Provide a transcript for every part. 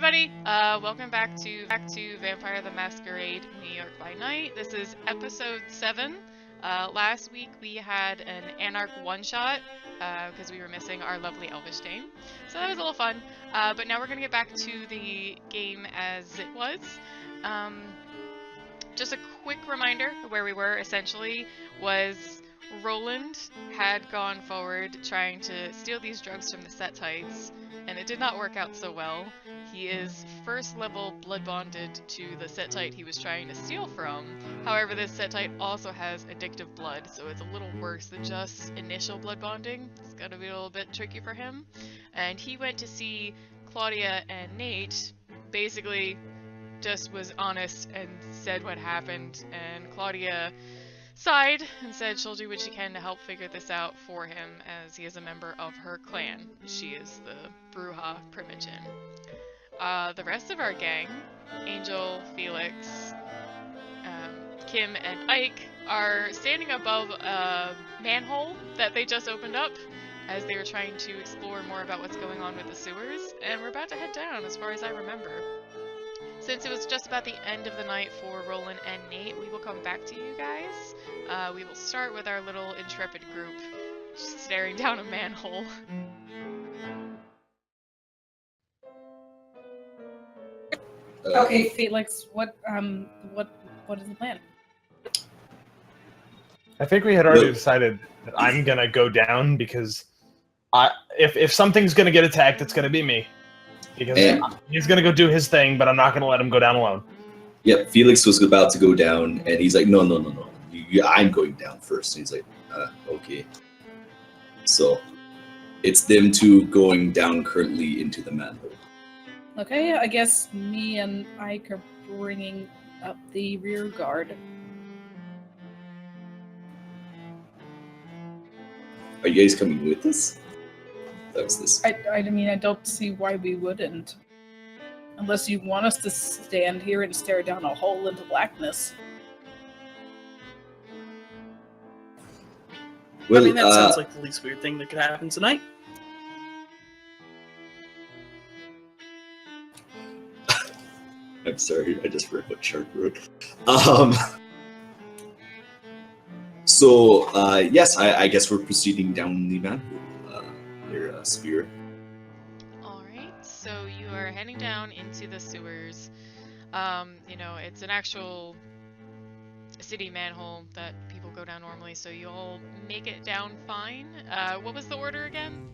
everybody, welcome back to Vampire the Masquerade New York by Night. This is episode 7. Last week we had an Anarch one-shot because we were missing our lovely Elvish Dame. So that was a little fun, but now we're going to get back to the game as it was. Just a quick reminder of where we were essentially was Roland had gone forward trying to steal these drugs from the Settites, and it did not work out so well. He is first level blood bonded to the Settite he was trying to steal from. However, this Settite also has addictive blood, so it's a little worse than just initial blood bonding. It's gonna be a little bit tricky for him. And he went to see Claudia and Nate, basically just was honest and said what happened, and Claudia sighed and said she'll do what she can to help figure this out for him, as he is a member of her clan. She is the Bruja Primogen. The rest of our gang, Angel, Felix, Kim, and Ike, are standing above a manhole that they just opened up as they were trying to explore more about what's going on with the sewers, and we're about to head down as far as I remember. Since it was just about the end of the night for Roland and Nate, we will come back to you guys. We will start with our little intrepid group just staring down a manhole. Okay, Felix, what is the plan? I think we had already decided that I'm gonna go down because if something's gonna get attacked, it's gonna be me. Because he's gonna go do his thing, but I'm not gonna let him go down alone. Yep, Felix was about to go down, and he's like, no. I'm going down first. And he's like, okay. So, it's them two going down currently into the manhole. Okay, I guess me and Ike are bringing up the rear guard. Are you guys coming with us? That was this. I mean, I don't see why we wouldn't. Unless you want us to stand here and stare down a hole into blackness. Well, I mean, that sounds like the least weird thing that could happen tonight. I'm sorry, I just read what Shark wrote. So, yes, I guess we're proceeding down the manhole. Spira. Alright, so you are heading down into the sewers. It's an actual city manhole that people go down normally, so you'll make it down fine. What was the order again?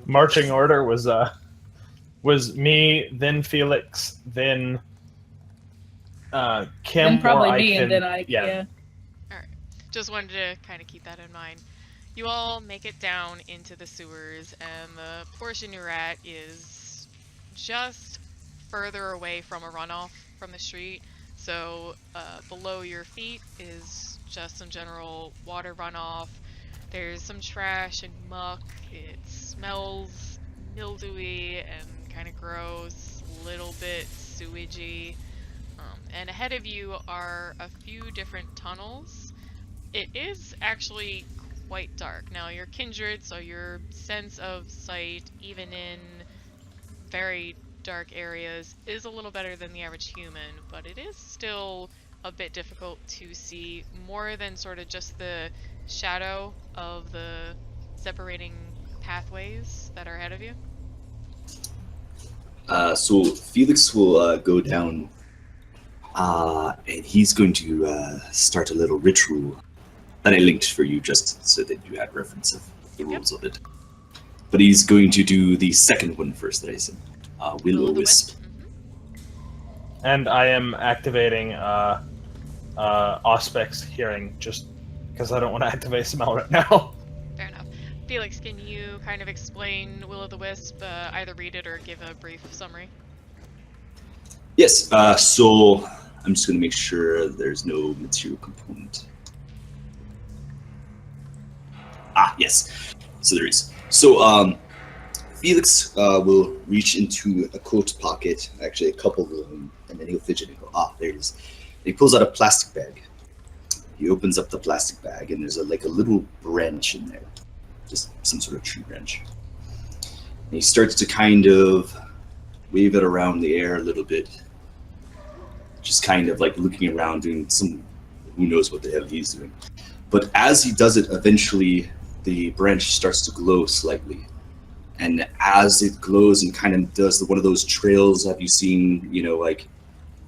Marching order was me, then Felix, then Kim, Then probably or me, Ike, and then Ike, yeah. Alright, just wanted to kind of keep that in mind. You all make it down into the sewers, and the portion you're at is just further away from a runoff from the street. So below your feet is just some general water runoff. There's some trash and muck. It smells mildewy and kind of gross, a little bit sewagey. And ahead of you are a few different tunnels. It is actually quite dark. Now, your kindred, so your sense of sight, even in very dark areas, is a little better than the average human, but it is still a bit difficult to see more than sort of just the shadow of the separating pathways that are ahead of you. So Felix will go down, and he's going to start a little ritual that I linked for you just so that you had reference of the rules of it. But he's going to do the second one first that I said, Will-O-Wisp. And I am activating Auspex hearing just because I don't want to activate smell right now. Fair enough. Felix, can you kind of explain Will-O-Wisp, either read it or give a brief summary? Yes, so I'm just going to make sure there's no material component. Yes. So there is. So Felix will reach into a coat pocket, actually a couple of them, and then he'll fidget and go, there it is. And he pulls out a plastic bag. He opens up the plastic bag, and there's a little branch in there, just some sort of tree branch. And he starts to kind of wave it around the air a little bit. Just kind of like looking around, doing some, who knows what the hell he's doing. But as he does it, eventually the branch starts to glow slightly. And as it glows and kind of does one of those trails, have you seen, like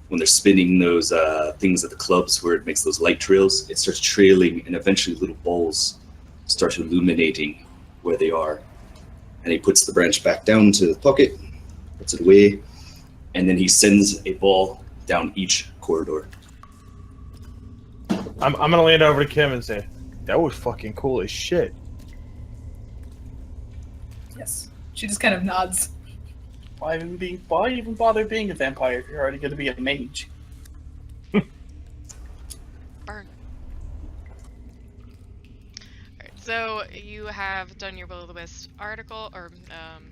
when they're spinning those things at the clubs where it makes those light trails? It starts trailing, and eventually little balls start illuminating where they are. And he puts the branch back down to the pocket, puts it away, and then he sends a ball down each corridor. I'm gonna lean over to Kim and say, "That was fucking cool as shit." Yes. She just kind of nods. Why even bother being a vampire if you're already going to be a mage? Burn. Alright, so you have done your Will o' the Wisp article, or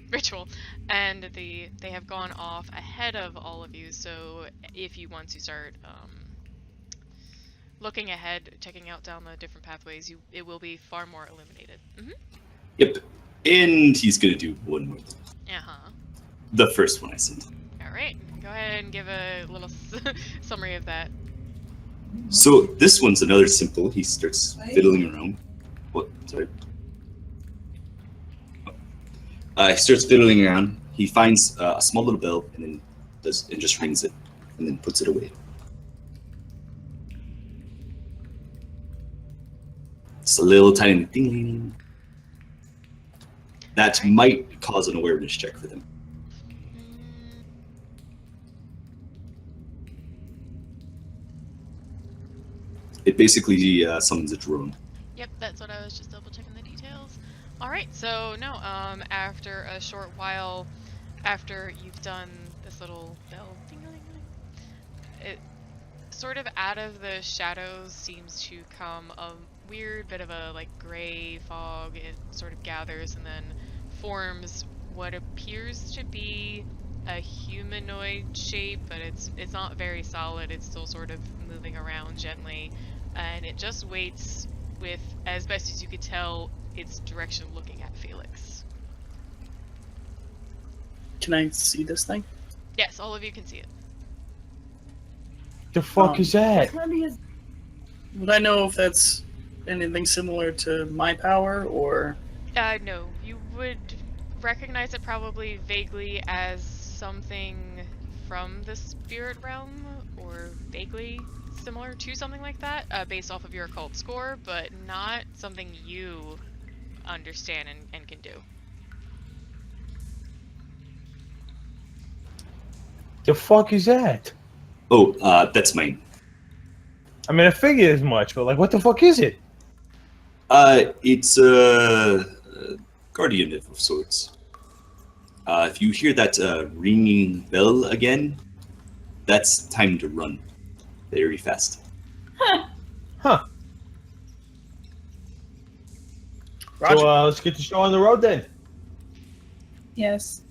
ritual, and they have gone off ahead of all of you, so if you want to start looking ahead, checking out down the different pathways, it will be far more illuminated. Yep. And he's going to do one more thing. Uh-huh. The first one I sent. Alright, go ahead and give a little summary of that. So this one's another simple. He starts fiddling around. What? Sorry. He starts fiddling around. He finds a small little bell and then just rings it and then puts it away. It's a little tiny ding. That might cause an awareness check for them. It basically summons a drone. Yep, that's what I was just double checking the details. Alright, so no, after a short while, after you've done this little bell ding-a-ling-a-ling, it sort of out of the shadows seems to come a weird bit of a like gray fog. It sort of gathers and then forms what appears to be a humanoid shape, but it's not very solid. It's still sort of moving around gently, and it just waits with, as best as you could tell, its direction looking at Felix. Can I see this thing? Yes, all of you can see it. The fuck is that? Would I know if that's anything similar to my power, or... No. You would recognize it probably vaguely as something from the spirit realm, or vaguely similar to something like that, based off of your occult score, but not something you understand and can do. The fuck is that? Oh, that's mine. I mean, I figured as much, but like, what the fuck is it? It's a guardian of sorts. If you hear that ringing bell again, that's time to run very fast. Huh. Roger. So let's get the show on the road then. Yes.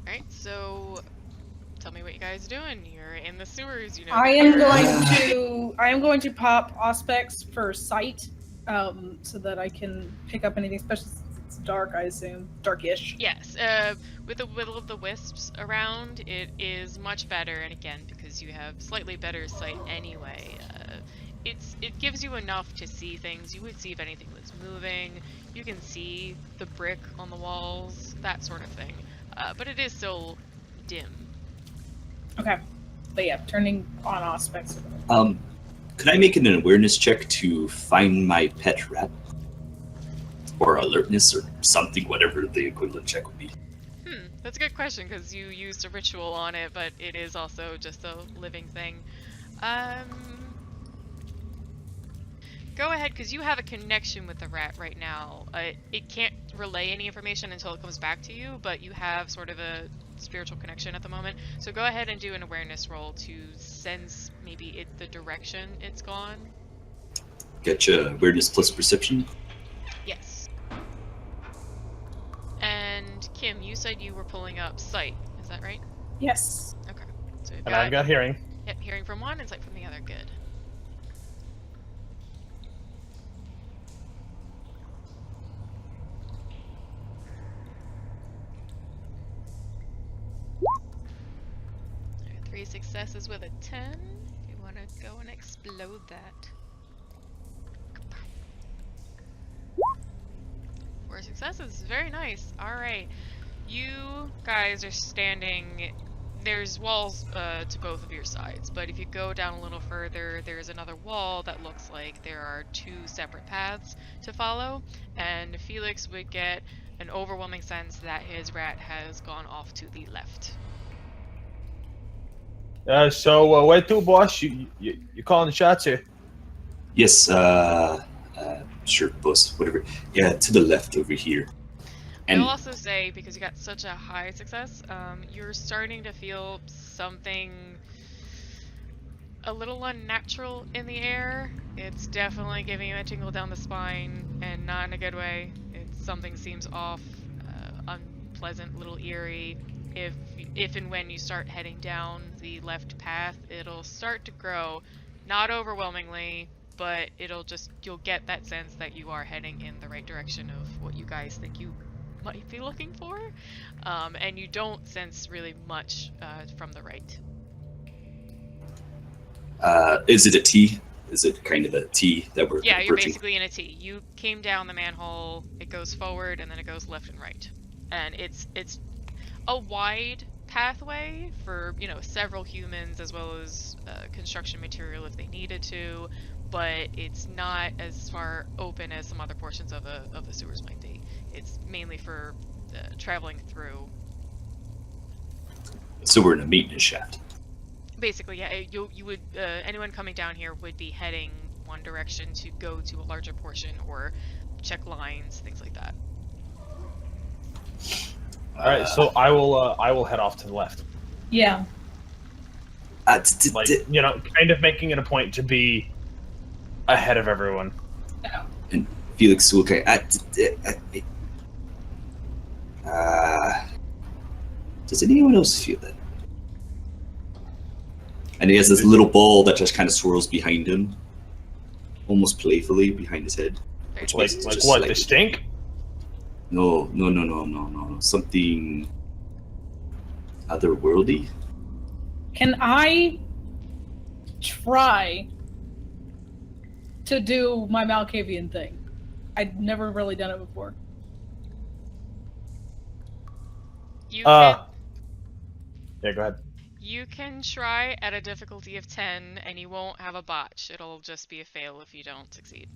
Alright, so tell me what you guys are doing. You're in the sewers, you know. I am going to pop Auspex for sight, so that I can pick up anything, especially since it's dark, I assume. Darkish. Yes, with the Will o' the Wisps around, it is much better, and again, because you have slightly better sight anyway, it gives you enough to see things. You would see if anything was moving, you can see the brick on the walls, that sort of thing. But it is still dim. Okay. But yeah, turning on Auspex. Could I make an awareness check to find my pet rat? Or alertness or something, whatever the equivalent check would be. That's a good question, because you used a ritual on it, but it is also just a living thing. Go ahead, because you have a connection with the rat right now. It can't relay any information until it comes back to you, but you have sort of a spiritual connection at the moment. So go ahead and do an awareness roll to sense maybe the direction it's gone. Getcha awareness plus perception. Yes. And Kim, you said you were pulling up sight. Is that right? Yes. Okay. So we've And I've got hearing. Yep, hearing from one and sight from the other. Good. 3 successes with a 10. You want to go and explode that. 4 successes, very nice. Alright, you guys are standing, there's walls to both of your sides, but if you go down a little further, there's another wall that looks like there are 2 separate paths to follow, and Felix would get an overwhelming sense that his rat has gone off to the left. So where to, boss? You calling the shots here? Yes, sure, boss, whatever. Yeah, to the left over here. And I'll also say, because you got such a high success, you're starting to feel something a little unnatural in the air. It's definitely giving you a tingle down the spine, and not in a good way. Something seems off, unpleasant, little eerie. If and when you start heading down the left path, it'll start to grow, not overwhelmingly, but you'll get that sense that you are heading in the right direction of what you guys think you might be looking for, and you don't sense really much from the right. is it a T? Is it kind of a T that we're Yeah, you're approaching? basically in a T. You came down the manhole, it goes forward, and then it goes left and right. And it's a wide pathway for, several humans as well as construction material if they needed to, but it's not as far open as some other portions of the sewers might be. It's mainly for traveling through. So we're in a maintenance shaft. Basically, yeah, you would anyone coming down here would be heading one direction to go to a larger portion or check lines, things like that. All right, so I will head off to the left. Yeah. Like, kind of making it a point to be ahead of everyone. And Felix will kind does anyone else feel that? And he has this little ball that just kind of swirls behind him, almost playfully behind his head. Which Like makes it what? just The slightly- stink? No. Something otherworldly. Can I try to do my Malkavian thing? I'd never really done it before. You Yeah, go ahead. You can try at a difficulty of 10, and you won't have a botch. It'll just be a fail if you don't succeed.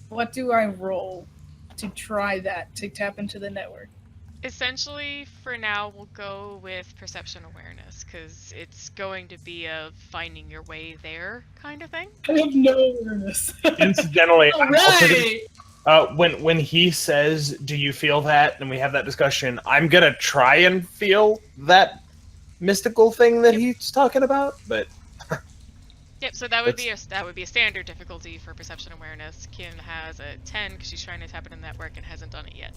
What do I roll to try that, to tap into the network? Essentially, for now, we'll go with perception awareness, because it's going to be a finding your way there kind of thing. I have no awareness. Incidentally, I'm also Alright! when he says, "Do you feel that?" and we have that discussion, I'm gonna try and feel that mystical thing that he's talking about, but Yep. So that would be a standard difficulty for perception awareness. Kim has a 10 because she's trying to tap it in the network and hasn't done it yet.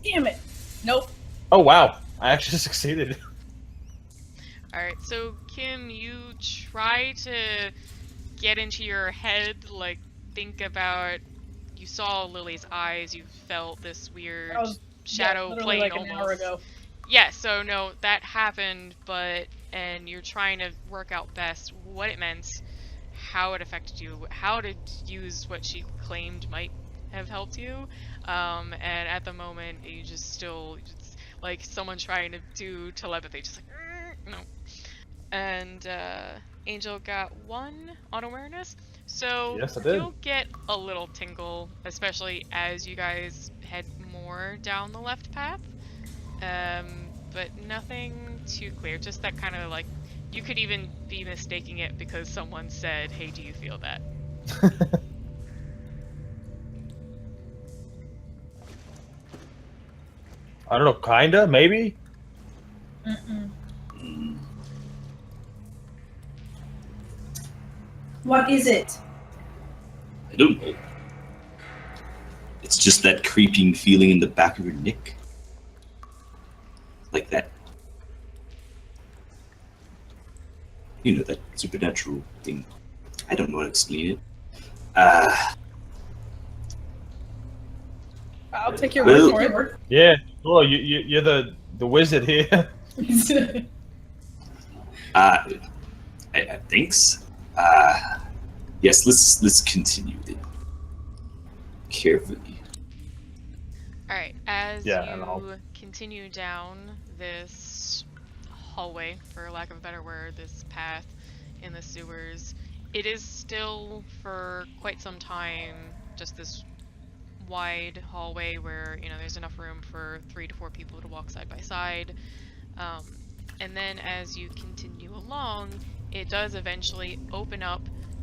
Damn it! Nope. oh wow, I actually succeeded. All right. So Kim, you try to get into your head, like think about. You saw Lily's eyes. You felt this weird That was shadow literally plane like almost. an hour ago. Yeah, so no, that happened, and you're trying to work out best what it meant, how it affected you, how to use what she claimed might have helped you, and at the moment, it's like someone trying to do telepathy, just like, no. And Angel got 1 on awareness, so Yes, I did. you'll get a little tingle, especially as you guys head more down the left path. But nothing too clear, just that kind of like, you could even be mistaking it because someone said, hey, do you feel that? I don't know, kinda, maybe. What is it? I don't know. It's just that creeping feeling in the back of your neck. Like that. That supernatural thing. I don't know how to explain it. I'll take your Well- word for Yeah. Oh, you're the wizard here. it. Thanks. Yes, let's continue then. Carefully. All right, as Yeah, and I'll- you continue down this hallway, for lack of a better word, this path in the sewers, it is still for quite some time just this wide hallway where, you know, there's enough room for 3 to 4 people to walk side by side. And then as you continue along, it does eventually open up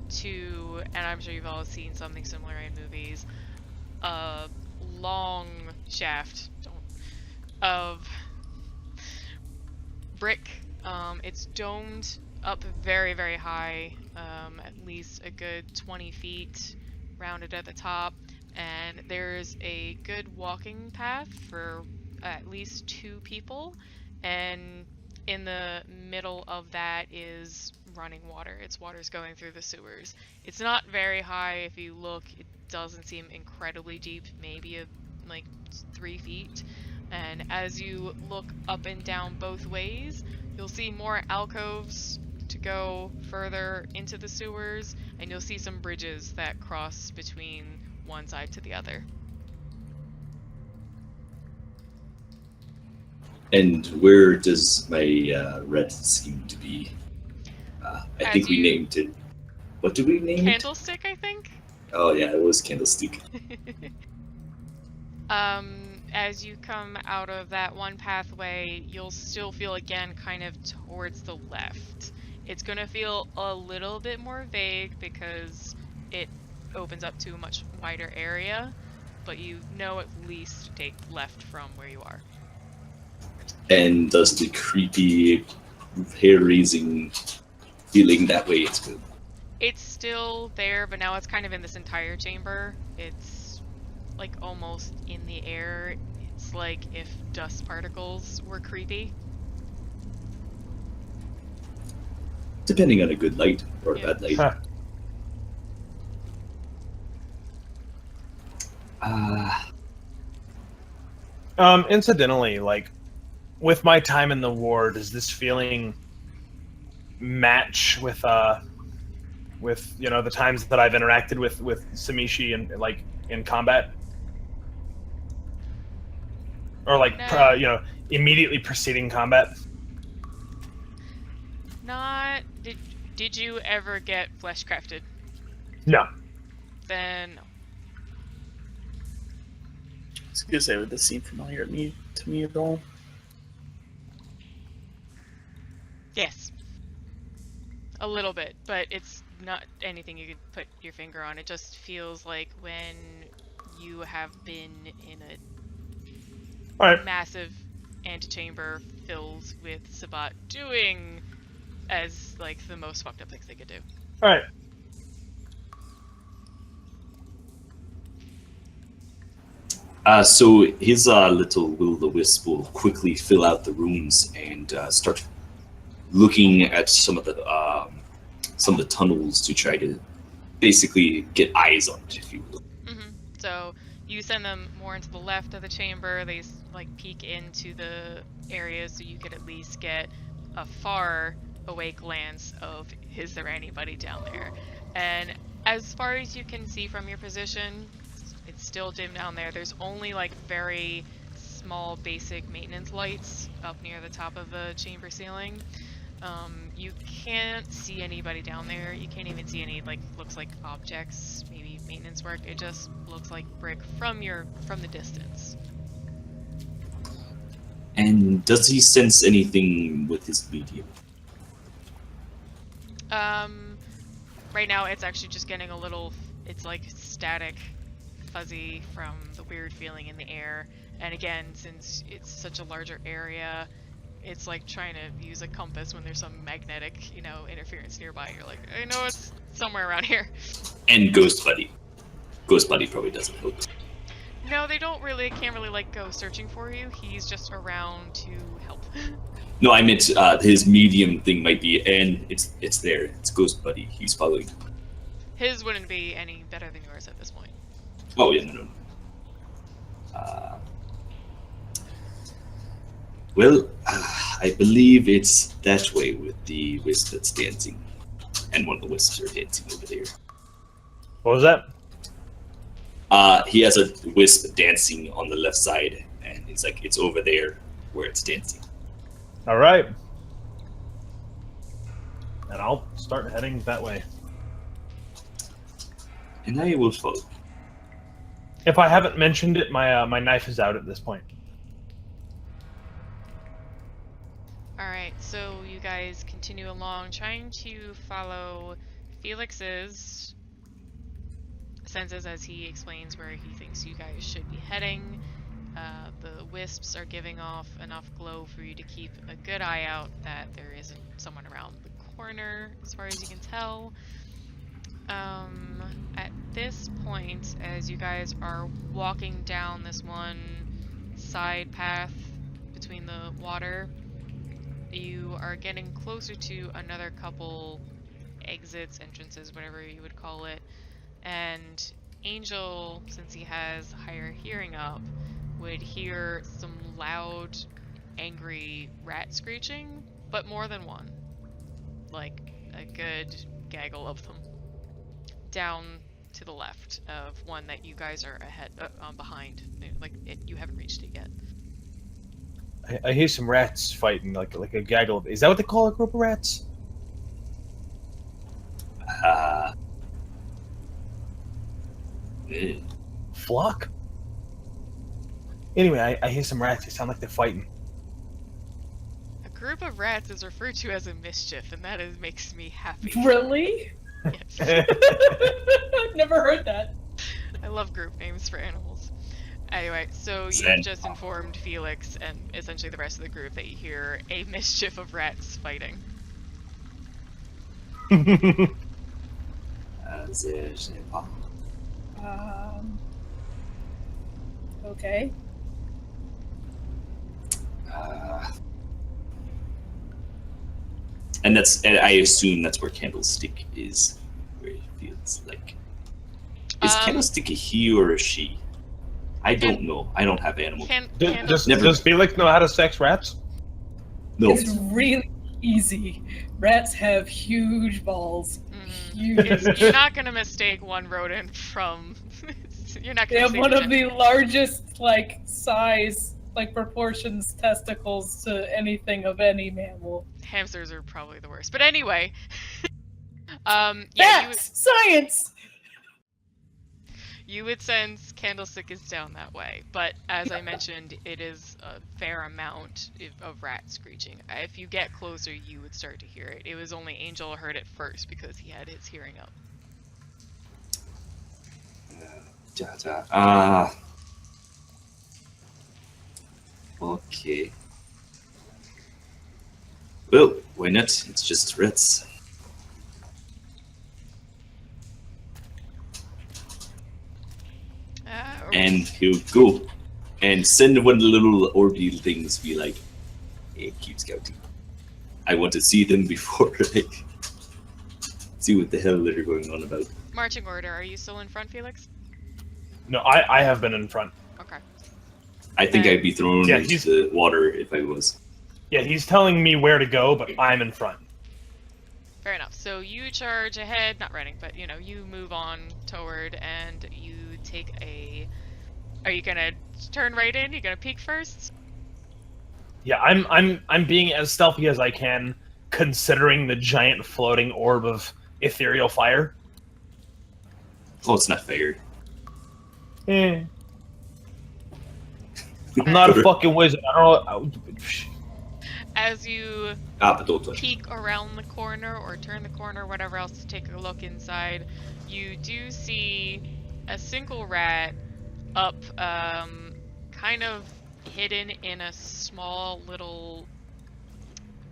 to, and I'm sure you've all seen something similar in movies, a long shaft of brick. It's domed up very, very high, at least a good 20 feet rounded at the top, and there's a good walking path for at least 2 people, and in the middle of that is running water. Water's going through the sewers. It's not very high. If you look, it doesn't seem incredibly deep, maybe like 3 feet. And as you look up and down both ways, you'll see more alcoves to go further into the sewers, and you'll see some bridges that cross between one side to the other. And where does my red seem to be? I think we named it. What did we name it? Candlestick, I think? Oh yeah, it was Candlestick. As you come out of that one pathway, you'll still feel again kind of towards the left. It's gonna feel a little bit more vague because it opens up to a much wider area, but you know at least to take left from where you are. And does the creepy, hair-raising feeling that way? It's good. It's still there, but now it's kind of in this entire chamber. It's like almost in the air. It's like if dust particles were creepy. Depending on a good light or a bad light. Incidentally, like, with my time in the war, does this feeling match with you know, the times that I've interacted with Samishi and like in combat, or like No. you know, immediately preceding combat? Not. Did you ever get flesh crafted? No. Then no. I was gonna say, would this seem familiar to me at all? Yes. A little bit, but it's not anything you could put your finger on. It just feels like when you have been in a All right. massive antechamber filled with Sabat doing as like the most fucked up things they could do. All right. So his little will-o'-the-wisp will quickly fill out the rooms and start looking at some of the tunnels to try to basically get eyes on it, if you will. So you send them more into the left of the chamber. They like peek into the areas so you could at least get a far away glance of is there anybody down there. And as far as you can see from your position, it's still dim down there. There's only like very small basic maintenance lights up near the top of the chamber ceiling. You can't see anybody down there. You can't even see any, like, looks like objects, maybe maintenance work. It just looks like brick from the distance. And does he sense anything with his medium? Right now it's actually just getting a little, it's like static, fuzzy from the weird feeling in the air. And again, since it's such a larger area, it's like trying to use a compass when there's some magnetic, you know, interference nearby. You're like, I know it's somewhere around here. And Ghost Buddy. Ghost Buddy probably doesn't help. No, they can't really like go searching for you. He's just around to help. No, I meant his medium thing might be, and it's there. It's Ghost Buddy. He's following. His wouldn't be any better than yours at this point. Oh yeah, no. Well, I believe it's that way with the wisp that's dancing. And one of the wisps are dancing over there. What was that? He has a wisp dancing on the left side, and he's like, it's over there where it's dancing. All right. And I'll start heading that way. And I will follow. If I haven't mentioned it, my knife is out at this point. Alright, so you guys continue along, trying to follow Felix's senses as he explains where he thinks you guys should be heading. The wisps are giving off enough glow for you to keep a good eye out that there isn't someone around the corner, as far as you can tell. At this point, as you guys are walking down this one side path between the water, you are getting closer to another couple exits, entrances, whatever you would call it, and Angel, since he has higher hearing up, would hear some loud, angry rat screeching, but more than one. Like, a good gaggle of them. Down to the left of one that you guys are ahead, behind. Like, you haven't reached it yet. I hear some rats fighting, like a gaggle of... Is that what they call a group of rats? Flock? Anyway, I hear some rats. They sound like they're fighting. A group of rats is referred to as a mischief, and that makes me happy. Really? Yes. I've never heard that. I love group names for animals. Anyway, so you Zen. just informed Felix and essentially the rest of the group that you hear a mischief of rats fighting. Okay. And I assume that's where Candlestick is, where it feels like. Is Candlestick a he or a she? I don't know. I don't have animals. Does Felix know how to sex rats? No. It's really easy. Rats have huge balls. Huge. You're not gonna mistake one rodent from. You're not They gonna have mistake one a of the largest, size, proportions, testicles to anything of any mammal. Hamsters are probably the worst. But anyway. Yeah, Facts! Science! you would sense Candlestick is down that way, but as I mentioned, it is a fair amount of rat screeching. If you get closer, you would start to hear it. It was only Angel heard it first because he had his hearing up. Okay. Well, why not? It's just rats. And he'll go and send one of the little ordeal things, be like, hey, keep scouting. I want to see them before I see what the hell they're going on about. Marching order, are you still in front, Felix? No, I have been in front. Okay. I think I'd be thrown Yeah, into the water if I was. Yeah, he's telling me where to go, but I'm in front. Fair enough. So you charge ahead, not running, but you move on toward, and you take a... Are you gonna turn right in? You gonna peek first? Yeah, I'm being as stealthy as I can, considering the giant floating orb of ethereal fire. Oh, it's not fair. I'm not a fucking wizard. I don't know. As you But don't touch. peek around the corner or turn the corner, whatever else, to take a look inside, you do see a single rat up, kind of hidden in a small little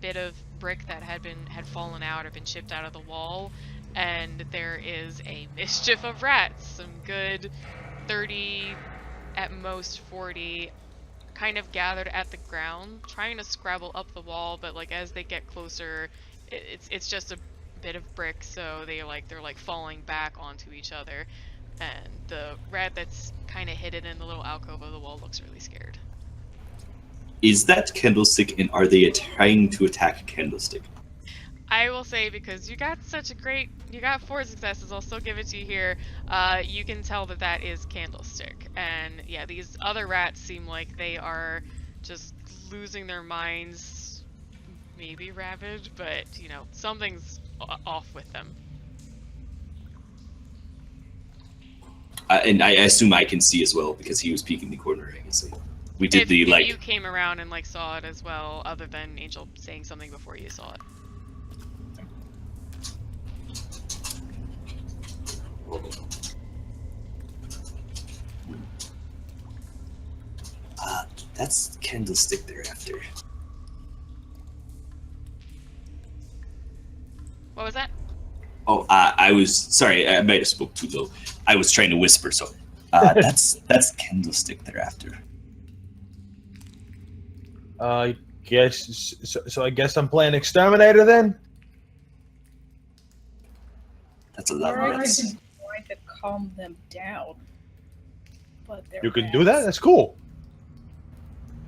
bit of brick that had fallen out or been chipped out of the wall, and there is a mischief of rats, some good 30, at most 40, kind of gathered at the ground, trying to scrabble up the wall, but as they get closer, it's just a bit of brick, so they're falling back onto each other, and the rat that's kind of hidden in the little alcove of the wall looks really scared. Is that Candlestick, and are they trying to attack Candlestick? I will say, because you got you got 4 successes, I'll still give it to you here. You can tell that that is Candlestick. And yeah, these other rats seem like they are just losing their minds, maybe rabid, but you know, something's off with them. And I assume I can see as well, because he was peeking the corner, I guess. We did If you came around and like saw it as well, other than Angel saying something before you saw it. That's Candlestick they're after. What was that? Oh, I was sorry. I might have spoke too low. I was trying to whisper. So, that's Candlestick they're after. Guess so. I guess I'm playing Exterminator then. That's a lot Or of I rats. could calm them down. But You could do that. That's cool.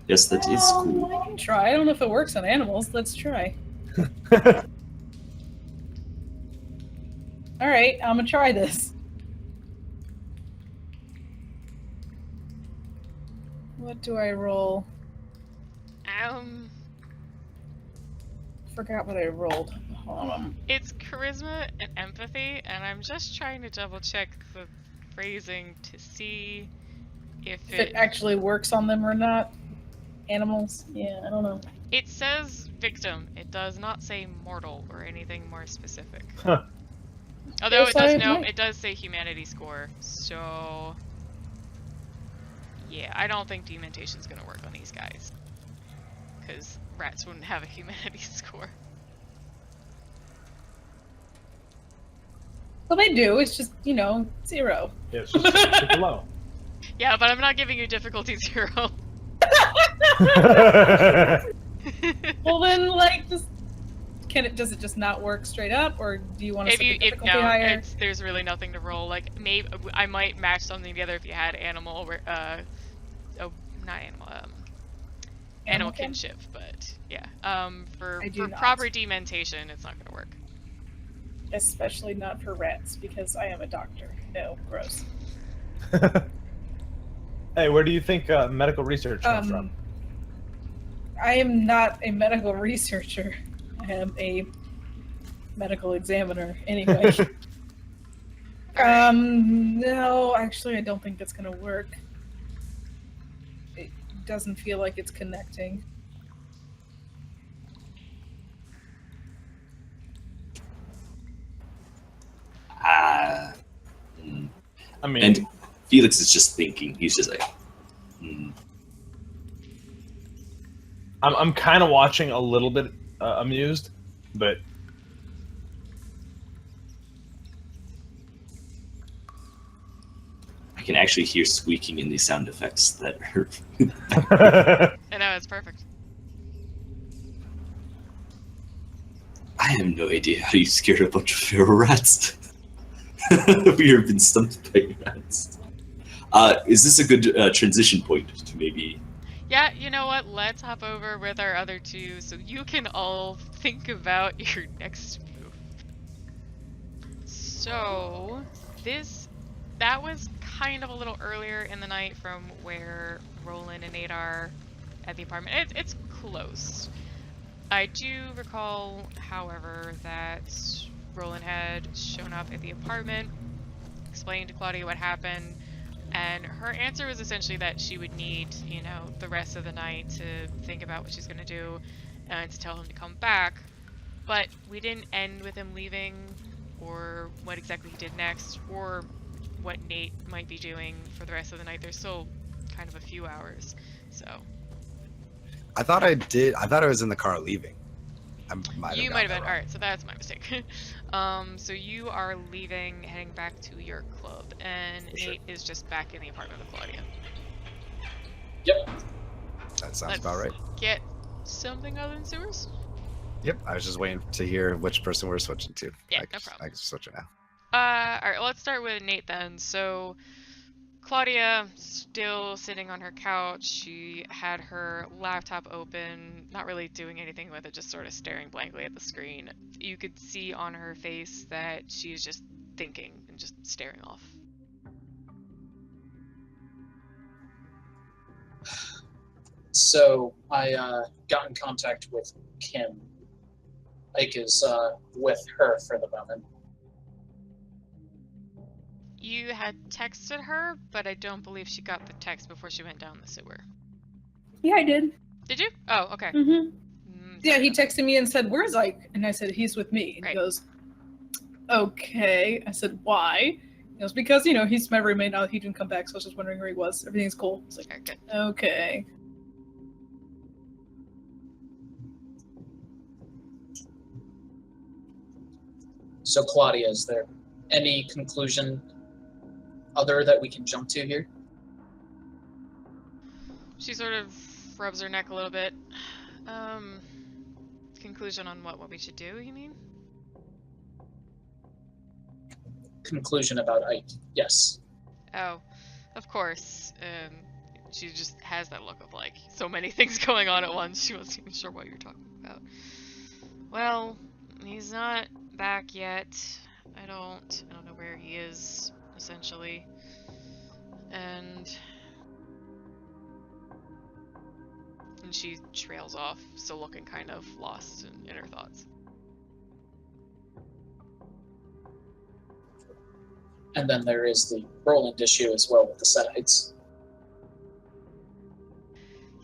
Yes, that is cool. I can try. I don't know if it works on animals. Let's try. All right, I'm gonna try this. What do I roll? Forgot what I rolled. Hold on. It's charisma and empathy, and I'm just trying to double check the phrasing to see if If it actually works on them or not. Animals? Yeah, I don't know. It says victim. It does not say mortal or anything more specific. Huh. Although Yes, it does say humanity score. So yeah, I don't think dementation's gonna work on these guys, because rats wouldn't have a humanity score. Well, they do. It's just, 0. Yeah, it's just super low. Yeah, but I'm not giving you difficulty 0. Well, then, just does it just not work straight up, or do you want to set the difficulty higher? There's really nothing to roll. Like, maybe I might match something together if you had animal, animal kinship, but yeah. For proper dementation, it's not gonna work. Especially not for rats, because I am a doctor. No, gross. Hey, where do you think medical research comes from? I am not a medical researcher. I am a medical examiner. Anyway. No, actually, I don't think that's gonna work. It doesn't feel like it's connecting. I mean, And Felix is just thinking. He's just like, I'm kind of watching a little bit amused, but I can actually hear squeaking in these sound effects that are. I know, it's perfect. I have no idea how you scared a bunch of feral rats. We have been stumped by rats. Is this a good transition point to maybe? Yeah, you know what? Let's hop over with our other two so you can all think about your next move. So, that was kind of a little earlier in the night from where Roland and Nate are at the apartment. It's close. I do recall, however, that Roland had shown up at the apartment, explained to Claudia what happened, and her answer was essentially that she would need, the rest of the night to think about what she's going to do and to tell him to come back. But we didn't end with him leaving, or what exactly he did next, or what Nate might be doing for the rest of the night. There's still kind of a few hours, so. I thought I did. I thought I was in the car leaving. You might have been. Alright, so that's my mistake. So you are leaving, heading back to your club, and Nate is just back in the apartment with Claudia. Yep. That sounds Let's about right. get something other than sewers? Yep. I was just waiting to hear which person we're switching to. Yeah, no problem. I can switch it now. Alright, let's start with Nate then. So, Claudia, still sitting on her couch, she had her laptop open, not really doing anything with it, just sort of staring blankly at the screen. You could see on her face that she's just thinking and just staring off. So I got in contact with Kim. Ike is with her for the moment. You had texted her, but I don't believe she got the text before she went down the sewer. Yeah, I did. Did you? Oh, okay. Mm-hmm. Yeah, Sorry he about that. texted me and said, "Where's Ike?" And I said, "He's with me." And Right. he goes, "Okay." I said, "Why?" He goes, "Because, he's my roommate now. He didn't come back, so I was just wondering where he was. Everything's cool." I was like, Alright, good. "Okay." So Claudia, is there any conclusion other that we can jump to here? She sort of rubs her neck a little bit. Conclusion on what we should do, you mean? Conclusion about Ike, yes. Oh, of course. She just has that look of like so many things going on at once. She wasn't even sure what you're talking about. Well, he's not back yet. I don't know where he is, essentially. And she trails off, still looking kind of lost in her thoughts. And then there is the Roland issue as well with the Setites.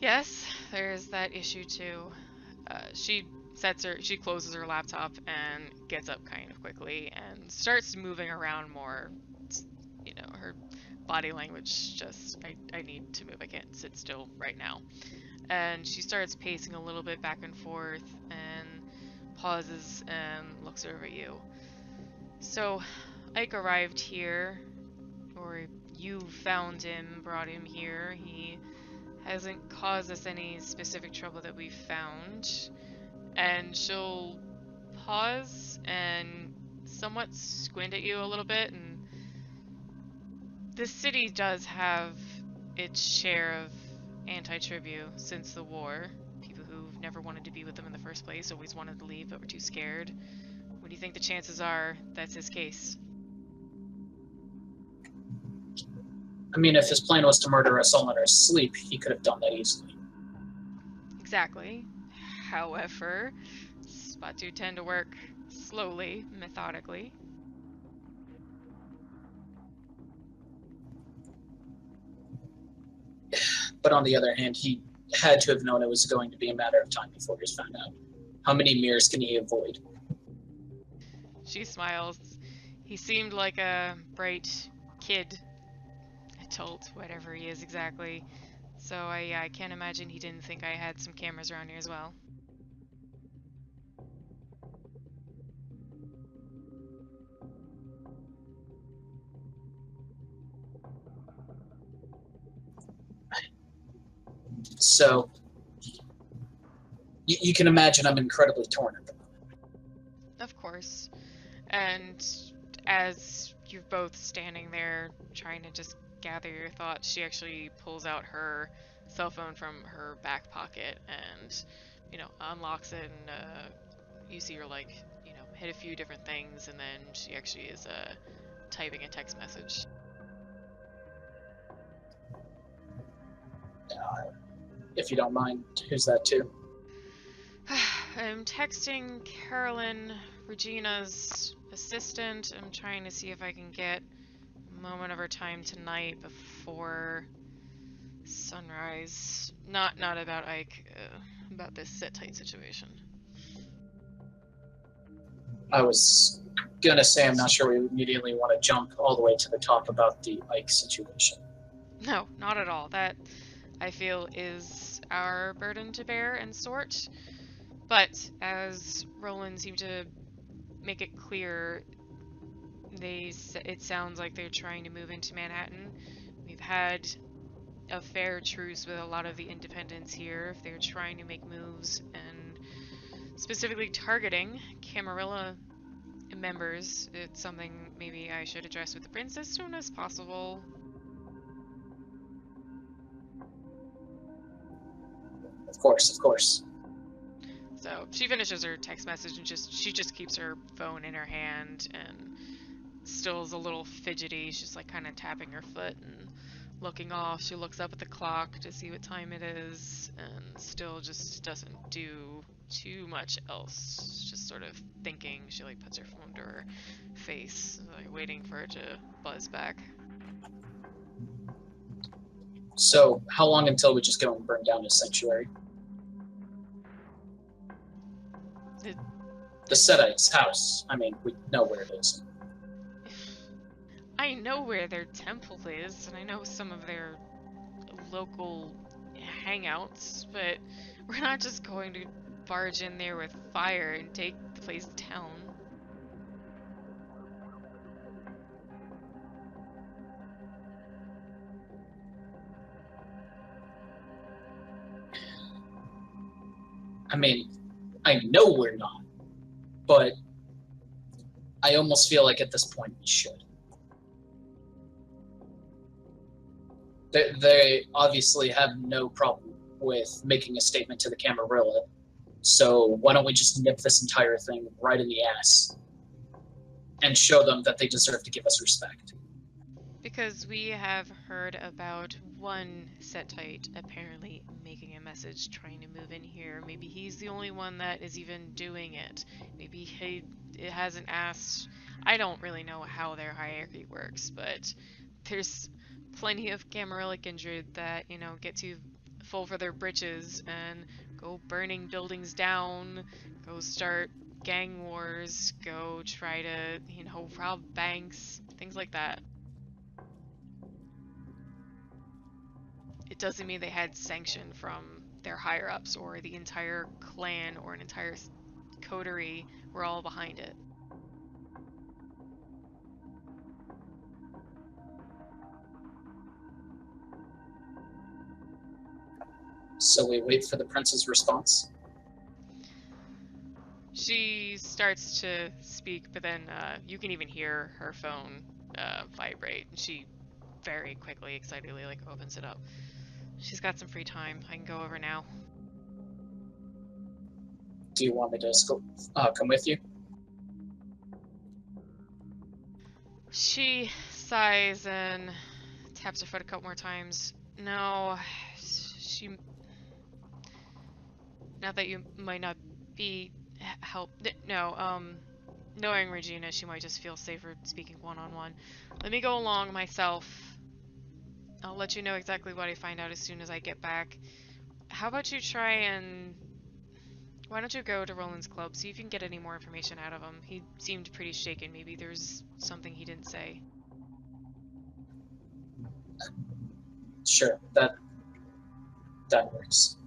Yes, there's that issue too. She closes her laptop and gets up kind of quickly and starts moving around more. Her body language just, I need to move, I can't sit still right now. And she starts pacing a little bit back and forth and pauses and looks over at you. So, Ike arrived here, or you found him, brought him here. He hasn't caused us any specific trouble that we've found. And she'll pause and somewhat squint at you a little bit. And this city does have its share of anti-tribu since the war. People who've never wanted to be with them in the first place, always wanted to leave but were too scared. What do you think the chances are that's his case? I mean, if his plan was to murder us all in our sleep, he could have done that easily. Exactly. However, Spatu tend to work slowly, methodically. But on the other hand, he had to have known it was going to be a matter of time before he was found out. How many mirrors can he avoid? She smiles. He seemed like a bright kid. Adult, whatever he is exactly. So I can't imagine he didn't think I had some cameras around here as well. So, you can imagine I'm incredibly torn at the moment. Of course. And as you're both standing there trying to just gather your thoughts, she actually pulls out her cell phone from her back pocket and, unlocks it, and you see her, hit a few different things, and then she actually is typing a text message. If you don't mind, who's that to? I'm texting Carolyn, Regina's assistant. I'm trying to see if I can get a moment of her time tonight before sunrise. Not about Ike, about this sit-tight situation. I was gonna say I'm not sure we immediately want to jump all the way to the top about the Ike situation. No, not at all. That, I feel, is our burden to bear and sort. But as Roland seemed to make it clear, it sounds like they're trying to move into Manhattan. We've had a fair truce with a lot of the independents here. If they're trying to make moves and specifically targeting Camarilla members, it's something maybe I should address with the prince as soon as possible. Of course, of course. So she finishes her text message and she just keeps her phone in her hand and still is a little fidgety. She's like kind of tapping her foot and looking off. She looks up at the clock to see what time it is and still just doesn't do too much else. Just sort of thinking. She like puts her phone to her face, like waiting for it to buzz back. So, how long until we just go and burn down his sanctuary? The Setite's house. I mean, we know where it is. I know where their temple is, and I know some of their local hangouts, but we're not just going to barge in there with fire and take the place down. I mean, I know we're not, but I almost feel like at this point we should. They obviously have no problem with making a statement to the Camarilla, so why don't we just nip this entire thing right in the ass and show them that they deserve to give us respect? Because we have heard about one Setite apparently making a message trying to move in here. Maybe he's the only one that is even doing it. Maybe he hasn't asked. I don't really know how their hierarchy works, but there's plenty of Camarilla kindred that, you know, get too full for their britches and go burning buildings down, go start gang wars, go try to, you know, rob banks, things like that. It doesn't mean they had sanction from their higher-ups or the entire clan or an entire coterie were all behind it. So we wait for the prince's response? She starts to speak, but then you can even hear her phone vibrate. She very quickly, excitedly, like opens it up. She's got some free time. I can go over now. Do you want me to come with you? She sighs and taps her foot a couple more times. No, she... Now that you might not be knowing Regina, she might just feel safer speaking one-on-one. Let me go along myself. I'll let you know exactly what I find out as soon as I get back. How about you try and... Why don't you go to Roland's club, see if you can get any more information out of him. He seemed pretty shaken. Maybe there's something he didn't say. Sure, that works.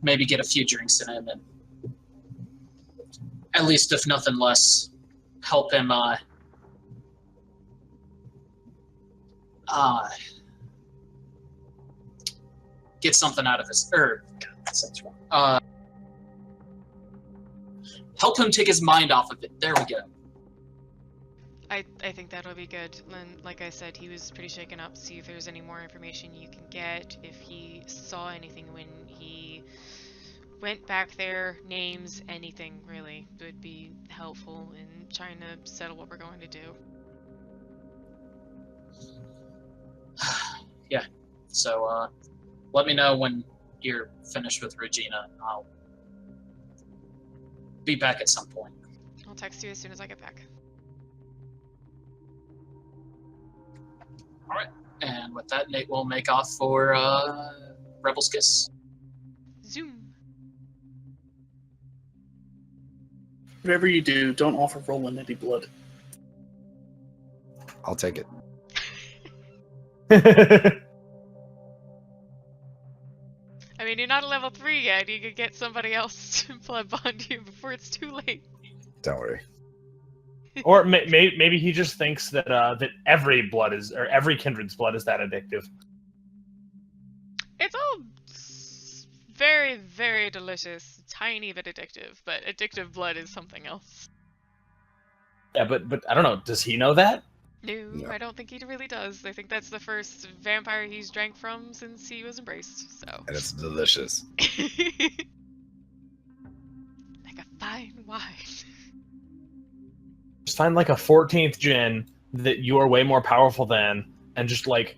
Maybe get a few drinks in him and at least, if nothing less, help him get something out of his that's wrong. Help him take his mind off of it. There we go. I think that'll be good. And like I said, he was pretty shaken up. See if there's any more information you can get. If he saw anything when he went back there, names, anything really would be helpful in trying to settle what we're going to do. Yeah. So let me know when you're finished with Regina. I'll be back at some point. I'll text you as soon as I get back. All right. And with that, Nate will make off for Rebel's Kiss. Zoom. Whatever you do, don't offer Roland any blood. I'll take it. I mean, you're not a level 3 yet. You could get somebody else to blood bond you before it's too late. Don't worry. Or maybe he just thinks that that every blood is, or every kindred's blood is that addictive. It's all very, very delicious, tiny bit addictive, but addictive blood is something else. Yeah, but I don't know. Does he know that? No, I don't think he really does. I think that's the first vampire he's drank from since he was embraced, so. And it's delicious. Like a fine wine. Just find like a 14th gen that you are way more powerful than, and just like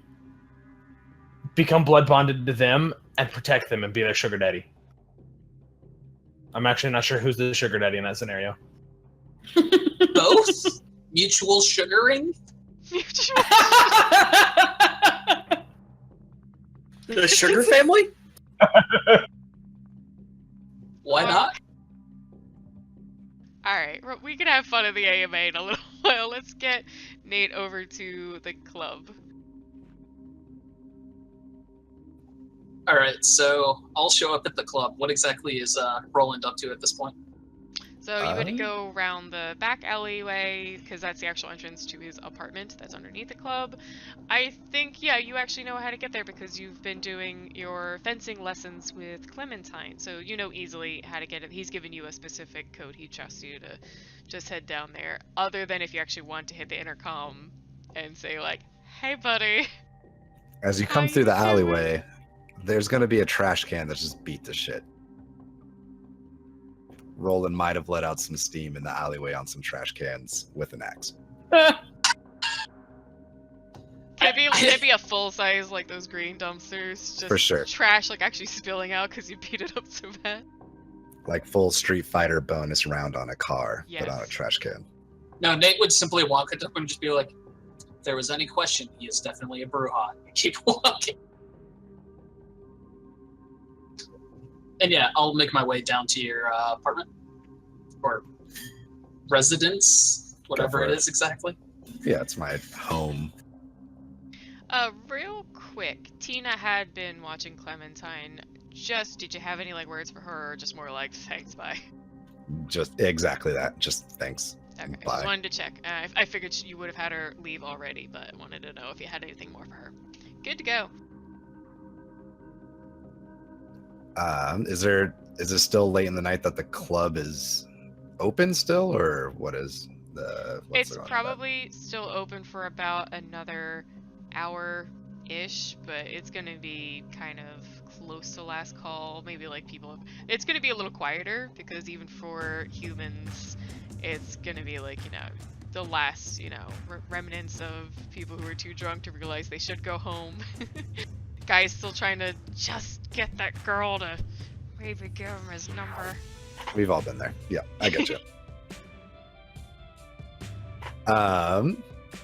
become blood bonded to them and protect them and be their sugar daddy. I'm actually not sure who's the sugar daddy in that scenario. Both? Mutual sugaring? The sugar family? Why not? Alright, we can have fun at the AMA in a little while. Let's get Nate over to the club. Alright, so I'll show up at the club. What exactly is Roland up to at this point? So you would go around the back alleyway, because that's the actual entrance to his apartment that's underneath the club. I think, yeah, you actually know how to get there because you've been doing your fencing lessons with Clementine, so you know easily how to get it. He's given you a specific code. He trusts you to just head down there, other than if you actually want to hit the intercom and say, like, hey, buddy. As you come through the alleyway, there's going to be a trash can that just beat the shit. Roland might have let out some steam in the alleyway on some trash cans with an axe. Can it be a full size, like those green dumpsters? Just For sure. Trash, like actually spilling out because you beat it up so bad. Like full Street Fighter bonus round on a car, but on a Yes. trash can. No, Nate would simply walk up and just be like, if there was any question, he is definitely a bruja. Keep walking. And yeah, I'll make my way down to your apartment. Or residence, whatever it is exactly. Yeah, it's my home. Real quick, Tina had been watching Clementine. Did you have any like words for her, or just more like thanks, bye? Just exactly that. Just thanks. Okay, Bye. just wanted to check. I figured you would have had her leave already, but wanted to know if you had anything more for her. Good to go. Is it still late in the night that the club is open still, or what is the? It's probably still open for about another hour-ish, but it's gonna be kind of close to last call. Maybe like it's gonna be a little quieter because even for humans, it's gonna be like, the last, remnants of people who are too drunk to realize they should go home. Guy's still trying to just get that girl to maybe give him his number. We've all been there. Yeah, I get you.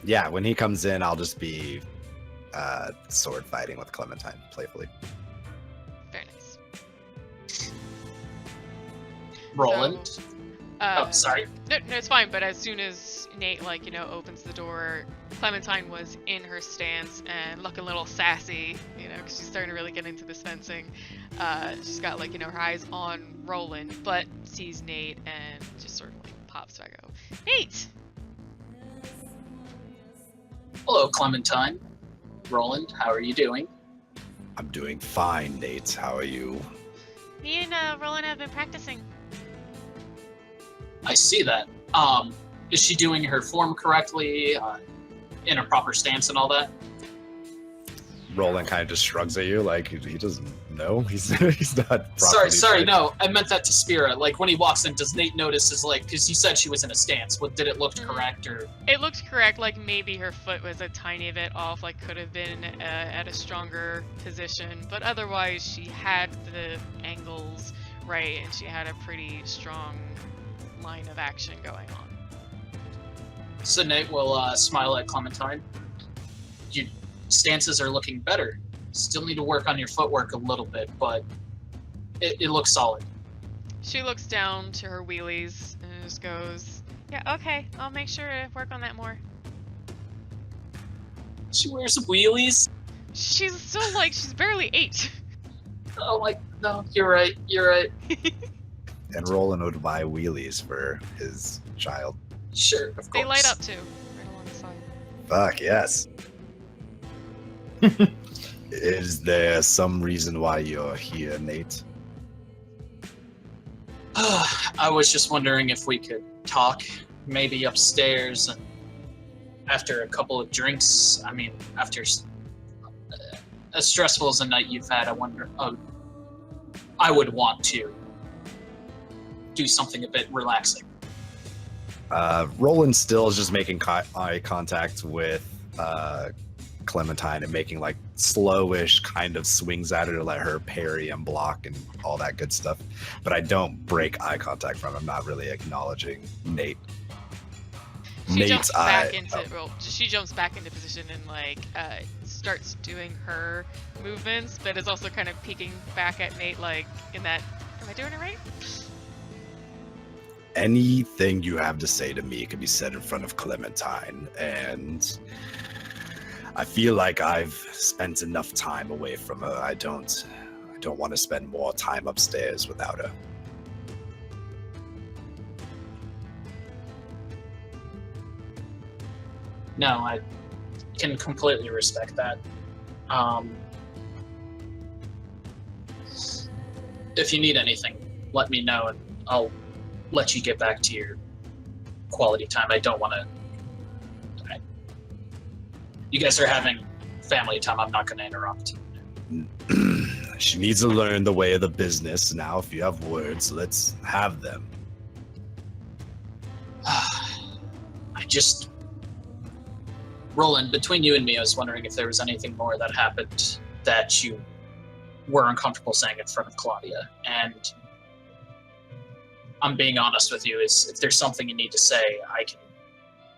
Yeah, when he comes in, I'll just be sword fighting with Clementine playfully. Very nice. Roland. So, oh, sorry. No, it's fine. But as soon as Nate, opens the door, Clementine was in her stance and looking a little sassy, because she's starting to really get into this fencing. She's got, her eyes on Roland, but sees Nate and just sort of, pops back out. Nate! Hello, Clementine. Roland, how are you doing? I'm doing fine, Nate. How are you? Me and Roland have been practicing. I see that. Is she doing her form correctly, in a proper stance and all that? Roland kind of just shrugs at you, like he doesn't know. He's not. properly Sorry, trained. no, I meant that to Spira. Like when he walks in, does Nate notice because you said she was in a stance? Did it look correct or? It looked correct, maybe her foot was a tiny bit off, could have been at a stronger position, but otherwise she had the angles right and she had a pretty strong line of action going on. So Nate will smile at Clementine. Your stances are looking better. Still need to work on your footwork a little bit, but it looks solid. She looks down to her wheelies and just goes, yeah, okay, I'll make sure to work on that more. She wears wheelies. She's still she's barely 8. Oh no, you're right. And Roland would buy wheelies for his child. Sure, of course. They light up too, right alongside. Fuck yes. Is there some reason why you're here, Nate? I was just wondering if we could talk, maybe upstairs. after a couple of drinks, after as stressful as a night you've had, I would want to do something a bit relaxing. Roland still is just making eye contact with Clementine and making like slowish kind of swings at her to let her parry and block and all that good stuff. But I don't break eye contact from him. I'm not really acknowledging Nate. She jumps back into position and like starts doing her movements, but is also kind of peeking back at Nate like in that, am I doing it right? Anything you have to say to me can be said in front of Clementine, and I feel like I've spent enough time away from her. I don't want to spend more time upstairs without her. No, I can completely respect that. If you need anything, let me know and I'll let you get back to your quality time. I don't want to... You guys are having family time. I'm not going to interrupt. She needs to learn the way of the business. Now, if you have words, let's have them. Roland, between you and me, I was wondering if there was anything more that happened that you were uncomfortable saying in front of Claudia. And I'm being honest with you, is if there's something you need to say, I can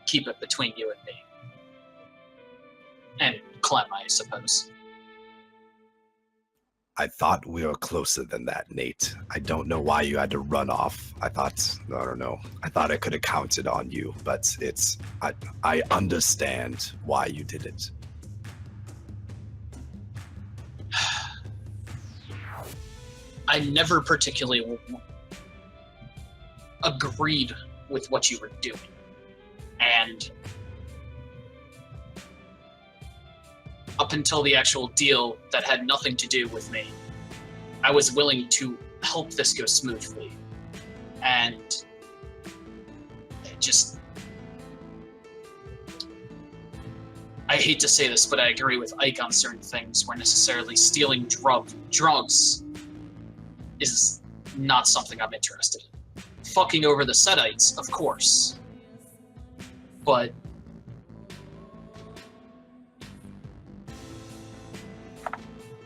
keep it between you and me. And Clem, I suppose. I thought we were closer than that, Nate. I don't know why you had to run off. I don't know. I thought I could have counted on you, but I understand why you did it. I never particularly agreed with what you were doing. And up until the actual deal that had nothing to do with me, I was willing to help this go smoothly. And it just... I hate to say this, but I agree with Ike on certain things where necessarily stealing drugs is not something I'm interested in. Fucking over the Setites, of course. But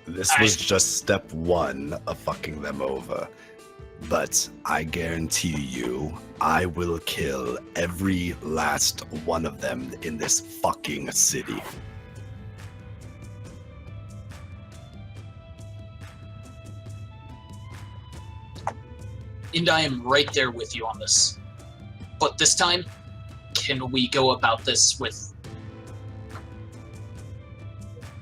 this was just step one of fucking them over. But I guarantee you, I will kill every last one of them in this fucking city. And I am right there with you on this. But this time, can we go about this with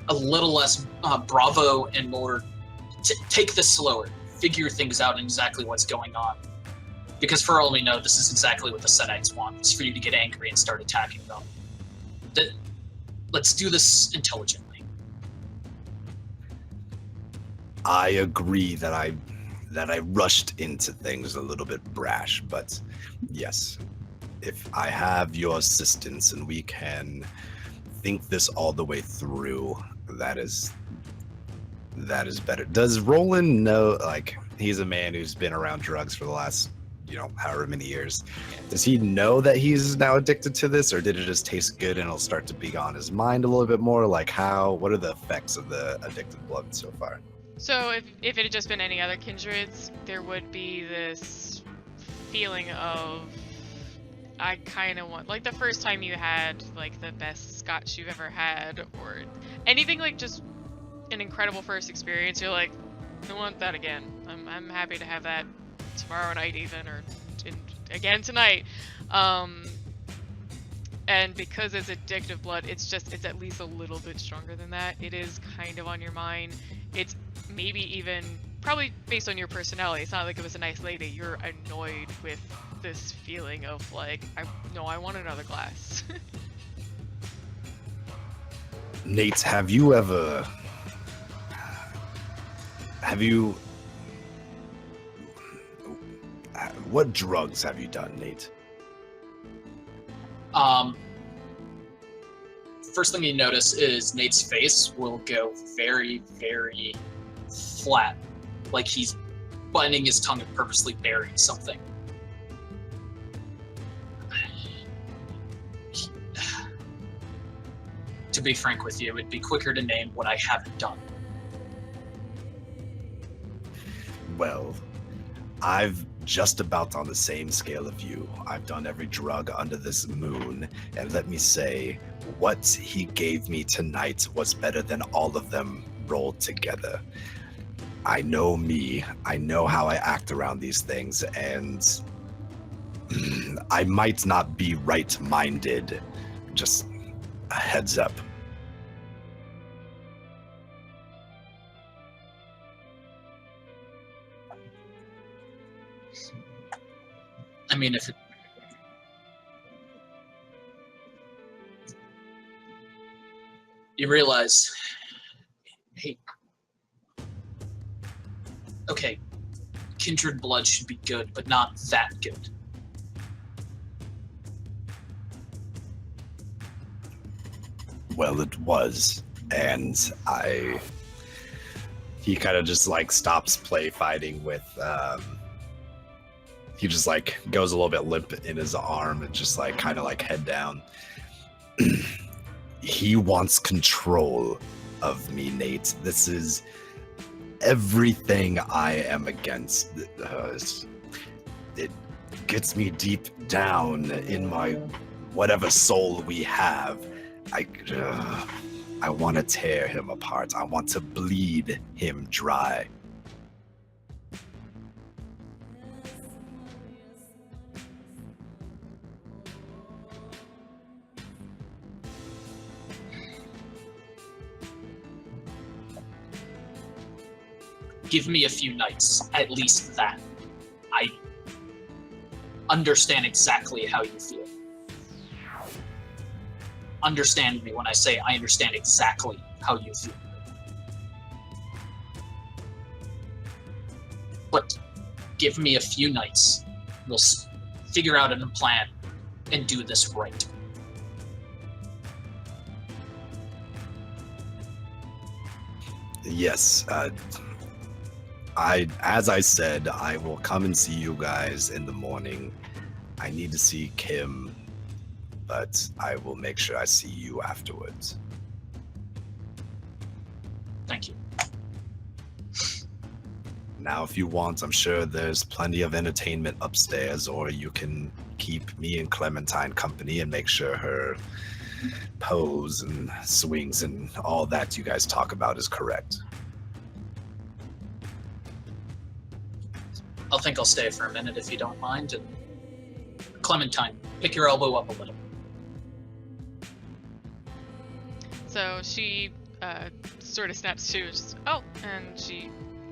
a little less bravo and more take this slower, figure things out and exactly what's going on. Because for all we know, this is exactly what the Setites want, is for you to get angry and start attacking them. Let's do this intelligently. I agree that I rushed into things a little bit brash, but yes, if I have your assistance and we can think this all the way through, that is better. Does Roland know, like, he's a man who's been around drugs for the last, however many years. Does he know that he's now addicted to this, or did it just taste good and it'll start to be on his mind a little bit more? Like, what are the effects of the addicted blood so far? So if it had just been any other kindreds, there would be this feeling of, I kind of want, like the first time you had like the best scotch you've ever had, or anything like just an incredible first experience. You're like, I want that again. I'm happy to have that tomorrow night even, or again tonight. And because it's addictive blood, it's at least a little bit stronger than that. It is kind of on your mind. It's maybe even probably based on your personality. It's not like it was a nice lady. You're annoyed with this feeling of like, I want another glass. Nate, what drugs have you done, Nate? first thing you notice is Nate's face will go very, very flat, like he's binding his tongue and purposely burying something. To be frank with you, it would be quicker to name what I haven't done. Well, I've just about on the same scale of you. I've done every drug under this moon, and let me say, what he gave me tonight was better than all of them rolled together. I know me, I know how I act around these things, and I might not be right-minded. Just a heads up. I mean, if it... You realize, hey, okay, kindred blood should be good, but not that good. Well, it was, and he kind of just like stops play fighting with, he just like goes a little bit limp in his arm and just like kind of like head down. He wants control of me, Nate. This is everything I am against. It gets me deep down in my whatever soul we have. I want to tear him apart. I want to bleed him dry. Give me a few nights, at least that. I understand exactly how you feel. Understand me when I say I understand exactly how you feel. But give me a few nights. We'll figure out a plan and do this right. Yes, as I said, I will come and see you guys in the morning. I need to see Kim, but I will make sure I see you afterwards. Thank you. Now, if you want, I'm sure there's plenty of entertainment upstairs, or you can keep me and Clementine company and make sure her pose and swings and all that you guys talk about is correct. I think I'll stay for a minute if you don't mind. And Clementine, pick your elbow up a little. So she sort of snaps to, oh, and she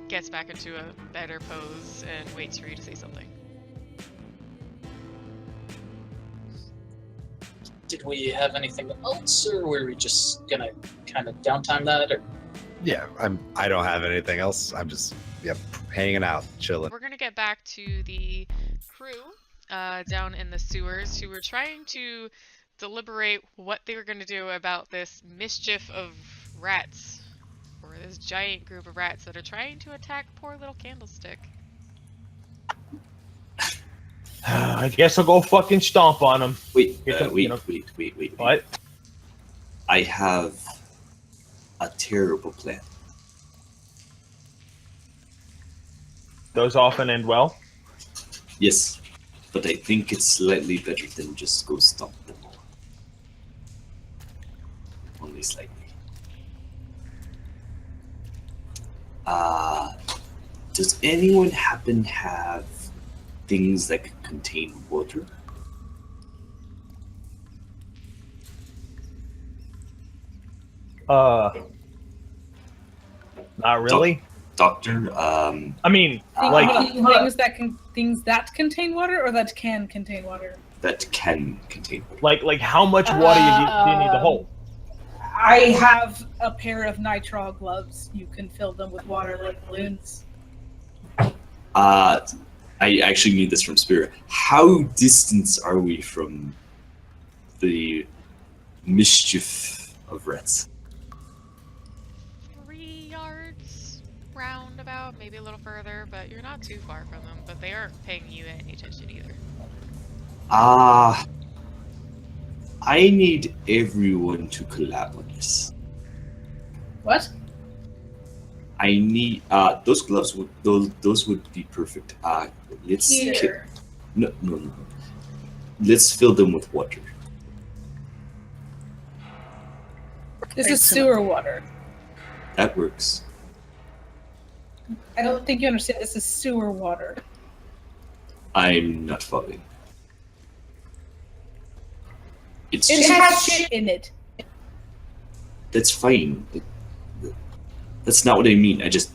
gets back into a better pose and waits for you to say something. Did we have anything else, or were we just gonna kind of downtime that? Or? Yeah, I don't have anything else. I'm just hanging out, chilling. We're gonna get back to the crew down in the sewers who were trying to deliberate what they were gonna do about this mischief of rats, or this giant group of rats that are trying to attack poor little Candlestick. I guess I'll go fucking stomp on them. Wait. What? I have a terrible plan. Those often end well. Yes, but I think it's slightly better than just go stomp them all. Only slightly. Does anyone happen to have things that could contain water? Not really. Doctor, I mean, things that contain water or that can contain water. that can contain water. like how much water do you need to hold? I have a pair of nitrile gloves. You can fill them with water like balloons. I actually need this from Spira. How distant are we from the mischief of rats? 3 yards roundabout, maybe a little further, but you're not too far from them. But they aren't paying you any attention either. I need everyone to collab on this. What? I need those gloves would those would be perfect. Let's Here. no. Let's fill them with water. This is sewer water. That works. I don't think you understand. This is sewer water. I'm not following. It's It just, has shit in it. that's fine. That's not what I mean. I just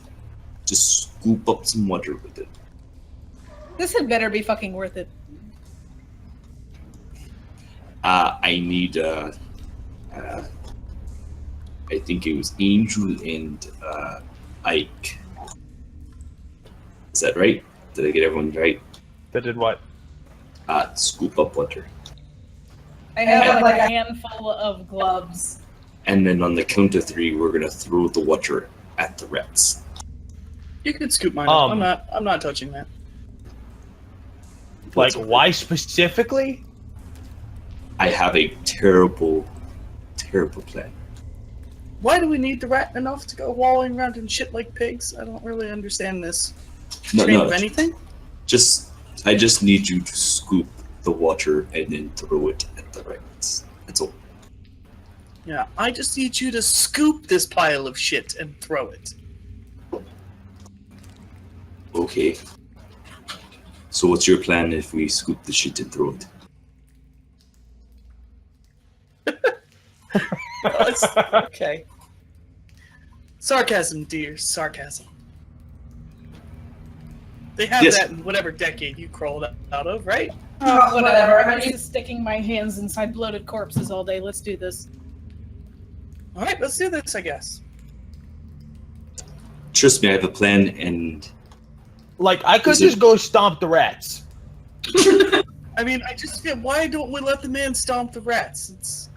scoop up some water with it. This had better be fucking worth it. I need I think it was Angel and Ike. Is that right? Did I get everyone right? That did what? Scoop up water. I have like a handful of gloves. And then on the count of 3, we're gonna throw the water at the rats. You can scoop mine up. I'm not touching that. Like, why specifically? I have a terrible, terrible plan. Why do we need the rat enough to go walling around and shit like pigs? I don't really understand this train of anything. I just need you to scoop the water and then throw it at the rats. That's all. Yeah, I just need you to scoop this pile of shit and throw it. Okay. So what's your plan if we scoop the shit and throw it? Okay. Sarcasm, dear. Sarcasm. They have Yes. that in whatever decade you crawled out of, right? Oh, whatever. I'm used to sticking my hands inside bloated corpses all day. Let's do this. Alright, let's do this, I guess. Trust me, I have a plan, and Like, I could Is it- just go stomp the rats. I mean, I just feel, why don't we let the man stomp the rats? It's...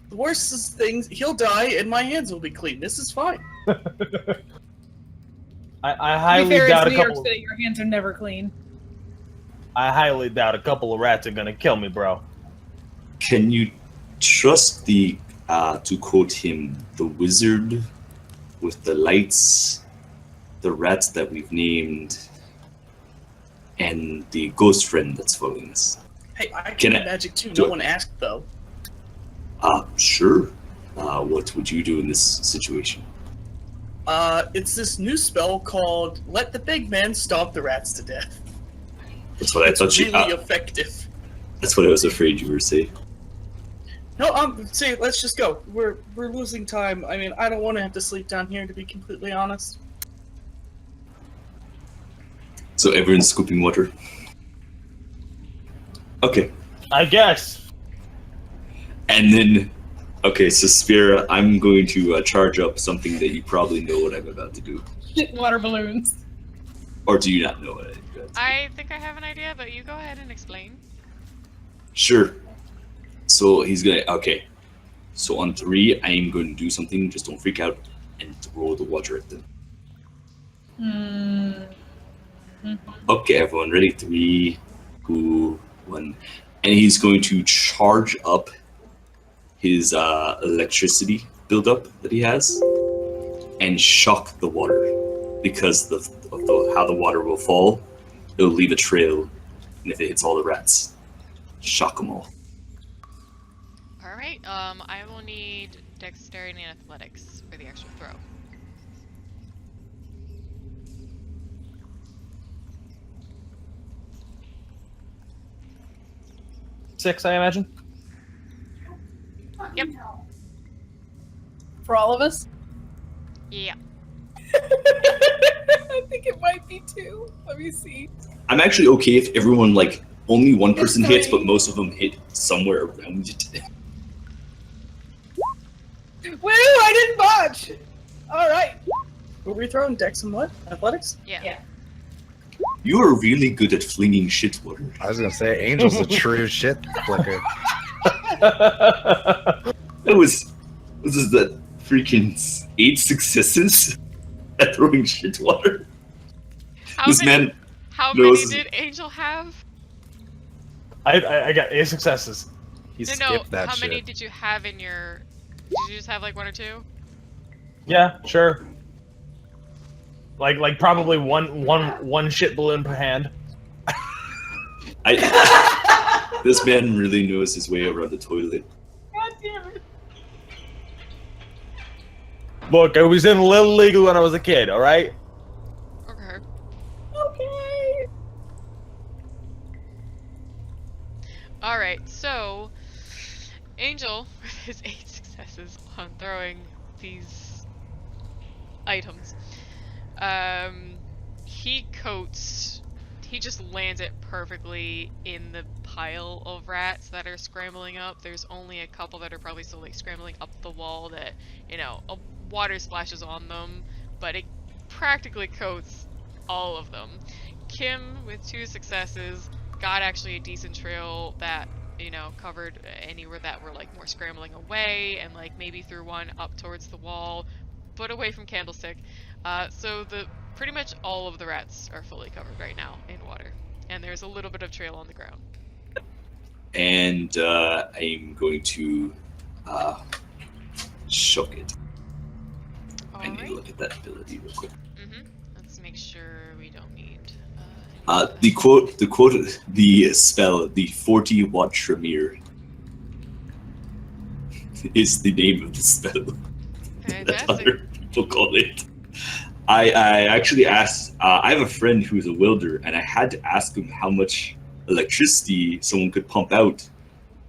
The worst is things, he'll die and my hands will be clean. This is fine. I To be highly fair, doubt it's a New York couple. City. Your hands are never clean. I highly doubt a couple of rats are gonna kill me, bro. can you trust the, to quote him, the wizard with the lights, the rats that we've named, and the ghost friend that's following us? Hey, I Can can do I- magic too. do No it. one asked, though. Sure. What would you do in this situation? It's this new spell called Let the Big Man Stomp the Rats to Death. That's what I thought you. Really effective. That's what I was afraid you were saying. No, say, let's just go. We're losing time. I mean, I don't want to have to sleep down here, to be completely honest. So everyone's scooping water. Okay, I guess. and then, okay, so Spira, I'm going to charge up something that you probably know what I'm about to do, Shit water balloons. or do you not know what I'm about to do? I think I have an idea, but you go ahead and explain. Sure. So he's gonna. Okay. So on 3, I am going to do something. Just don't freak out and throw the water at them. Okay, everyone, ready? 3, 2, 1, and he's going to charge up his electricity buildup that he has, and shock the water because of how the water will fall. It'll leave a trail, and if it hits all the rats, shock them all. Alright, I will need dexterity and athletics for the extra throw. Six, I imagine. Yep. For all of us? Yeah. I think it might be 2. Let me see. I'm actually okay if everyone, like, only one person hits, but fine. most of them hit somewhere around it. Woo! I didn't botch! Alright. Were we throwing dex and what? Athletics? Yeah. You are really good at flinging shit water. I was gonna say, Angel's a true shit flicker. Was this that freaking 8 successes at throwing shit water? This man How many knows- did Angel have? I got 8 successes. He No, skipped that how shit. many did you have in your... Did you just have like 1 or 2? Yeah, sure. Like probably one shit balloon per hand. This man really knows his way around the toilet. God damn it. Look, I was in Little League when I was a kid, alright? Okay. Okay. Alright, so... Angel, with his 8 successes on throwing these items, he just lands it perfectly in the pile of rats that are scrambling up. There's only a couple that are probably still like scrambling up the wall that, you know, water splashes on them, but it practically coats all of them. Kim, with 2 successes, got actually a decent trail that, you know, covered anywhere that were like more scrambling away, and like maybe threw one up towards the wall, but away from Candlestick. So pretty much all of the rats are fully covered right now in water, and there's a little bit of trail on the ground. And I'm going to shock it. I need to look at that ability real quick. Let's make sure we don't need. The spell, the 40-watt Tremere, is the name of the spell. That's Fantastic. other people call it. I actually asked. I have a friend who's a welder, and I had to ask him how much electricity someone could pump out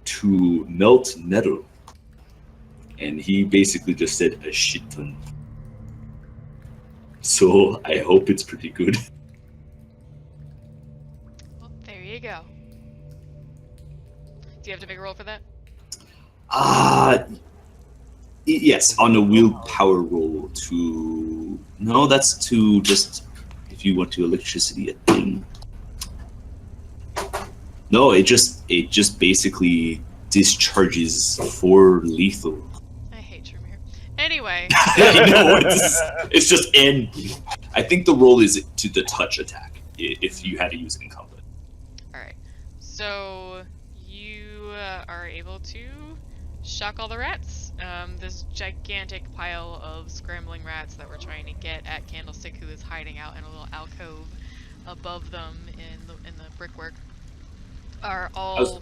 to melt metal, and he basically just said a shit ton. So I hope it's pretty good. Well, there you go. Do you have to make a roll for that? Yes, on a willpower roll to... No, that's to just... If you want to electricity a thing. No, it just basically discharges for lethal. I hate Tremere. Anyway. No, it's just N. I think the roll is to the touch attack, if you had to use it in combat. Alright. So, you are able to shock all the rats. This gigantic pile of scrambling rats that we're trying to get at Candlestick, who is hiding out in a little alcove above them in the brickwork, are all...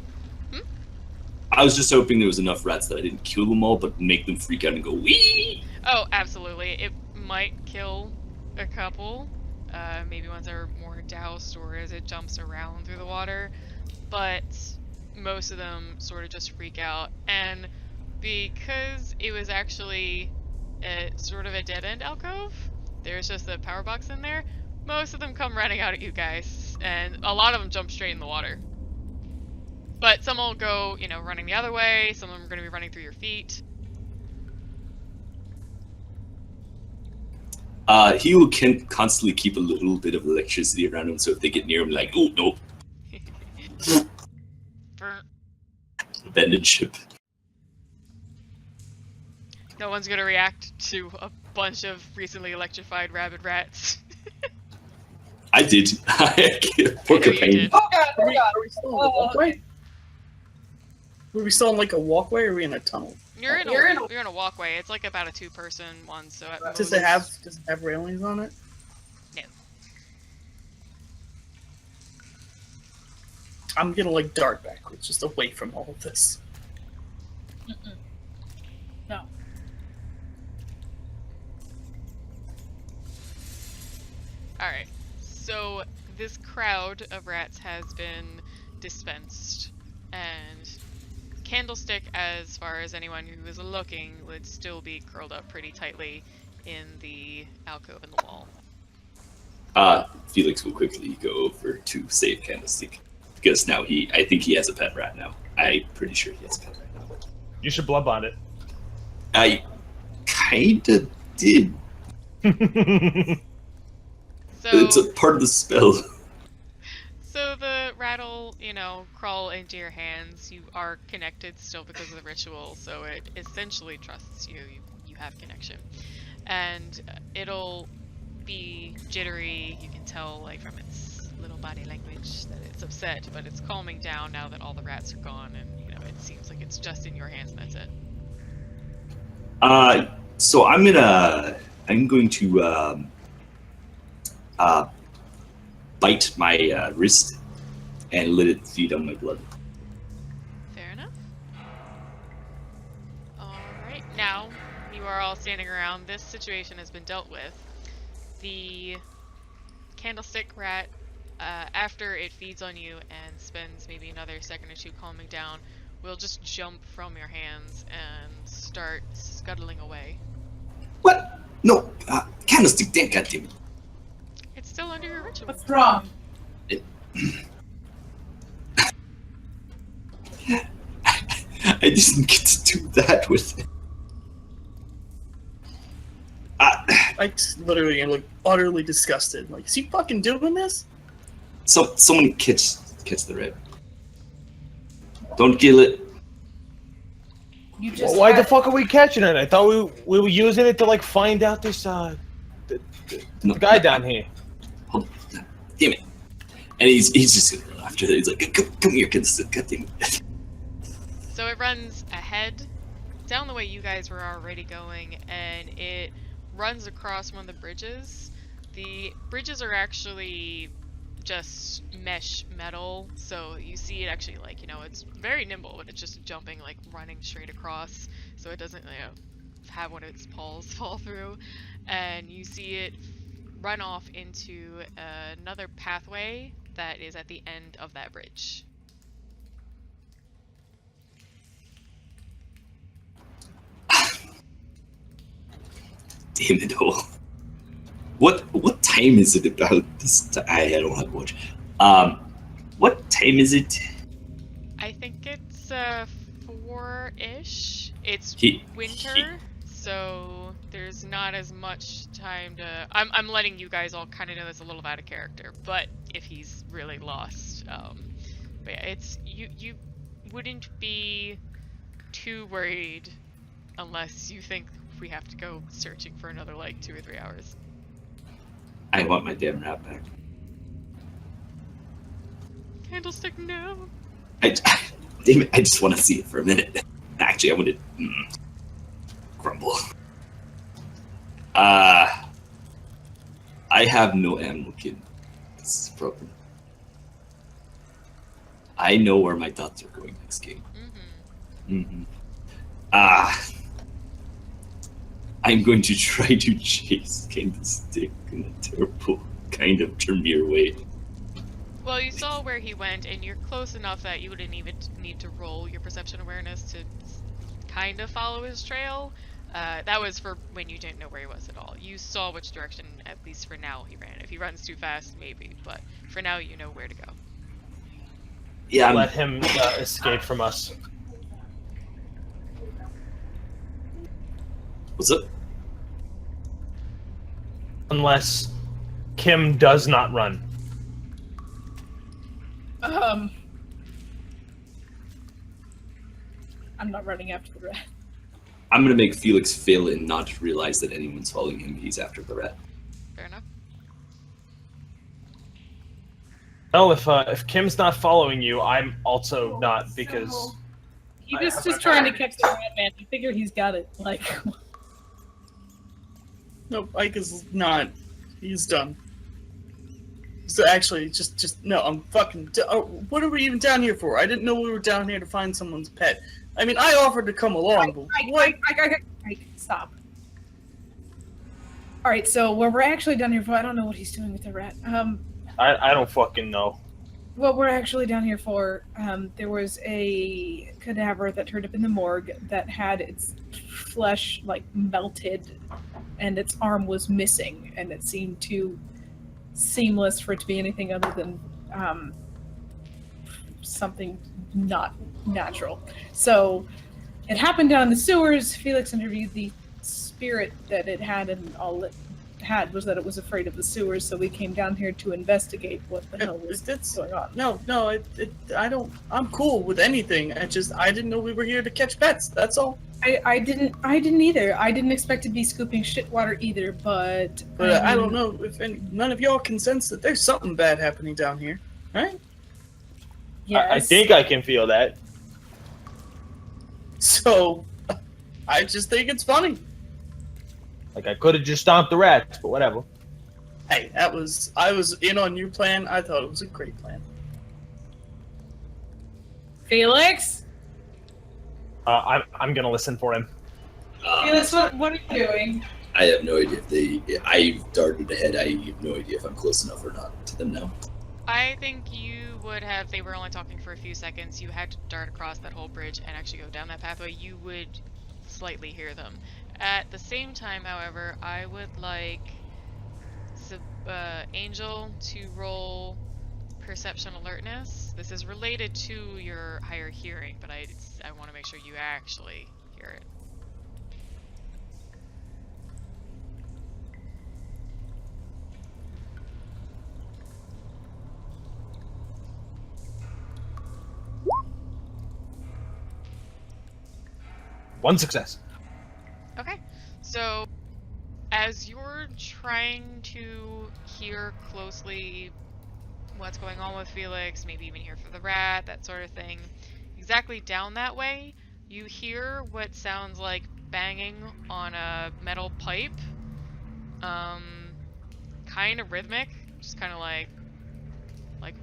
I was just hoping there was enough rats that I didn't kill them all, but make them freak out and go, wee! Oh, absolutely. It might kill a couple. Maybe ones that are more doused or as it jumps around through the water. But most of them sort of just freak out. And because it was actually sort of a dead-end alcove, there's just a power box in there, most of them come running out at you guys. And a lot of them jump straight in the water. But some will go, you know, running the other way. Some of them are going to be running through your feet. He will constantly keep a little bit of electricity around him, so if they get near him, like, oh, no. Abandoned ship. No one's going to react to a bunch of recently electrified rabid rats. I did. Porcupine. Oh god, Are oh we, god. are we still in a walkway? Were we still in like a walkway, or are we in a tunnel? You're in a walkway. It's like about a 2-person one, so at Does most... it have railings on it? No. I'm gonna like dart backwards, just away from all of this. No. Alright, so this crowd of rats has been dispensed, and Candlestick, as far as anyone who is looking, would still be curled up pretty tightly in the alcove in the wall. Felix will quickly go over to save Candlestick, because now I think he has a pet rat now. I'm pretty sure he has a pet rat now. You should blood bond it. I kinda did. So, It's a part of the spell. so the rattle crawl into your hands. You are connected still because of the ritual, so it essentially trusts you. You have connection. And it'll be jittery. You can tell, like, from its little body language that it's upset, but it's calming down now that all the rats are gone, and, it seems like it's just in your hands and that's it. So I'm going to bite my wrist and let it feed on my blood. Fair enough. Alright, now you are all standing around. This situation has been dealt with. The candlestick rat, after it feeds on you and spends maybe another second or two calming down, will just jump from your hands and start scuttling away. What? No, candlestick, damn goddamn. It's still under your ritual. What's wrong? I didn't get to do that with it. I literally am, like, utterly disgusted. Like, is he fucking doing this? So someone catch the rat. Don't kill it. You just Why the had- fuck are we catching it? I thought we were using it to like find out this the guy down here. Hold on. Damn it. And he's just gonna run after that. He's like, come here, kids. God damn it. So it runs ahead, down the way you guys were already going, and it runs across one of the bridges. The bridges are actually just mesh metal, so you see it actually, like, it's very nimble, but it's just jumping, like, running straight across, so it doesn't, have one of its paws fall through. And you see it run off into another pathway that is at the end of that bridge. Damn it all. What time is it about this? I don't have to watch. What time is it? I think it's 4-ish. It's winter, so there's not as much time to. I'm letting you guys all kind of know this a little out of character, but if he's really lost, but yeah, it's you wouldn't be too worried unless you think we have to go searching for another, like, 2 or 3 hours. I want my damn rat back. Candlestick, no. Damn it, I just want to see it for a minute. Actually, I want to crumble. I have no animal kin. This is a problem. I know where my thoughts are going next game. I'm going to try to chase Candlestick in a terrible kind of Tremere way. Well, you saw where he went, and you're close enough that you wouldn't even need to roll your perception awareness to kind of follow his trail. That was for when you didn't know where he was at all. You saw which direction, at least for now, he ran. If he runs too fast, maybe, but for now, you know where to go. Yeah, Let him escape from us. What's up? Unless Kim does not run. I'm not running after the rat. I'm gonna make Felix fail and not realize that anyone's following him. He's after the rat. Fair enough. Oh, if Kim's not following you, I'm also not, because He was just trying to catch the rat, man. I figure he's got it. Like, No, Ike is not. He's done. So actually, just no. I'm fucking. What are we even down here for? I didn't know we were down here to find someone's pet. I mean, I offered to come along, but what? Ike, stop. All right, so what we're actually down here for, I don't know what he's doing with the rat. I don't fucking know. What we're actually down here for, there was a cadaver that turned up in the morgue that had its flesh, like, melted, and its arm was missing, and it seemed too seamless for it to be anything other than something not natural. So it happened down in the sewers. Felix interviewed the spirit that it had, and all it had was that it was afraid of the sewers, so we came down here to investigate what the hell was going on. No, I don't. I'm cool with anything. I didn't know we were here to catch pets. That's all. I didn't either. I didn't expect to be scooping shit water either, but I don't know if none of y'all can sense that there's something bad happening down here, right? Yes. I think I can feel that. So, I just think it's funny. Like, I could have just stomped the rats, but whatever. Hey, I was in on your plan. I thought it was a great plan. Felix? I'm gonna listen for him. Felix, what are you doing? I have no idea if I darted ahead. I have no idea if I'm close enough or not to them now. I think you would have, they were only talking for a few seconds, you had to dart across that whole bridge and actually go down that pathway, you would slightly hear them. At the same time, however, I would like Angel to roll perception alertness. This is related to your higher hearing, but I want to make sure you actually hear it. One success. Okay, so as you're trying to hear closely what's going on with Felix, maybe even hear for the rat, that sort of thing, exactly down that way, you hear what sounds like banging on a metal pipe, kind of rhythmic, just kind of like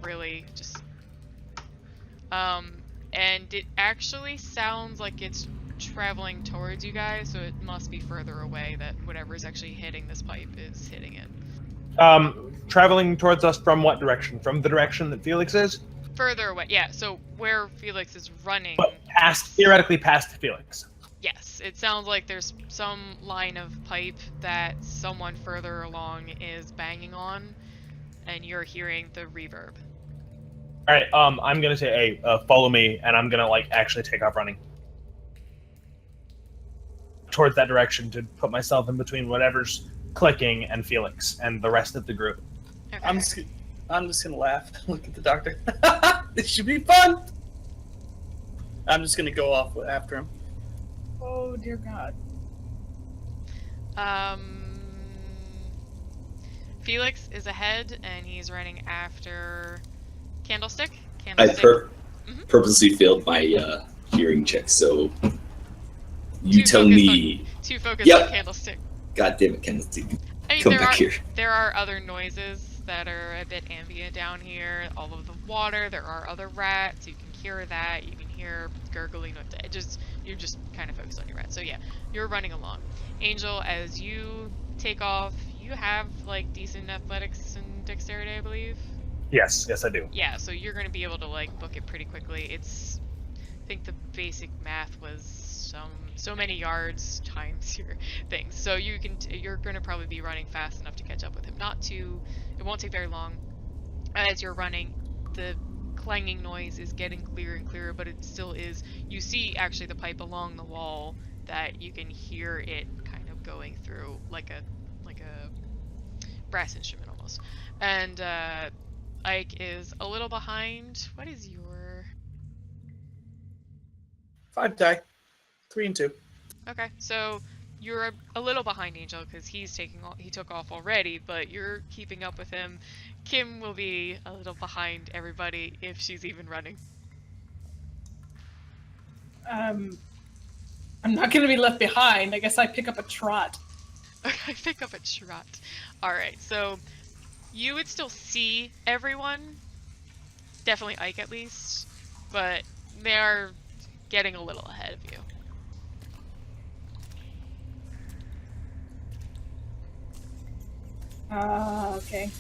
really just, and it actually sounds like it's traveling towards you guys, so it must be further away that whatever is actually hitting this pipe is hitting it. Traveling towards us from what direction? From the direction that Felix is? Further away, yeah, so where Felix is running. But theoretically past Felix. Yes, it sounds like there's some line of pipe that someone further along is banging on, and you're hearing the reverb. Alright, I'm gonna say, hey, follow me, and I'm gonna, like, actually take off running towards that direction to put myself in between whatever's clicking and Felix and the rest of the group. Okay. I'm just gonna laugh. Look at the doctor. This should be fun. I'm just gonna go off after him. Oh dear God. Felix is ahead, and he's running after Candlestick. I Mhm. purposely failed my hearing check, so you Too tell focused me. Too focused Yep. on Candlestick. God damn it, Kenneth. I mean, Come back here. there are other noises that are a bit ambient down here. All of the water. There are other rats. You can hear that. You can hear gurgling. You're just kind of focused on your rats. So yeah, you're running along. Angel, as you take off, you have like decent athletics and dexterity, I believe. Yes, I do. Yeah, so you're going to be able to like book it pretty quickly. I think the basic math was so many yards times your thing. So you're going to probably be running fast enough to catch up with him. It won't take very long. As you're running, the clanging noise is getting clearer and clearer, but it still is. You see actually the pipe along the wall that you can hear it kind of going through like a brass instrument almost. And Ike is a little behind. What is your 5 die. 3 and 2. Okay, so you're a little behind Angel because he took off already, but you're keeping up with him. Kim will be a little behind everybody if she's even running. I'm not gonna be left behind. I guess I pick up a trot. Okay, pick up a trot. Alright, so you would still see everyone. Definitely Ike at least. But they are getting a little ahead of you. Okay.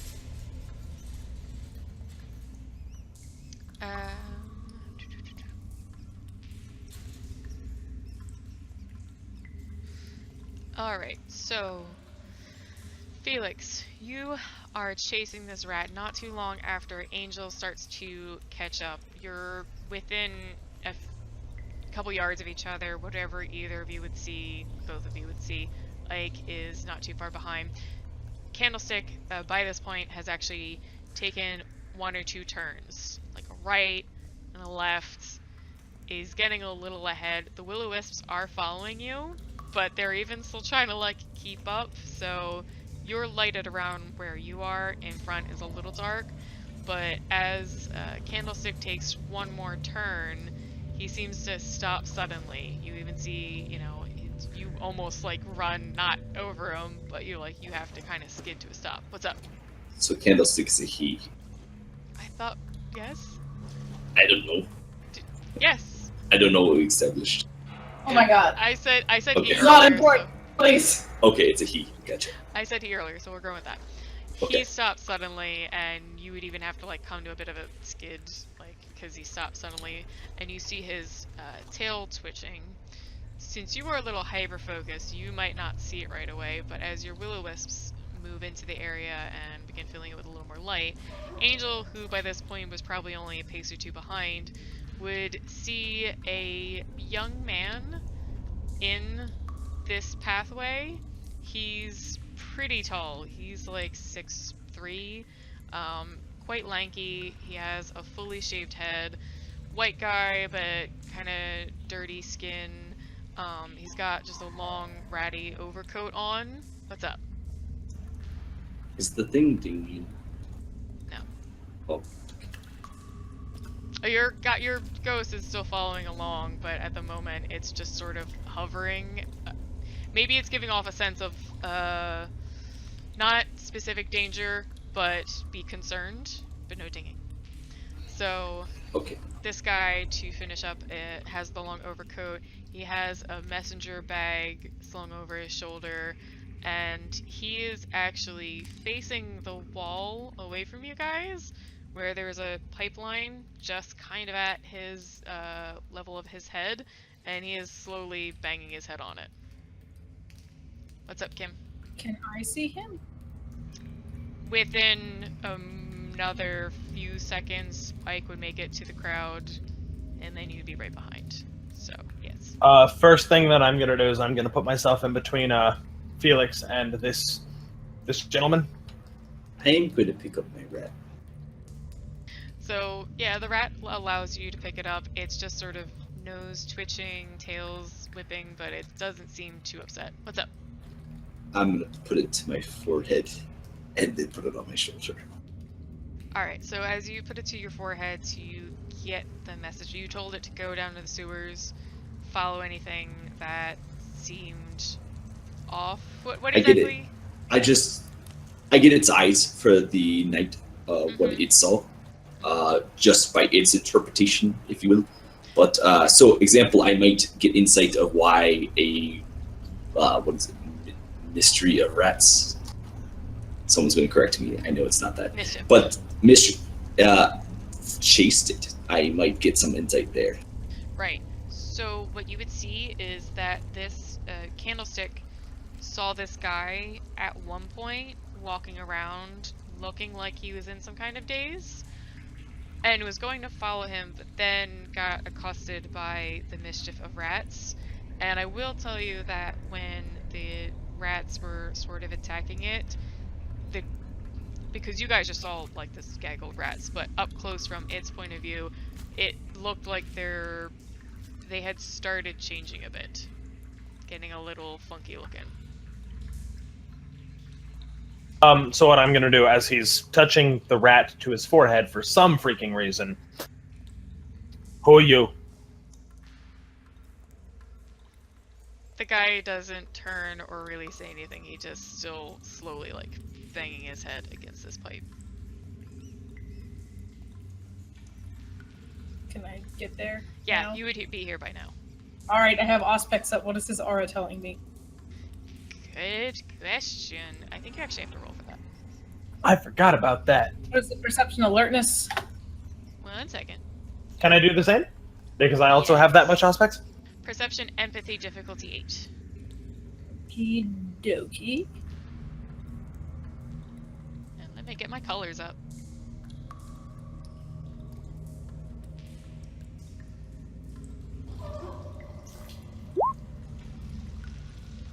Alright, so Felix, you are chasing this rat not too long after Angel starts to catch up. You're within a couple yards of each other, whatever either of you would see, both of you would see. Ike is not too far behind. Candlestick, by this point, has actually taken 1 or 2 turns, like a right and a left. Is getting a little ahead. The will-o-wisps are following you, but they're even still trying to like keep up. So you're lighted around where you are. In front is a little dark, but as Candlestick takes 1 more turn, he seems to stop suddenly. You even see, you know, you almost like run not over him, but you have to kind of skid to a stop. What's up? So Candlestick is a he. I thought yes. I don't know. Yes. I don't know what we established. Oh my god. I said Okay. he It's earlier. not important. Please. Okay, it's a he. Gotcha. I said he earlier, so we're going with that. Okay. He stopped suddenly, and you would even have to like come to a bit of a skid, like because he stopped suddenly, and you see his tail twitching. Since you are a little hyper-focused, you might not see it right away, but as your will-o-wisps move into the area and begin filling it with a little more light, Angel, who by this point was probably only a pace or 2 behind, would see a young man in this pathway. He's pretty tall. He's like 6'3", quite lanky. He has a fully shaved head, white guy, but kind of dirty skin. He's got just a long, ratty overcoat on. What's up? Is the thing dinging? No. Oh. Your ghost is still following along, but at the moment it's just sort of hovering. Maybe it's giving off a sense of not specific danger, but be concerned, but no dinging. So Okay. this guy, to finish up, has the long overcoat. He has a messenger bag slung over his shoulder, and he is actually facing the wall away from you guys, where there's a pipeline just kind of at his level of his head, and he is slowly banging his head on it. What's up, Kim? Can I see him? Within another few seconds, Spike would make it to the crowd, and then you'd be right behind. So, yes. First thing that I'm gonna do is I'm gonna put myself in between Felix and this gentleman. I'm going to pick up my rat. So, yeah, the rat allows you to pick it up. It's just sort of nose twitching, tails whipping, but it doesn't seem too upset. What's up? I'm going to put it to my forehead and then put it on my shoulder. Alright, so as you put it to your forehead, you get the message. You told it to go down to the sewers, follow anything that seemed off. What I get it. exactly? I get its eyes for the night, what it saw, just by its interpretation, if you will. But, so, example, I might get insight of why a, what is it, mystery of rats. Someone's going to correct me. I know it's not that. Mischief. But chased it. I might get some insight there. Right. So what you would see is that this candlestick saw this guy at one point walking around looking like he was in some kind of daze and was going to follow him, but then got accosted by the mischief of rats. And I will tell you that when the rats were sort of attacking it, because you guys just saw like this gaggle of rats, but up close from its point of view, it looked like they had started changing a bit, getting a little funky looking. So what I'm gonna do, as he's touching the rat to his forehead for some freaking reason, who are you? The guy doesn't turn or really say anything. He just still slowly like banging his head against this pipe. Can I get there? Yeah, now? you would be here by now. Alright, I have Auspex up. What is his aura telling me? Good question. I think you actually have to roll for that. I forgot about that. What is the perception alertness? 1 second. Can I do the same? Because I also have that much aspects. Perception, empathy, difficulty 8. Okie dokie. And let me get my colors up.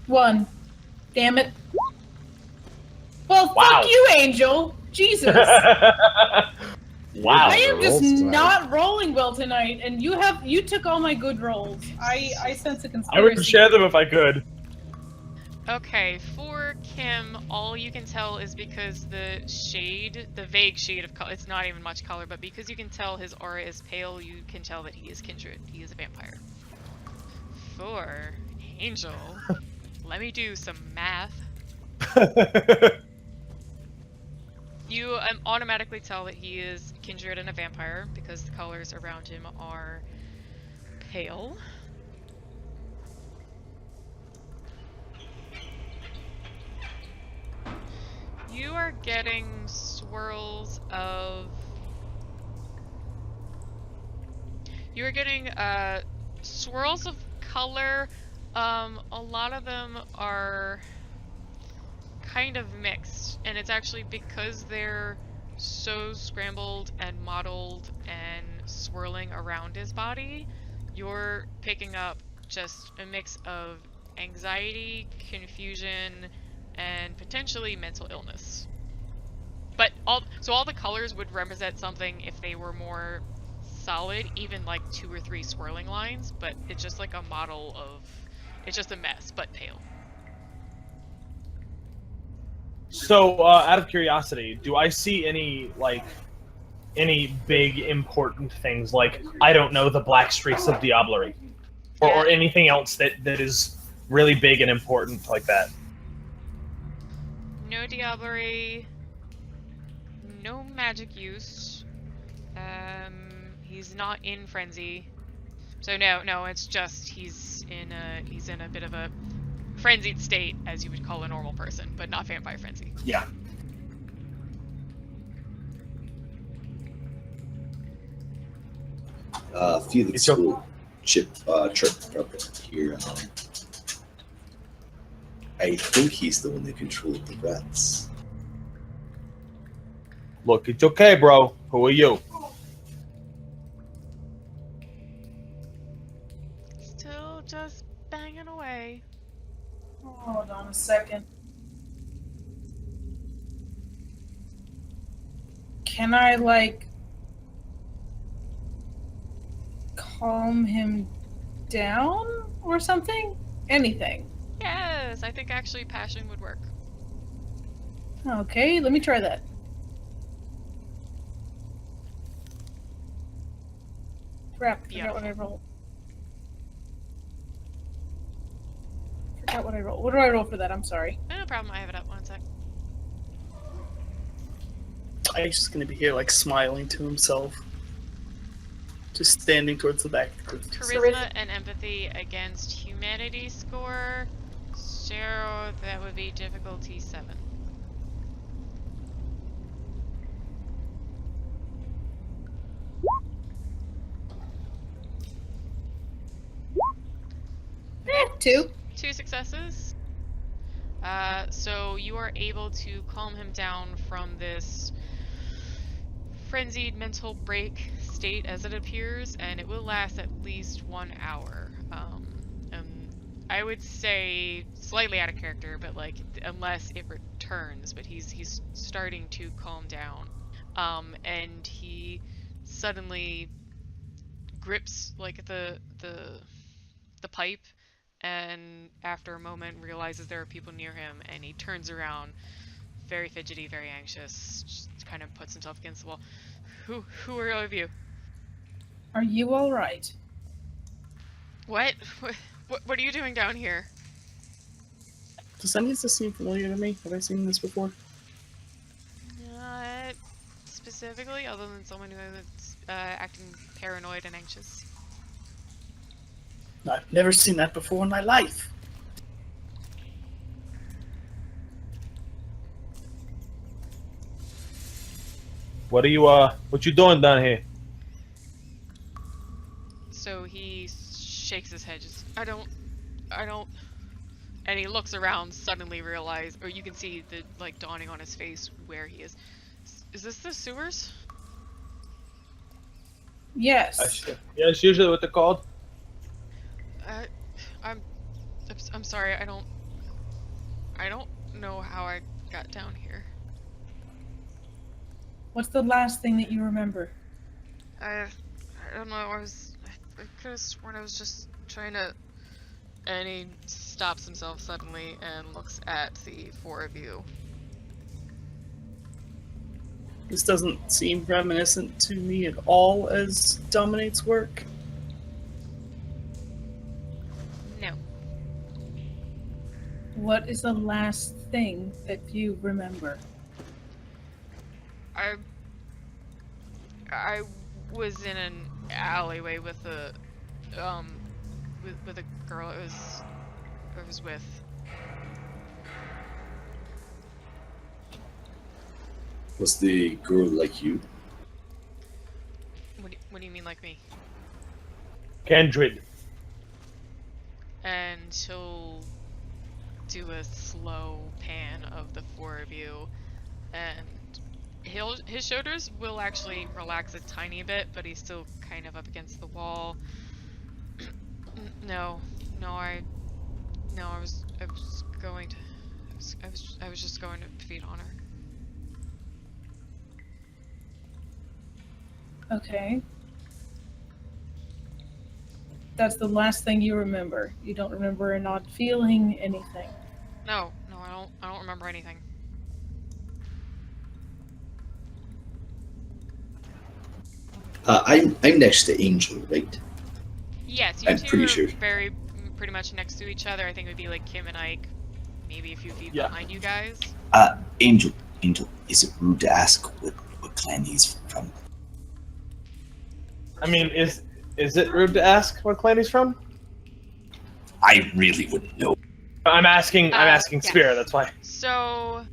One. Damn it. Well, Wow. fuck you, Angel. Jesus. Wow. I am just Rolls tonight. not rolling well tonight, and you took all my good rolls. I sense a I conspiracy. would share them if I could. Okay, for Kim, all you can tell is because the vague shade of color, it's not even much color, but because you can tell his aura is pale, you can tell that he is kindred. He is a vampire. For Angel, let me do some math. You automatically tell that he is kindred and a vampire because the colors around him are pale. You are getting swirls of... You are getting swirls of color. A lot of them are kind of mixed, and it's actually because they're so scrambled and mottled and swirling around his body, you're picking up just a mix of anxiety, confusion, and potentially mental illness. But all the colors would represent something if they were more solid, even like 2 or 3 swirling lines, but it's just like a model of, it's just a mess, but pale. So, out of curiosity, do I see any big important things like, I don't know, the black streaks of diablerie, or anything else that is really big and important like that? No diablerie, no magic use. He's not in frenzy. So no, it's just he's in a bit of a frenzied state, as you would call a normal person, but not vampire frenzy. Yeah. Felix will chirp up here. I think he's the one that controlled the rats. Look, it's okay, bro. Who are you? Still just banging away. Hold on a second. Can I, like, calm him down or something? Anything. Yes, I think actually passion would work. Okay, let me try that. Crap, forgot what I rolled. Forgot what I rolled. What do I roll for that? I'm sorry. No problem, I have it up. 1 sec. He's just gonna be here, like, smiling to himself. Just standing towards the back. Charisma and empathy against humanity score 0. That would be difficulty 7. Two. 2 successes. So you are able to calm him down from this frenzied mental break state as it appears, and it will last at least 1 hour. I would say slightly out of character, but like unless it returns, but he's starting to calm down. And he suddenly grips like the pipe, and after a moment realizes there are people near him, and he turns around, very fidgety, very anxious, just kind of puts himself against the wall. Who are all of you? Are you all right? What are you doing down here? Does any of this seem familiar to me? Have I seen this before? Not specifically, other than someone who is acting paranoid and anxious. I've never seen that before in my life. What you doing down here? So he shakes his head, just, I don't, and he looks around, suddenly realize, or you can see the, like, dawning on his face where he is. Is this the sewers? Yes. Yeah, it's usually what they're called. I'm sorry, I don't know how I got down here. What's the last thing that you remember? I don't know. I could have sworn I was just trying to. And he stops himself suddenly and looks at the four of you. This doesn't seem reminiscent to me at all as Dominate's work. No. What is the last thing that you remember? I was in an alleyway with a with a girl I was with. Was the girl like you? What do you mean, like me? Kindred. And he'll do a slow pan of the four of you, and his shoulders will actually relax a tiny bit, but he's still kind of up against the wall. No, I was going to, I was just going to feed on her. Okay. That's the last thing you remember. You don't remember not feeling anything. No, I don't remember anything. I'm next to Angel, right? Yes, you I'm two pretty are sure. pretty much next to each other. I think it would be like Kim and Ike, maybe a few feet Yeah. behind you guys. Angel, is it rude to ask what clan he's from? I mean, is it rude to ask what clan he's from? I really wouldn't know. I'm asking yes. Spira, that's why. So,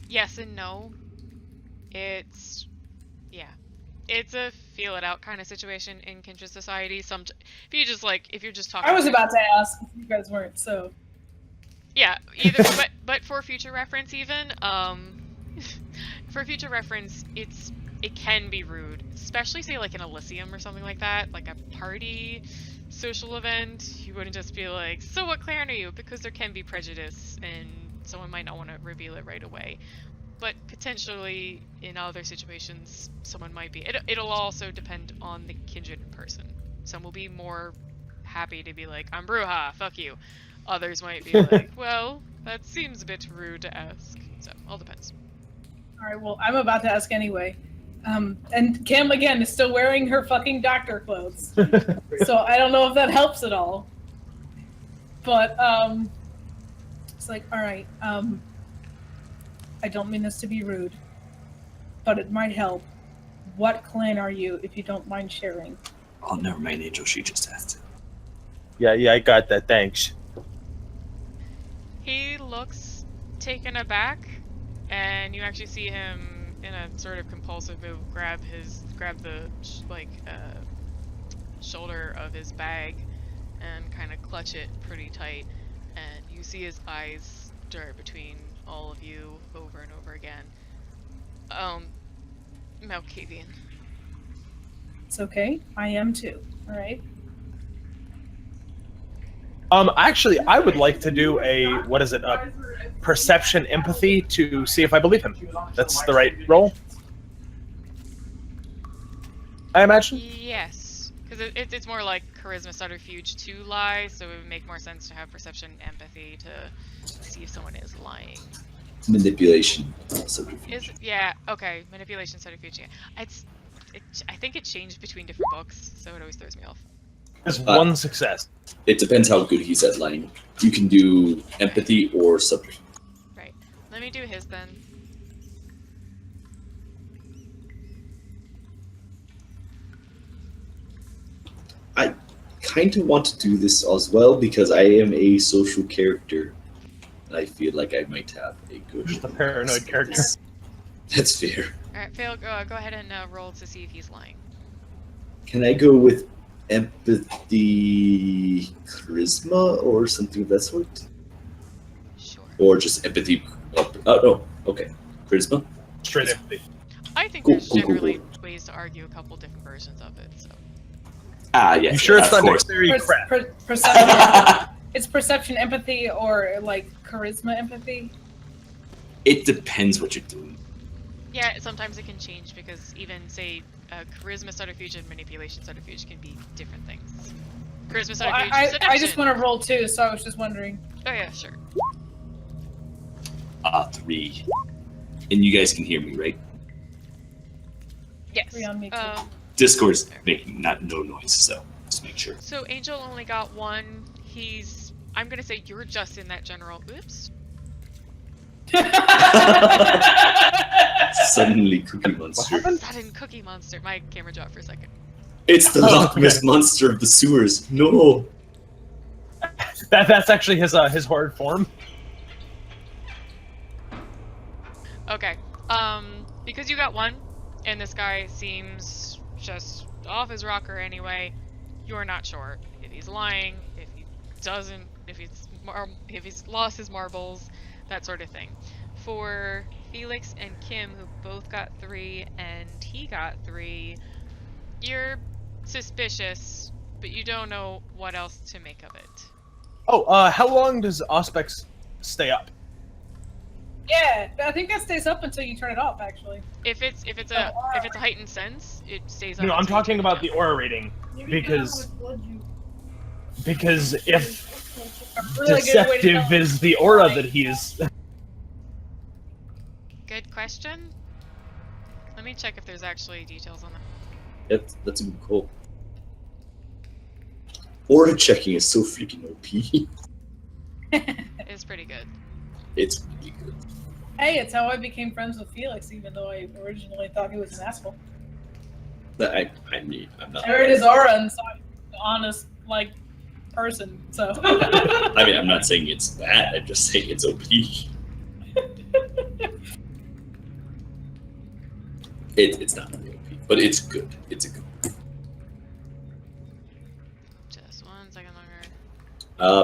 yes and no. It's a feel it out kind of situation in Kindred Society. If you're just talking. I was about to ask if you guys weren't, so. Yeah, either, but for future reference, even for future reference, it can be rude, especially say like an Elysium or something like that, like a party, social event. You wouldn't just be like, "So what clan are you?" Because there can be prejudice, and someone might not want to reveal it right away. But potentially, in other situations, someone might be. It'll also depend on the kindred person. Some will be more happy to be like, "I'm Bruja, fuck you." Others might be like, "Well, that seems a bit rude to ask." So, all depends. Alright, well, I'm about to ask anyway. And Kim, again, is still wearing her fucking doctor clothes. So I don't know if that helps at all. But, it's like, alright, I don't mean this to be rude, but it might help. What clan are you, if you don't mind sharing? Oh, never mind, Angel. She just asked. Yeah, I got that, thanks. He looks taken aback, and you actually see him in a sort of compulsive move grab the shoulder of his bag and kind of clutch it pretty tight, and you see his eyes dart between all of you over and over again. Malkavian. It's okay. I am too. Alright? Actually, I would like to do a perception empathy to see if I believe him. That's the right roll, I imagine. Yes, because it's more like charisma subterfuge to lie, so it would make more sense to have perception empathy to see if someone is lying. Manipulation. Subterfuge. Okay, manipulation subterfuge. Yeah. I think it changed between different books, so it always throws me off. There's one success. It depends how good he's at lying. You can do empathy or subterfuge. Right. Let me do his then. I kind of want to do this as well because I am a social character. And I feel like I might have a good. Just a paranoid character. That's fair. Alright, Phil, go ahead and roll to see if he's lying. Can I go with empathy, charisma, or something of that sort? Sure. Or just empathy? Oh no. Okay. Charisma. Straight empathy. I think Cool, there's cool, generally cool. ways to argue a couple different versions of it, so. Yes. You sure it's of not course. dexterity crap? Perception. It's perception empathy or like charisma empathy. It depends what you're doing. Yeah, sometimes it can change because even, say, charisma subterfuge and manipulation subterfuge can be different things. Charisma Well, subterfuge, I seduction. just want to roll too, so I was just wondering. Oh yeah, sure. 3. And you guys can hear me, right? Yes. 3 on me too. Discord's making no noise, so just make sure. So Angel only got 1. I'm gonna say you're just in that general. Oops. Suddenly, Cookie Monster. Sudden Cookie Monster. My camera dropped for a second. It's the Loch Ness Monster of the sewers. No. That's actually his horrid form. Okay. Because you got 1, and this guy seems just off his rocker anyway. You're not sure if he's lying, if he doesn't, if he's lost his marbles, that sort of thing. For Felix and Kim, who both got 3 and he got 3, you're suspicious, but you don't know what else to make of it. Oh, how long does Auspex stay up? Yeah, I think that stays up until you turn it off. Actually. If it's a heightened sense, it stays up. No, I'm until you talking turn it about the down. aura rating because if A really good way to deceptive tell. is the aura that he's. Good question. Let me check if there's actually details on that. That's a good call. Aura checking is so freaking OP. It's pretty good. It's really good. Hey, it's how I became friends with Felix, even though I originally thought he was an asshole. I mean, I'm not. I heard his aura and saw an honest, person. So. I mean, I'm not saying it's bad. I'm just saying it's OP. It's not really OP, but it's good. It's a good. Just 1 second longer.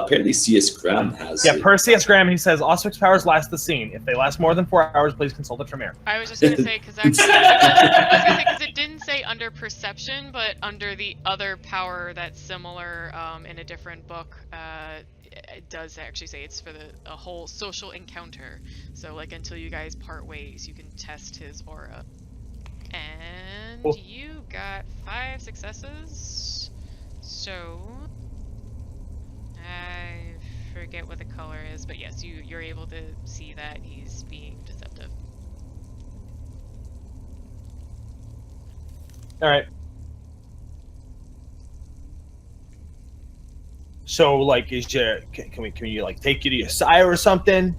Apparently, C.S. Graham has. Yeah, per C.S. Graham, he says Auspex powers last the scene. If they last more than 4 hours, please consult a Tremere. I was just gonna say because it didn't say under perception, but under the other power that's similar in a different book, it does actually say it's for a whole social encounter. So until you guys part ways, you can test his aura. And Cool. you got 5 successes. So I forget what the color is, but yes, you're able to see that he's being deceptive. All right. So, can we take you to your sire or something?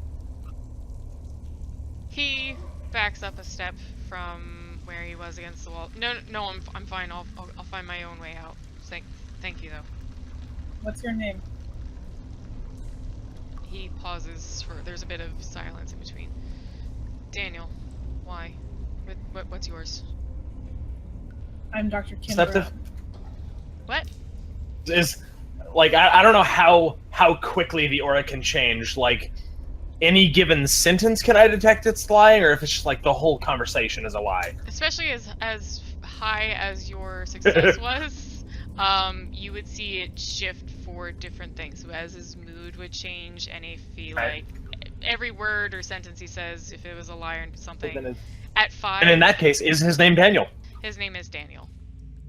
He backs up a step from where he was against the wall. No, I'm fine. I'll find my own way out. Thank you though. What's your name? He pauses there's a bit of silence in between. Daniel, why? What's yours? I'm Dr. Kim Deceptive? Brown. What? Is I don't know how quickly the aura can change. Any given sentence, can I detect it's lying, or if it's just the whole conversation is a lie? Especially as high as your success was, you would see it shift for different things. So as his mood would change, and if he every word or sentence he says, if it was a lie or something, at 5. And in that case, is his name Daniel? His name is Daniel.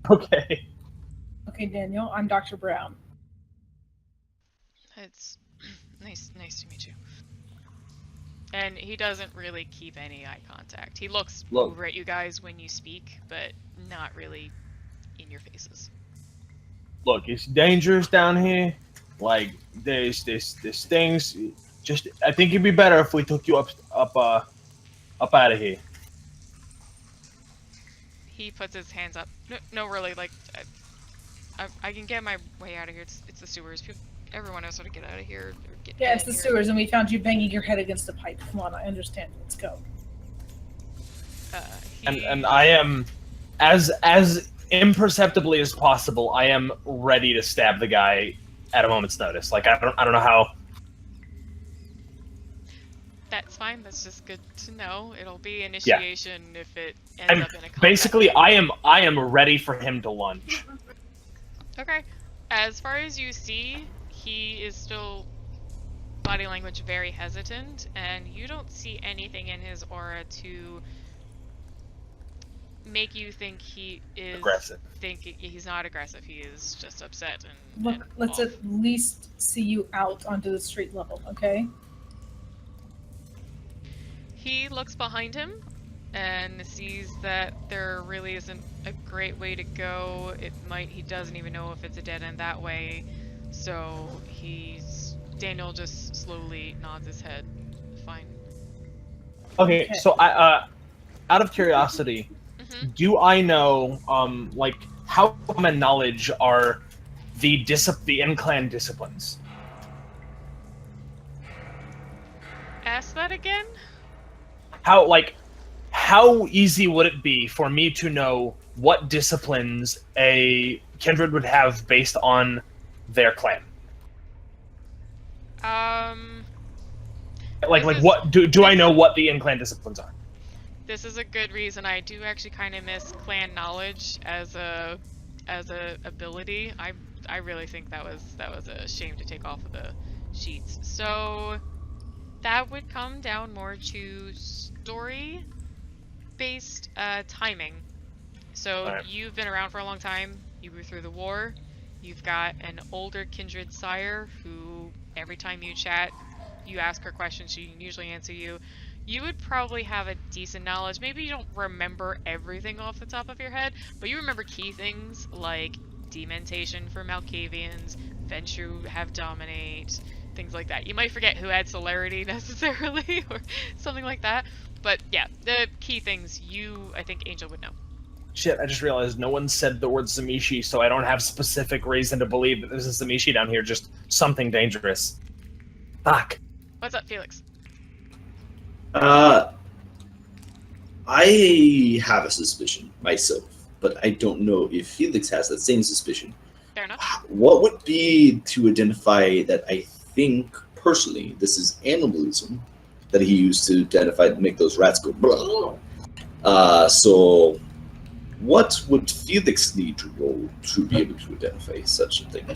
Okay. Okay, Daniel. I'm Dr. Brown. It's nice to meet you. And he doesn't really keep any eye contact. He looks over at you guys when you speak, but not really in your faces. Look, it's dangerous down here. There's things. Just, I think it'd be better if we took you up out of here. He puts his hands up. No, really, I can get my way out of here. It's the sewers. Everyone knows how to get out of here. Yeah, it's the sewers, and we found you banging your head against a pipe. Come on, I understand. Let's go. And I am, as imperceptibly as possible, I am ready to stab the guy at a moment's notice. I don't know how. That's fine. That's just good to know. It'll be initiation if it ends up in a combat. Basically, I am ready for him to lunge. Okay. As far as you see, he is still body language very hesitant, and you don't see anything in his aura to make you think he is Aggressive. He's not aggressive. He is just upset and Look, let's off. at least see you out onto the street level, okay? He looks behind him and sees that there really isn't a great way to go. He doesn't even know if it's a dead end that way. So Daniel just slowly nods his head. Fine. Okay, Okay. so I, out of curiosity, Mm-hmm. do I know, like, how common knowledge are the in-clan disciplines? Ask that again? How easy would it be for me to know what disciplines a kindred would have based on their clan? What do I know what the in-clan disciplines are? This is a good reason. I do actually kind of miss clan knowledge as a ability. I really think that was a shame to take off of the sheets. So that would come down more to story based timing. So Alright. you've been around for a long time. You were through the war. You've got an older kindred sire who every time you chat, you ask her questions, she can usually answer you. You would probably have a decent knowledge. Maybe you don't remember everything off the top of your head, but you remember key things like dementation for Malkavians, Ventrue have dominate, things like that. You might forget who had celerity necessarily or something like that. But yeah, the key things I think Angel would know. Shit, I just realized no one said the word Zamishi, so I don't have specific reason to believe that there's a Zamishi down here, just something dangerous. Fuck. What's up, Felix? I have a suspicion myself, but I don't know if Felix has that same suspicion. Fair enough. What would be to identify that I think, personally, this is animalism that he used to identify to make those rats go blah. So what would Felix need to roll to be able to identify such a thing?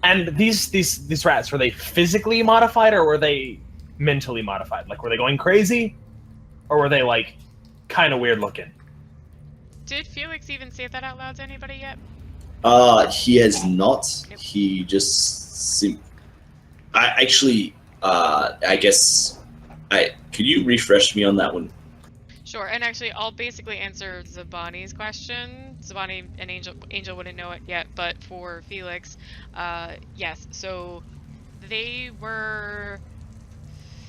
And these rats, were they physically modified or were they mentally modified? Like, were they going crazy? Or were they, like, kind of weird looking? Did Felix even say that out loud to anybody yet? He has not. Yep. He just seemed... I guess... Could you refresh me on that one? Sure, and actually I'll basically answer Zabani's question. Zabani and Angel wouldn't know it yet, but for Felix, yes, so they were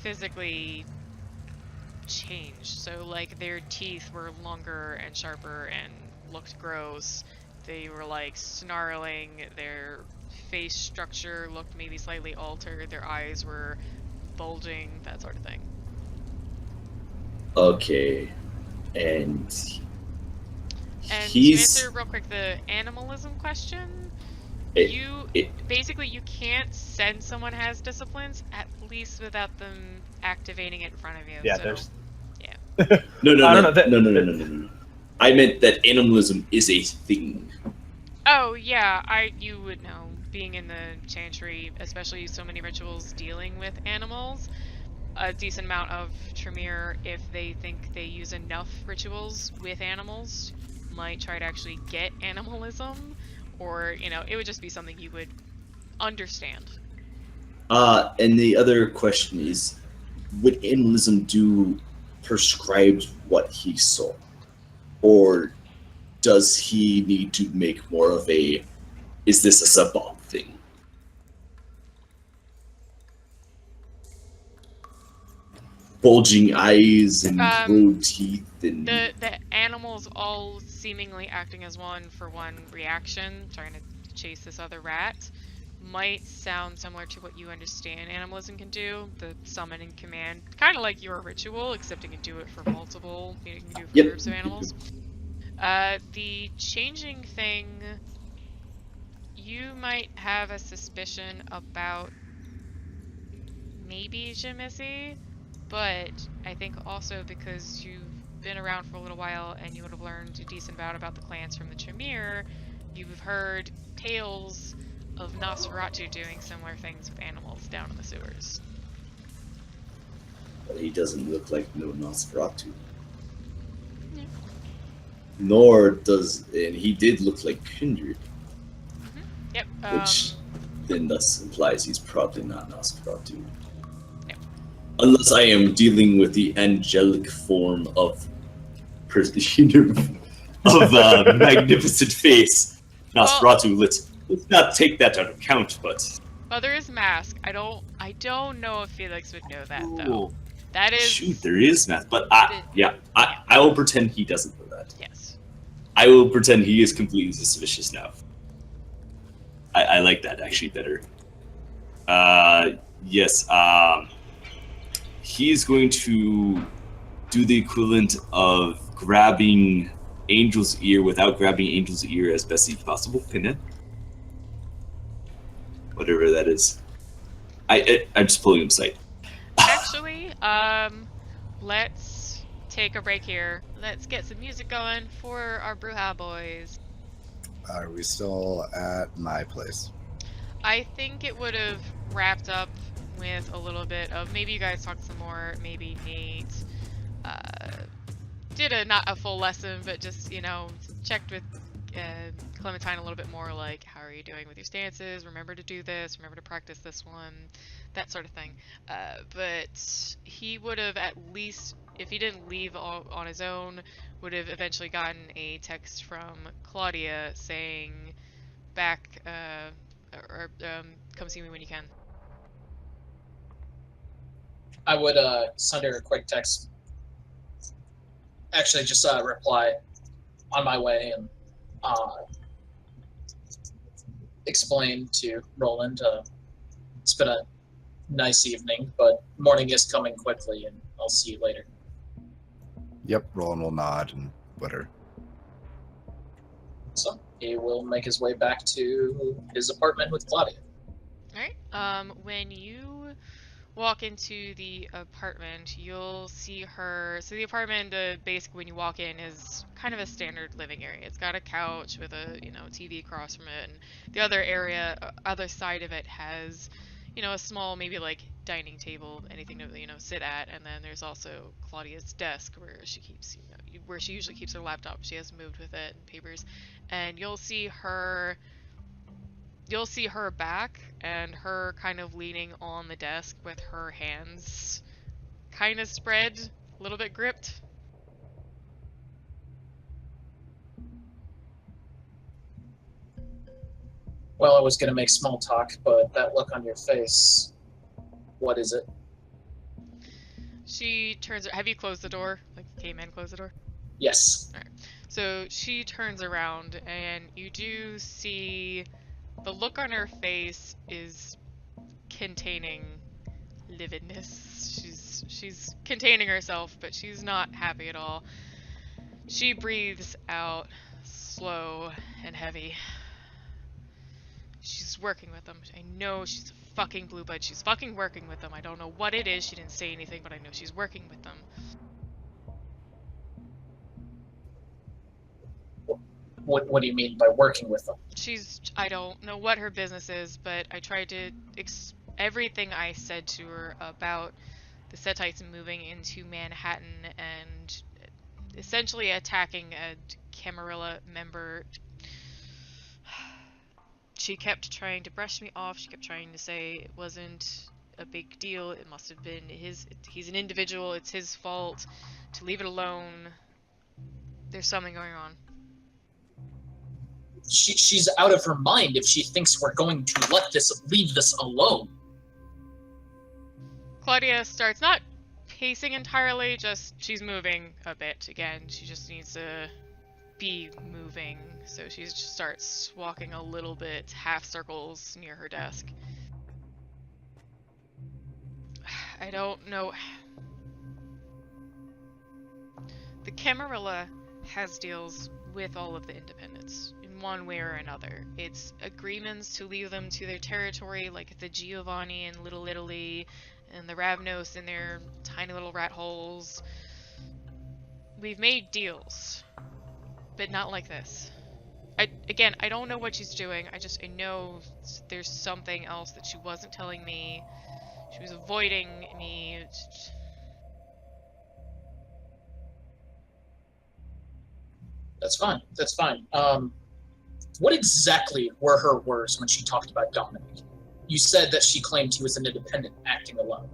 physically changed. So like their teeth were longer and sharper and looked gross. They were like snarling, their face structure looked maybe slightly altered, their eyes were bulging, that sort of thing. Okay, and And he's... to answer real quick the animalism question, It- you it- basically you can't sense someone has disciplines at least without them activating it in front of you. Yeah, so, there's... yeah. No. I meant that animalism is a thing. Oh yeah, you would know. Being in the Chantry, especially so many rituals dealing with animals, a decent amount of Tremere, if they think they use enough rituals with animals, might try to actually get animalism, or, you know, it would just be something you would understand. And the other question is, would animalism do prescribed what he saw? Or does he need to make more of a, is this a sub-bomb thing? Bulging eyes and gold teeth and... The animals all seemingly acting as one for one reaction, trying to chase this other rat, might sound similar to what you understand animalism can do, the summon and command, kind of like your ritual, except you can do it for multiple, you can do it for groups of animals. The changing thing, you might have a suspicion about maybe Jemisi, but I think also because you've been around for a little while and you would have learned a decent amount about the clans from the Tremere, you've heard tales of Nosferatu doing similar things with animals down in the sewers. But he doesn't look like no Nosferatu. Yeah. Nor does, and he did look like Kindred, Yep. which then thus implies he's probably not Nosferatu. Yep. Unless I am dealing with the angelic form of magnificent face. Nosferatu, let's not take that into account, but... Well, there is Mask. I don't know if Felix would know that, though. Ooh. That is... Shoot, there is math, but I will pretend he doesn't know that. Yes. I will pretend he is completely suspicious now. I like that actually better. Yes, he's going to do the equivalent of grabbing Angel's ear without grabbing Angel's ear as best as possible. Pinhead? Whatever that is. I'm just pulling him sight. Actually, let's take a break here. Let's get some music going for our Bruja boys. Are we still at my place? I think it would have wrapped up with a little bit of maybe you guys talked some more, maybe Nate did not a full lesson, but just, you know, checked with Clementine a little bit more, like, how are you doing with your stances? Remember to do this, remember to practice this one, that sort of thing. But he would have at least, if he didn't leave on his own, would have eventually gotten a text from Claudia saying, back, come see me when you can. I would send her a quick text. Actually, just reply on my way and explain to Roland. It's been a nice evening, but morning is coming quickly, and I'll see you later. Yep, Roland will nod and whatever. So he will make his way back to his apartment with Claudia. Alright, when you walk into the apartment, you'll see her. So the apartment, basically when you walk in, is kind of a standard living area. It's got a couch with a, you know, TV across from it, and the other side of it has, you know, a small, maybe like dining table, anything to, you know, sit at, and then there's also Claudia's desk where she keeps, you know, where she usually keeps her laptop. She has moved with it and papers, and you'll see her back and her kind of leaning on the desk with her hands kind of spread, a little bit gripped. Well, I was going to make small talk, but that look on your face, what is it? She turns. Have you closed the door? Like you came in, close the door? Yes. Alright. So she turns around and you do see the look on her face is containing lividness. She's containing herself, but she's not happy at all. She breathes out slow and heavy. She's working with them. I know she's a fucking blue blood. She's fucking working with them. I don't know what it is. She didn't say anything, but I know she's working with them. What do you mean by working with them? I don't know what her business is, but I tried to everything I said to her about the Setites moving into Manhattan and essentially attacking a Camarilla member. She kept trying to brush me off. She kept trying to say it wasn't a big deal. It must have been he's an individual. It's his fault. To leave it alone. There's something going on. She's out of her mind if she thinks we're going to leave this alone. Claudia starts not pacing entirely, just she's moving a bit again. She just needs to be moving, so she just starts walking a little bit, half circles near her desk. I don't know. The Camarilla has deals with all of the independents in one way or another. It's agreements to leave them to their territory, like the Giovanni in Little Italy and the Ravnos in their tiny little rat holes. We've made deals, but not like this. I don't know what she's doing. I know there's something else that she wasn't telling me. She was avoiding me. That's fine. That's fine. What exactly were her words when she talked about Dominic? You said that she claimed he was an independent, acting alone,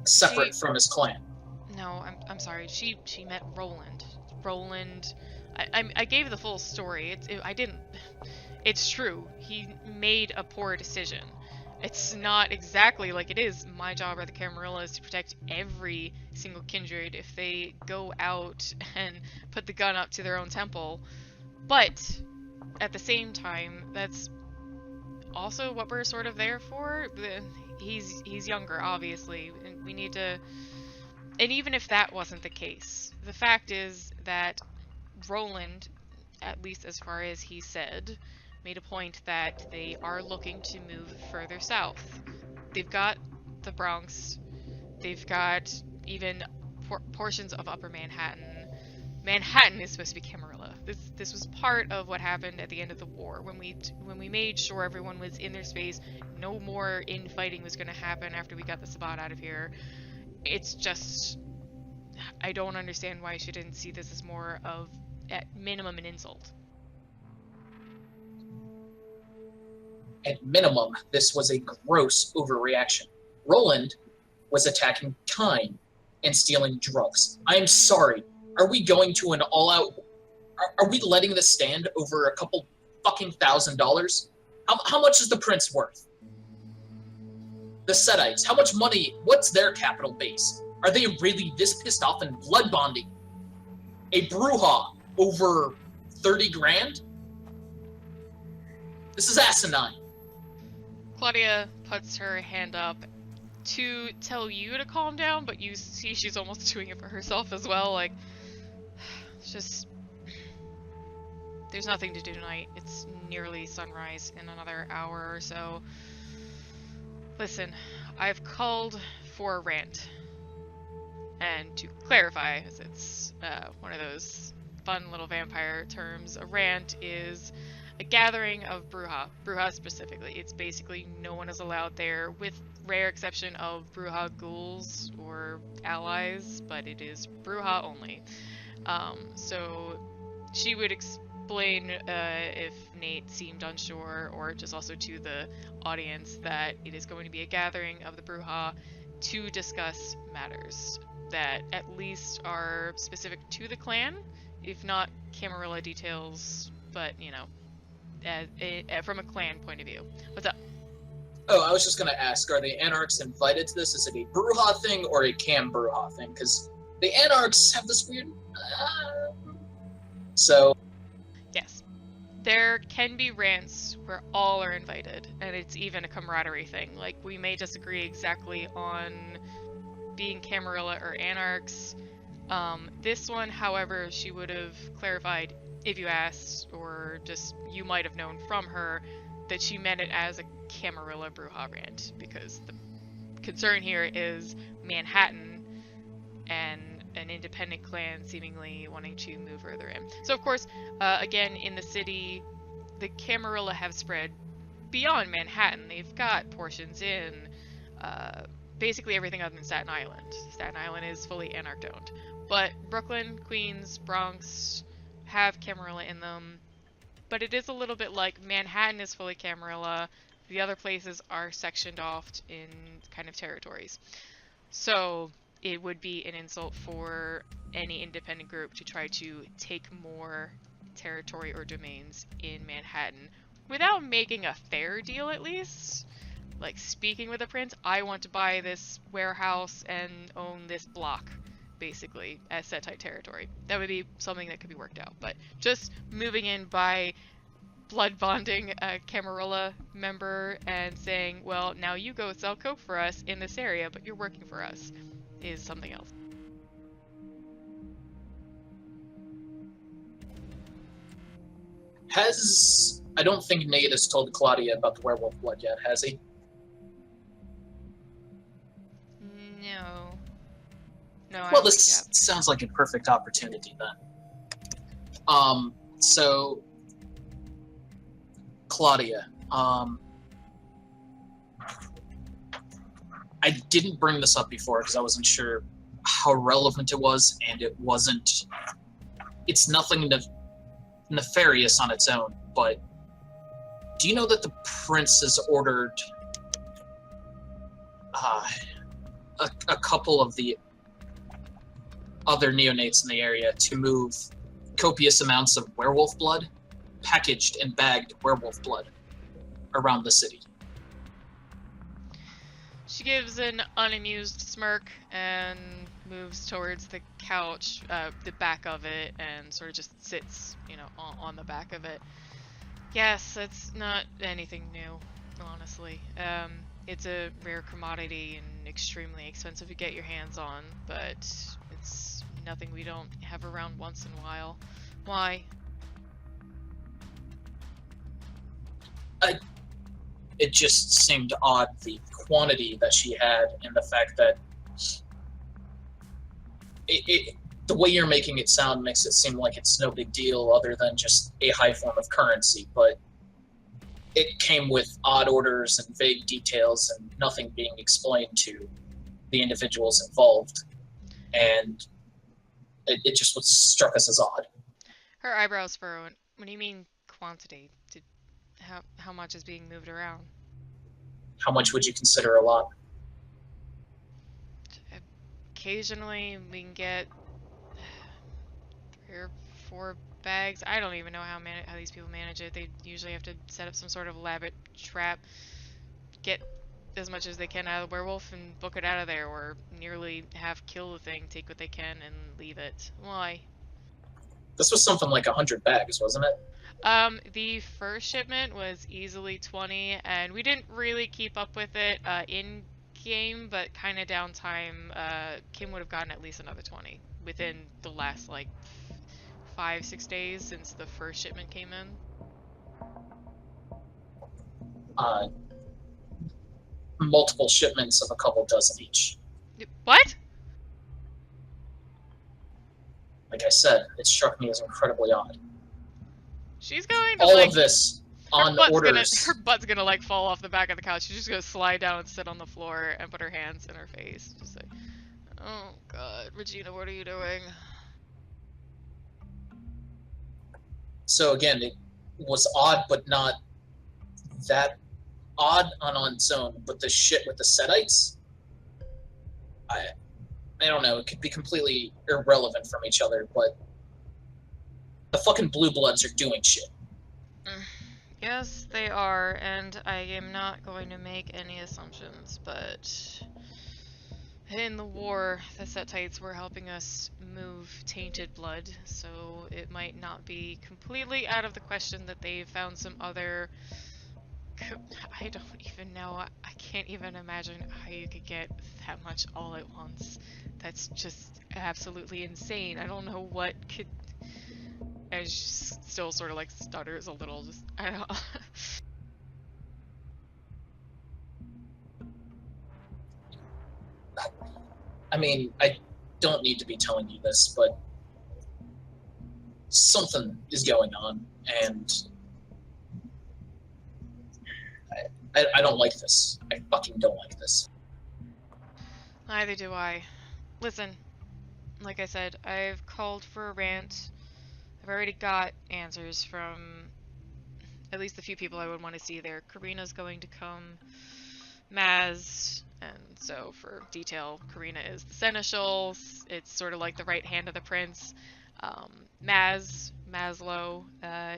separate from his clan. No, I'm sorry. She met Roland. Roland. I gave the full story. I didn't. It's true. He made a poor decision. It's not exactly like it is my job or the Camarillas to protect every single kindred if they go out and put the gun up to their own temple. But at the same time, that's also what we're sort of there for. He's younger, obviously, and we need to. And even if that wasn't the case, the fact is that Roland, at least as far as he said, made a point that they are looking to move further south. They've got the Bronx, they've got even portions of Upper Manhattan. Manhattan is supposed to be Camarilla. This was part of what happened at the end of the war when we made sure everyone was in their space. No more infighting was going to happen after we got the Sabbat out of here. It's just, I don't understand why she didn't see this as more of, at minimum, an insult. At minimum, this was a gross overreaction. Roland was attacking time and stealing drugs. I am sorry. Are we going to an all-out... Are we letting this stand over a couple fucking $1,000? How much is the prince worth? The Setites, how much money? What's their capital base? Are they really this pissed off and blood bonding a bruja over 30 grand? This is asinine. Claudia puts her hand up to tell you to calm down, but you see she's almost doing it for herself as well. Like, it's just, there's nothing to do tonight. It's nearly sunrise in another hour or so. Listen, I've called for a rant. And to clarify, as it's one of those fun little vampire terms, a rant is a gathering of bruja. Bruja specifically. It's basically no one is allowed there, with rare exception of bruja ghouls or allies, but it is bruja only. So she would explain if Nate seemed unsure, or just also to the audience, that it is going to be a gathering of the bruja to discuss matters that at least are specific to the clan, if not Camarilla details, but, you know, from a clan point of view. What's up? Oh, I was just gonna ask, are the Anarchs invited to this? Is it a bruja thing or a Cam bruja thing? Because the Anarchs have this weird... So... Yes. There can be rants where all are invited, and it's even a camaraderie thing. Like, we may disagree exactly on being Camarilla or Anarchs. This one, however, she would have clarified if you asked, or just you might have known from her, that she meant it as a Camarilla Bruja rant, because the concern here is Manhattan and an independent clan seemingly wanting to move further in. So of course, again, in the city, the Camarilla have spread beyond Manhattan. They've got portions in basically everything other than Staten Island. Staten Island is fully Anarch-owned. But Brooklyn, Queens, Bronx have Camarilla in them. But it is a little bit like Manhattan is fully Camarilla. The other places are sectioned off in kind of territories. So it would be an insult for any independent group to try to take more territory or domains in Manhattan without making a fair deal, at least. Like, speaking with the prince, I want to buy this warehouse and own this block, basically, as Setite territory. That would be something that could be worked out. But just moving in by blood bonding a Camarilla member and saying, well, now you go sell coke for us in this area, but you're working for us, is something else. I don't think Nate has told Claudia about the werewolf blood yet, has he? No. No, Well, this sounds like a perfect opportunity then. So Claudia, I didn't bring this up before because I wasn't sure how relevant it was, and it wasn't. It's nothing nefarious on its own, but do you know that the prince has ordered a couple of the other neonates in the area to move copious amounts of werewolf blood, packaged and bagged werewolf blood, around the city? She gives an unamused smirk and moves towards the couch, the back of it, and sort of just sits, on the back of it. Yes, it's not anything new, honestly. It's a rare commodity and extremely expensive to get your hands on, but it's nothing we don't have around once in a while. Why? It just seemed odd, the quantity that she had, and the fact that the way you're making it sound makes it seem like it's no big deal other than just a high form of currency, but it came with odd orders and vague details and nothing being explained to the individuals involved, and it just struck us as odd. Her eyebrows furrow. What do you mean quantity? How much is being moved around? How much would you consider a lot? Occasionally we can get 3 or 4 bags. I don't even know how these people manage it. They usually have to set up some sort of elaborate trap, get as much as they can out of the werewolf and book it out of there, or nearly half kill the thing, take what they can, and leave it. Why? This was something like 100 bags, wasn't it? The first shipment was easily 20, and we didn't really keep up with it in game, but kind of downtime, Kim would have gotten at least another 20 within the last 5-6 days since the first shipment came in. Multiple shipments of a couple dozen each. What? Like I said, it struck me as incredibly odd. She's going to all of this on orders. Her butt's gonna fall off the back of the couch. She's just gonna slide down and sit on the floor and put her hands in her face. Just like, oh god, Regina, what are you doing? So again, it was odd, but not that odd on its own. But the shit with the Setites, I don't know. It could be completely irrelevant from each other, but the fucking Blue Bloods are doing shit. Yes, they are, and I am not going to make any assumptions, but in the war, the Setites were helping us move tainted blood, so it might not be completely out of the question that they found some other... I don't even know. I can't even imagine how you could get that much all at once. That's just absolutely insane. I don't know what could... And she still sort of stutters a little, just, I don't know. I mean, I don't need to be telling you this, but something is going on, and I don't like this. I fucking don't like this. Neither do I. Listen, like I said, I've called for a rant. I've already got answers from at least the few people I would want to see there. Karina's going to come, Maz, and so for detail, Karina is the seneschal. It's sort of like the right hand of the prince. Maslow,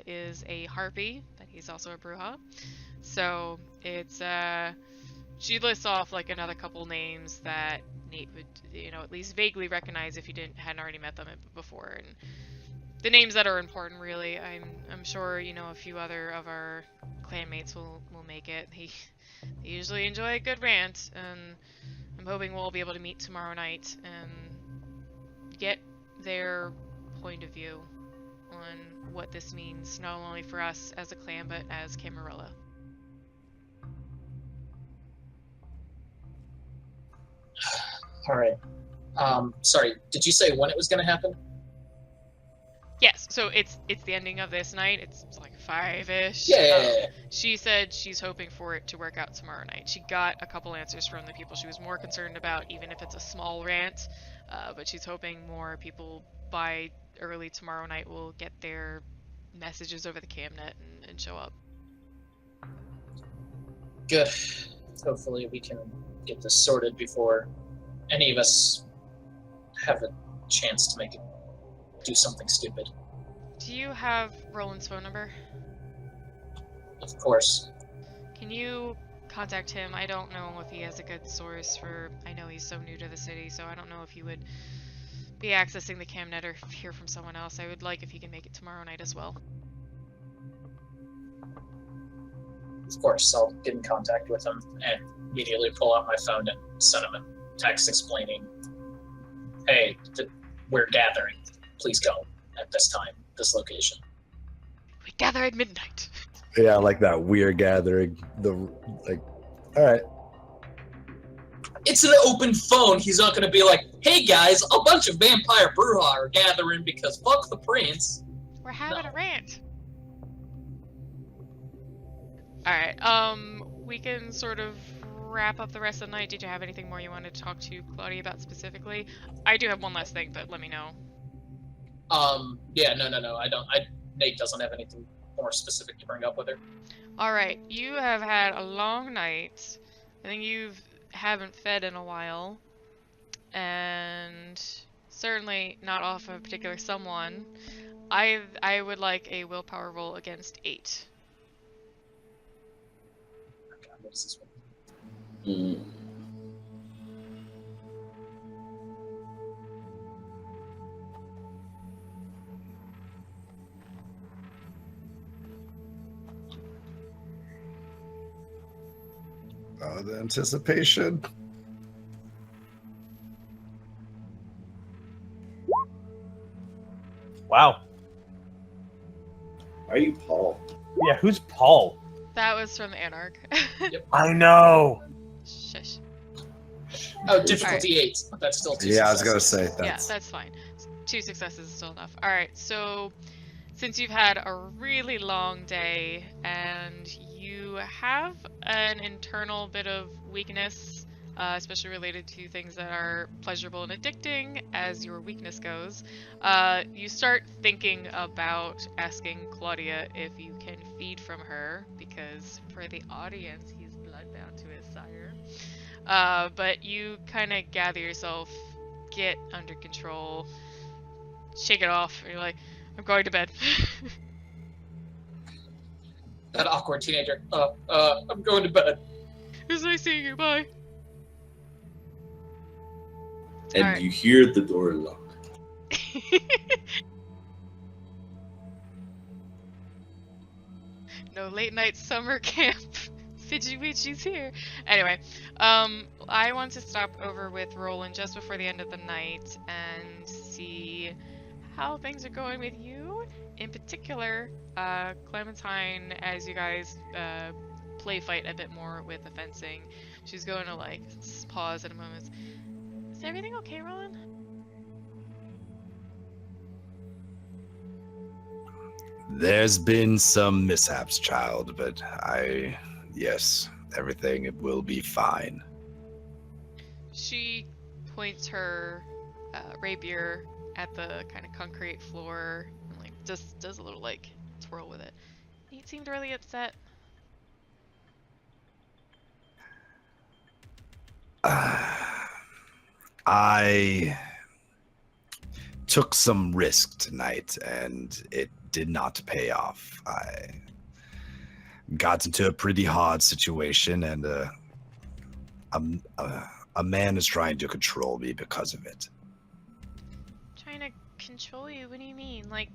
is a harpy, but he's also a bruja. So it's, she lists off another couple names that Nate would, at least vaguely recognize if he hadn't already met them before, and the names that are important, really. I'm sure a few other of our clanmates will make it. They usually enjoy a good rant, and I'm hoping we'll be able to meet tomorrow night and get their point of view on what this means, not only for us as a clan, but as Camarilla. All right. Sorry, did you say when it was going to happen? Yes, so it's the ending of this night. It's like 5-ish. Yeah. She said she's hoping for it to work out tomorrow night. She got a couple answers from the people she was more concerned about, even if it's a small rant. But she's hoping more people by early tomorrow night will get their messages over the camnet and show up. Good. Hopefully we can get this sorted before any of us have a chance to do something stupid. Do you have Roland's phone number? Of course. Can you contact him? I don't know if he has a good source for... I know he's so new to the city, so I don't know if he would be accessing the camnet or hear from someone else. I would like if he can make it tomorrow night as well. Of course, I'll get in contact with him and immediately pull out my phone and send him a text explaining, hey, we're gathering. Please go at this time, this location. We gather at midnight. Yeah, like that weird gathering. All right. It's an open phone. He's not going to be like, hey guys, a bunch of vampire bruja are gathering because fuck the prince. We're having a rant. Alright, we can sort of wrap up the rest of the night. Did you have anything more you wanted to talk to Claudia about specifically? I do have one last thing, but let me know. Yeah, no, I don't. Nate doesn't have anything more specific to bring up with her. Alright, you have had a long night. I think you haven't fed in a while. And certainly not off of a particular someone. I would like a willpower roll against 8. God, what is this one? The anticipation. Wow. Why are you Paul? Yeah, who's Paul? That was from Anarch. I know. Shush. Oh, difficulty 8. That's still 2 Yeah, I was successes. gonna say Yeah, that's. that's fine. 2 successes is still enough. Alright, so since you've had a really long day and you have an internal bit of weakness, especially related to things that are pleasurable and addicting as your weakness goes, you start thinking about asking Claudia if you can feed from her, because for the audience, he's bloodbound to his sire. But you kind of gather yourself, get under control, shake it off, and you're like, I'm going to bed. That awkward teenager. I'm going to bed. It was nice seeing you, bye. And Alright. you hear the door lock. No late night summer camp. Fidgy Witchy's here. Anyway, I want to stop over with Roland just before the end of the night and see how things are going with you. In particular, Clementine, as you guys play fight a bit more with the fencing, she's going to like pause at a moment. Is everything okay, Roland? There's been some mishaps, child, but yes, everything will be fine. She points her rapier at the kind of concrete floor and like just does a little like twirl with it. He seemed really upset. I took some risk tonight, and it did not pay off. I got into a pretty hard situation, and a man is trying to control me because of it. Trying to control you? What do you mean? Like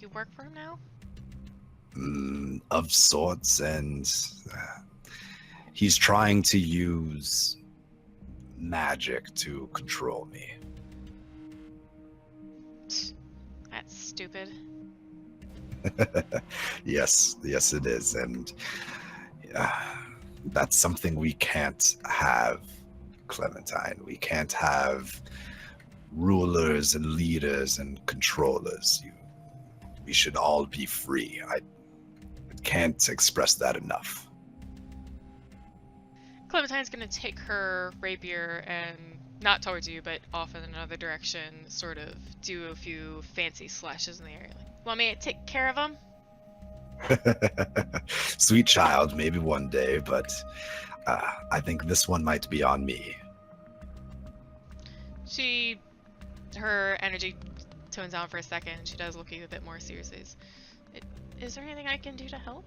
you work for him now? Of sorts, and he's trying to use magic to control me. That's stupid. Yes, it is, and that's something we can't have, Clementine. We can't have rulers and leaders and controllers. we should all be free. I can't express that enough. Clementine's gonna take her rapier and not towards you, but off in another direction, sort of do a few fancy slashes in the air. Like, want me to take care of him? Sweet child, maybe one day, but I think this one might be on me. Her energy tones down for a second. She does look at you a bit more seriously. Is there anything I can do to help?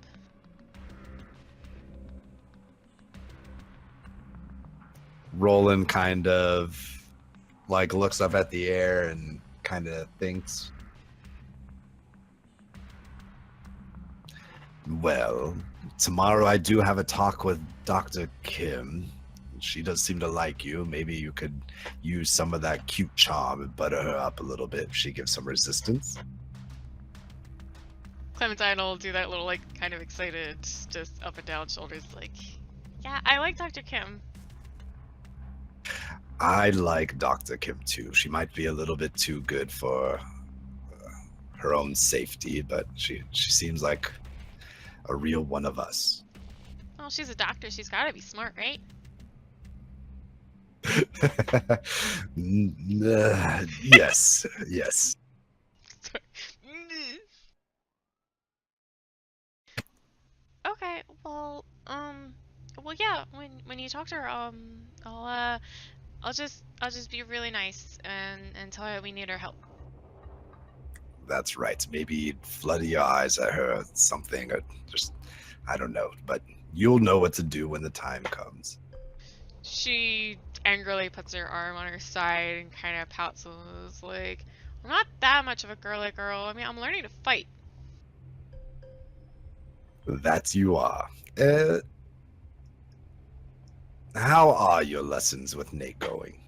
Roland kind of like looks up at the air and kind of thinks, well, tomorrow I do have a talk with Dr. Kim. She does seem to like you. Maybe you could use some of that cute charm and butter her up a little bit if she gives some resistance. Clementine will do that little, like, kind of excited, just up and down shoulders, like, yeah, I like Dr. Kim. I like Dr. Kim too. She might be a little bit too good for her own safety, but she seems like a real one of us. Well, she's a doctor. She's got to be smart, right? Yes, yes. Okay, well, yeah. When you talk to her, I'll just be really nice and tell her we need her help. That's right. Maybe flood your eyes at her or something, or just, I don't know. But you'll know what to do when the time comes. She angrily puts her arm on her side and kind of pouts and is like, I'm not that much of a girly girl. I mean, I'm learning to fight. That you are. How are your lessons with Nate going?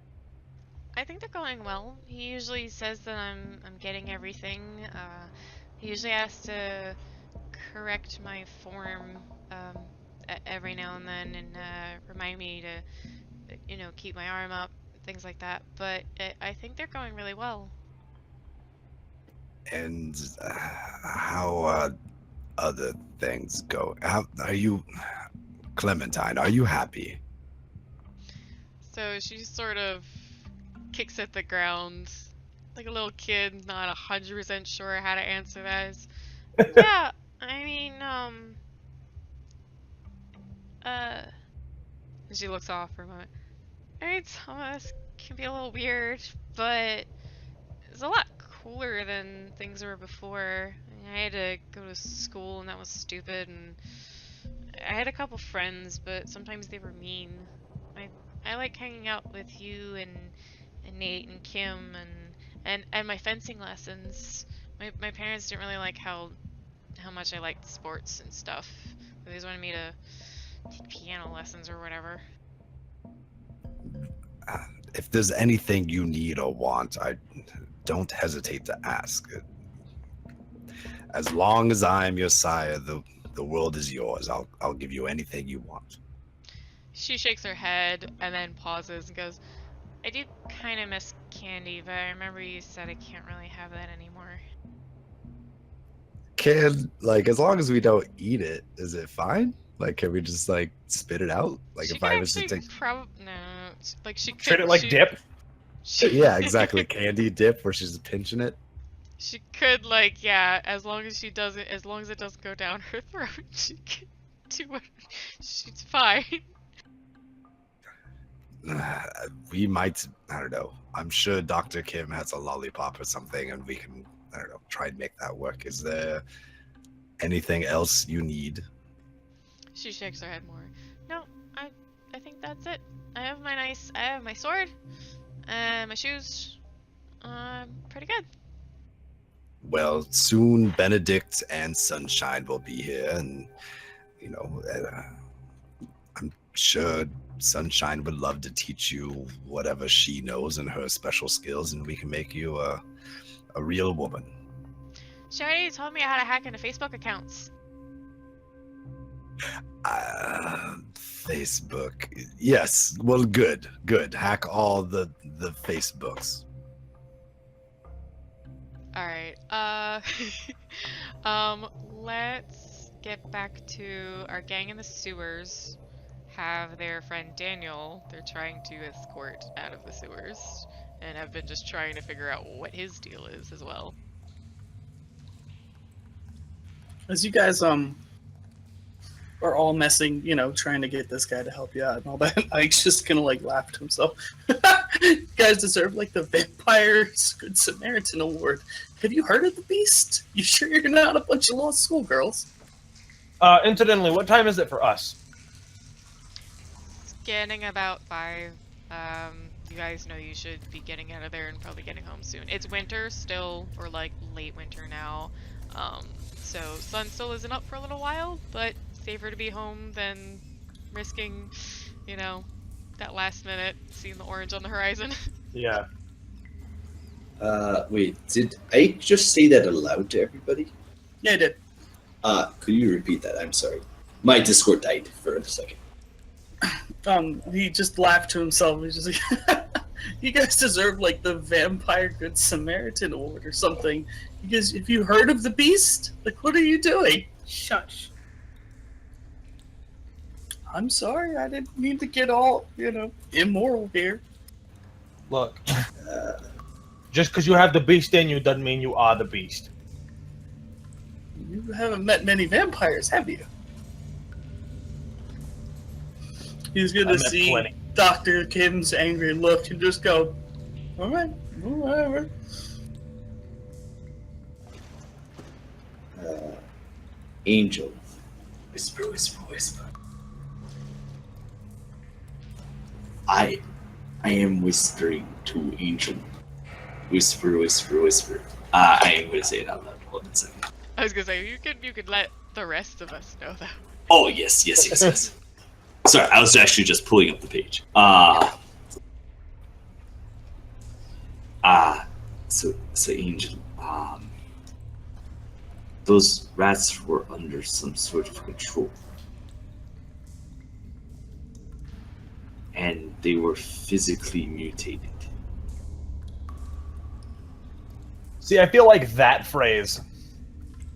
I think they're going well. He usually says that I'm getting everything. He usually has to correct my form every now and then and remind me to, keep my arm up, things like that. But I think they're going really well. And how are other things go? How are you, Clementine? Are you happy? So she sort of kicks at the ground like a little kid, not 100% sure how to answer that. Yeah, I mean, and she looks off for a moment. I mean, some of this can be a little weird, but it's a lot cooler than things were before. I mean, I had to go to school, and that was stupid, and I had a couple friends, but sometimes they were mean. I like hanging out with you and Nate and Kim and my fencing lessons. My parents didn't really like how much I liked sports and stuff. They always wanted me to take piano lessons or whatever. If there's anything you need or want, I don't hesitate to ask. As long as I'm your sire, the world is yours. I'll give you anything you want. She shakes her head and then pauses and goes, I do kind of miss candy, but I remember you said I can't really have that anymore. As long as we don't eat it, is it fine? Like, can we just, spit it out? Like, she if I was to take... No, like, she could... Treat it like dip? Yeah, exactly. Candy dip where she's pinching it. She could, as long as it doesn't go down her throat, she can do what... She's fine. We might, I don't know. I'm sure Dr. Kim has a lollipop or something, and we can, I don't know, try and make that work. Is there anything else you need? She shakes her head more. No, I think that's it. I have my sword, and my shoes. Pretty good. Well, soon Benedict and Sunshine will be here, and, I'm sure Sunshine would love to teach you whatever she knows and her special skills, and we can make you a real woman. She already told me how to hack into Facebook accounts. Facebook. Yes. Well, good. Hack all the Facebooks. Alright, let's get back to our gang in the sewers. Have their friend Daniel, they're trying to escort out of the sewers, and have been just trying to figure out what his deal is as well. As you guys are all messing, trying to get this guy to help you out and all that, Ike's just gonna like laugh to himself. You guys deserve like the Vampire's Good Samaritan Award. Have you heard of the Beast? You sure you're not a bunch of lost schoolgirls? Incidentally, what time is it for us? Getting about 5. You guys know you should be getting out of there and probably getting home soon. It's winter still, or like late winter now. So sun still isn't up for a little while, but safer to be home than risking, that last minute seeing the orange on the horizon. Yeah. Wait, did I just say that aloud to everybody? Yeah, I did. Could you repeat that? I'm sorry. My Discord died for a second. He just laughed to himself. He's just like, you guys deserve like the Vampire Good Samaritan Award or something. Because have you heard of the Beast? Like, what are you doing? Shush. I'm sorry, I didn't mean to get all, immoral here. Look, just because you have the beast in you doesn't mean you are the beast. You haven't met many vampires, have you? He's I gonna met see plenty. Dr. Kim's angry look and just go, alright, whatever. Angel. Whisper, whisper, whisper. I am whispering to Angel. Whisper, whisper, whisper. I am gonna say it out loud. Hold on a second. I was gonna say, you could let the rest of us know that. Oh, yes. Sorry, I was actually just pulling up the page. So Angel, those rats were under some sort of control. And they were physically mutated. See, I feel like that phrase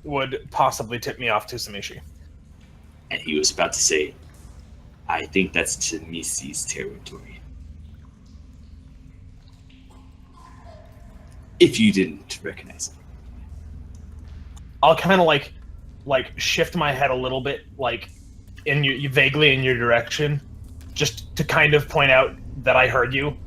would possibly tip me off to Samishi. And he was about to say, I think that's Tamisi's territory. If you didn't recognize it. I'll kind of like shift my head a little bit, like vaguely in your direction, just to kind of point out that I heard you.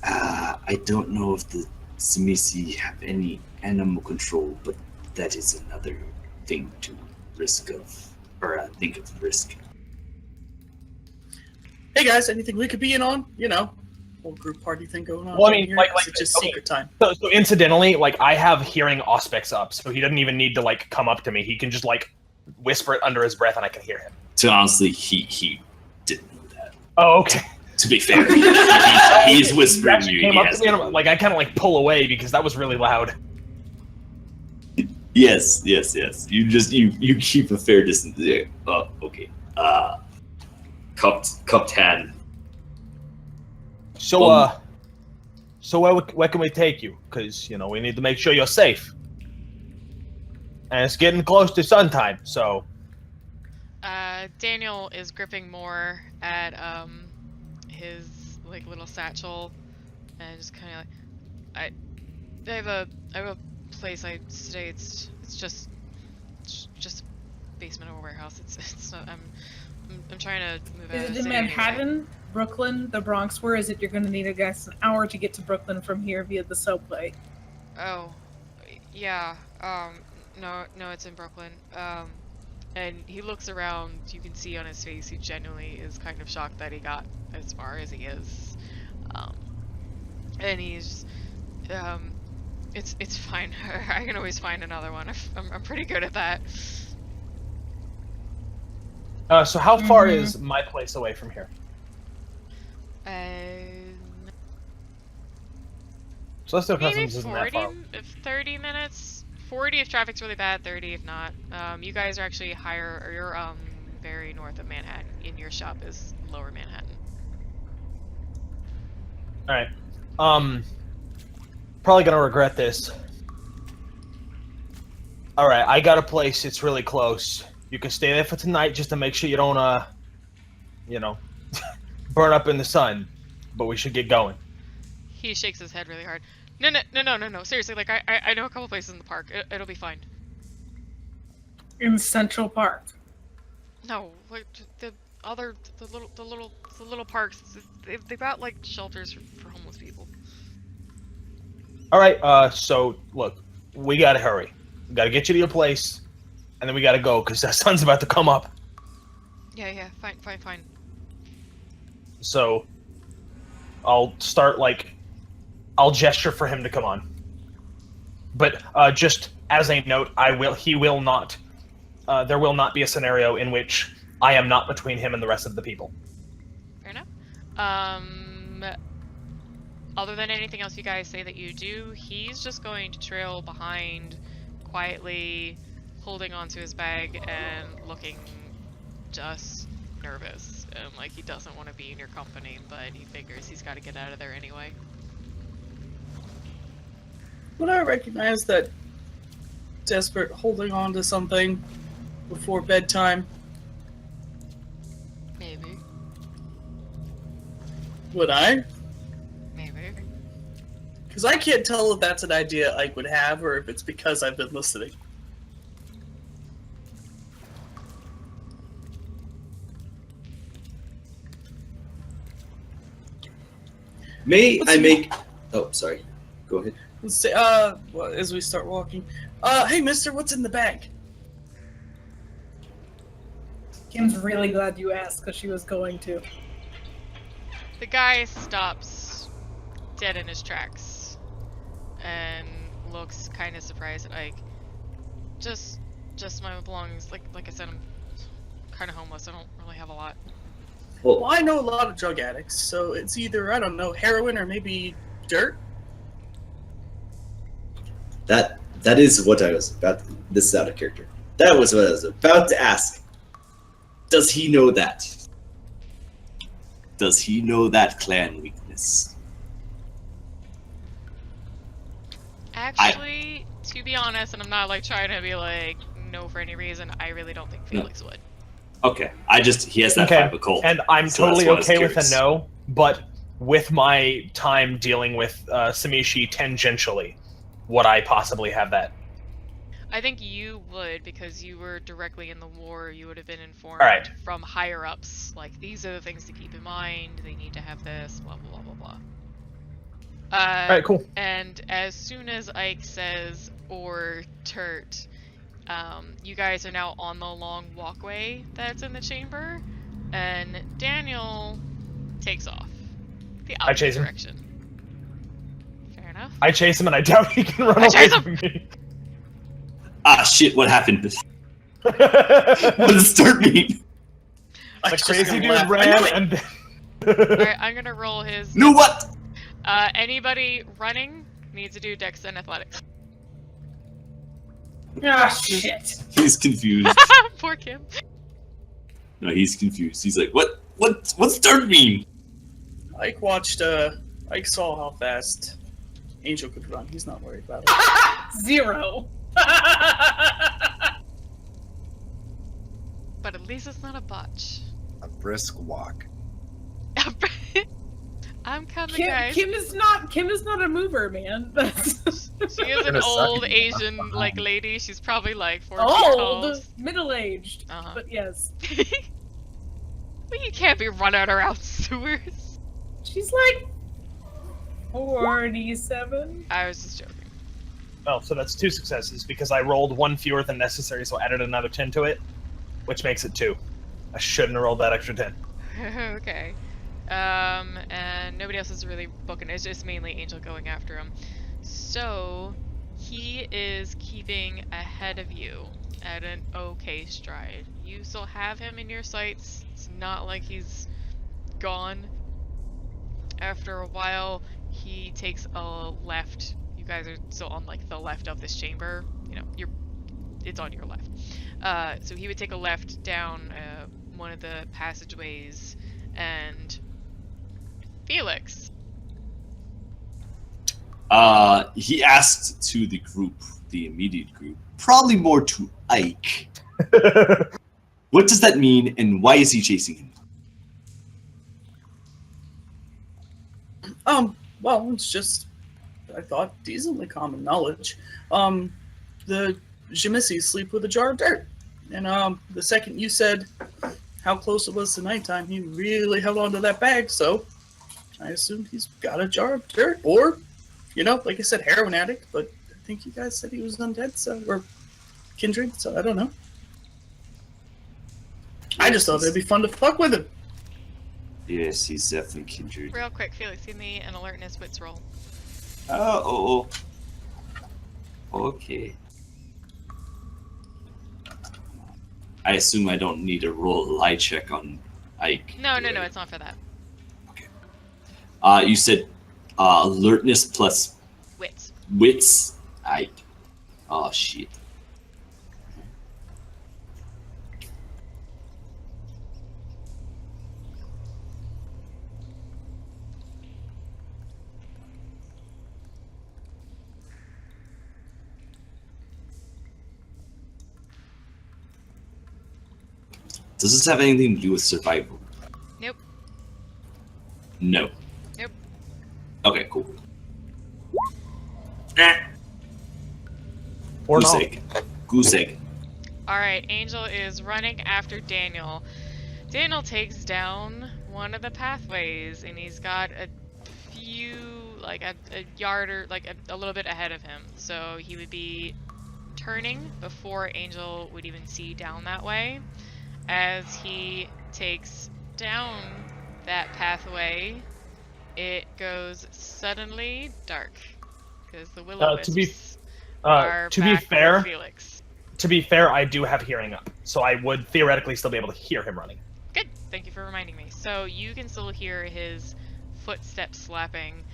I don't know if the Samisi have any animal control, but that is another thing to think of risk. Hey guys, anything we could be in on? Whole group party thing going on. Well, I mean, here? like, Is it just okay. secret time? So incidentally, I have hearing aspects up, so he doesn't even need to come up to me. He can just whisper it under his breath, and I can hear him. So honestly, he didn't know that. Oh, okay. To be fair, he's whispering He you. came up to me, and I kind of pull away because that was really loud. Yes. You keep a fair distance there. Oh, okay. Cupped hand. So where can we take you? Because we need to make sure you're safe, and it's getting close to sun time. So Daniel is gripping more at his little satchel, and just kind of I have a place I stay. It's just basement of a warehouse. It's not. I'm trying to move out of Is the it in city Manhattan, anyway. Brooklyn, the Bronx? Where is it? You're going to need, I guess, an hour to get to Brooklyn from here via the subway. Oh, yeah. No, it's in Brooklyn. And he looks around. You can see on his face he genuinely is kind of shocked that he got as far as he is. And he's, it's fine. I can always find another one. I'm pretty good at that. so how far is my place away from here? So let's do Maybe customs isn't that 40, far. 30 minutes. 40 if traffic's really bad, 30 if not. You guys are actually higher, or you're very north of Manhattan, and your shop is lower Manhattan. Alright. Probably gonna regret this. Alright, I got a place. It's really close. You can stay there for tonight just to make sure you don't, burn up in the sun. But we should get going. He shakes his head really hard. No. Seriously, like, I know a couple places in the park. It'll be fine. In Central Park. No, like, the little parks, they've got, like, shelters for homeless people. Alright, so, look. We gotta hurry. We gotta get you to your place. And then we gotta go, because that sun's about to come up. Yeah, fine. So, I'll start, I'll gesture for him to come on. But, just as a note, he will not, there will not be a scenario in which I am not between him and the rest of the people. Fair enough. Other than anything else you guys say that you do, he's just going to trail behind, quietly, holding onto his bag and looking just nervous. And like he doesn't want to be in your company, but he figures he's got to get out of there anyway. Would I recognize that desperate holding on to something before bedtime? Maybe. Would I? Maybe. Because I can't tell if that's an idea Ike would have or if it's because I've been listening. May I make... Oh, sorry. Go ahead. Let's say, well, as we start walking, hey mister, what's in the bag? Kim's really glad you asked, because she was going to. The guy stops dead in his tracks and looks kind of surprised at Ike. Just my belongings. Like I said, I'm kind of homeless. I don't really have a lot. Well, I know a lot of drug addicts, so it's either, I don't know, heroin or maybe dirt? That is what I was about. This is out of character. That was what I was about to ask. Does he know that? Does he know that clan weakness? Actually, to be honest, and I'm not like trying to be like no for any reason, I really don't think Felix would. Okay, he has that Okay, 5 occult. and I'm so totally that's why I okay was with a curious. no, but with my time dealing with Samishi tangentially, would I possibly have that? I think you would, because you were directly in the war. You would have been informed Alright. from higher ups. Like, these are the things to keep in mind. They need to have this, blah, blah, blah, blah, blah. Alright, cool. And as soon as Ike says, or Turt, you guys are now on the long walkway that's in the chamber, and Daniel takes off. The I chase opposite him. direction. Fair enough. I chase him and I doubt he can run I away chase him! from me. Ah, shit, what happened? What The does start mean? crazy dude I ran knew it. and... Alright, I'm gonna roll his... No, what? Anybody running needs to do Dex and Athletics. Ah, shit. He's confused. Poor Kim. No, he's confused. He's like, what's start mean? Ike saw how fast Angel could run. He's not worried about it. 0. But at least it's not a botch. A brisk walk. I'm coming, guys. Kim is not a mover, man. She is an In a old second. Asian lady. She's probably like 4 feet tall. old, middle-aged, Uh-huh. but yes. Well, you can't be running around sewers. She's like 47. I was just joking. Oh, so that's 2 successes, because I rolled 1 fewer than necessary, so I added another 10 to it, which makes it 2. I shouldn't have rolled that extra 10. Okay. And nobody else is really booking. It's just mainly Angel going after him. So, he is keeping ahead of you at an okay stride. You still have him in your sights. It's not like he's gone. After a while, he takes a left. You guys are still on like the left of this chamber. You know, it's on your left. So he would take a left down one of the passageways, and Felix, He asked to the group, the immediate group, probably more to Ike. What does that mean, and why is he chasing him? Well, it's just, I thought, decently common knowledge. The Jamissi sleep with a jar of dirt. And the second you said how close it was to nighttime, he really held on to that bag, so I assumed he's got a jar of dirt. Or, like I said, heroin addict, but I think you guys said he was undead, so, or kindred, so I don't know. I just thought it'd be fun to fuck with him. Yes, he's definitely kindred. Real quick, Felix, give me an alertness wits roll. Okay. I assume I don't need to roll a lie check on Ike. No, it's not for that. Okay. You said alertness plus Wits. wits. Ike. Oh shit. Does this have anything to do with survival? Nope. No. Nope. Okay, cool. Or Goose not. egg. Goose egg. Alright, Angel is running after Daniel. Daniel takes down one of the pathways, and he's got a few, like a yard or like a little bit ahead of him. So he would be turning before Angel would even see down that way. As he takes down that pathway, it goes suddenly dark because the will-o-wisps are to be back fair, with Felix. To be fair, I do have hearing up, so I would theoretically still be able to hear him running. Good. Thank you for reminding me. So you can still hear his footsteps slapping.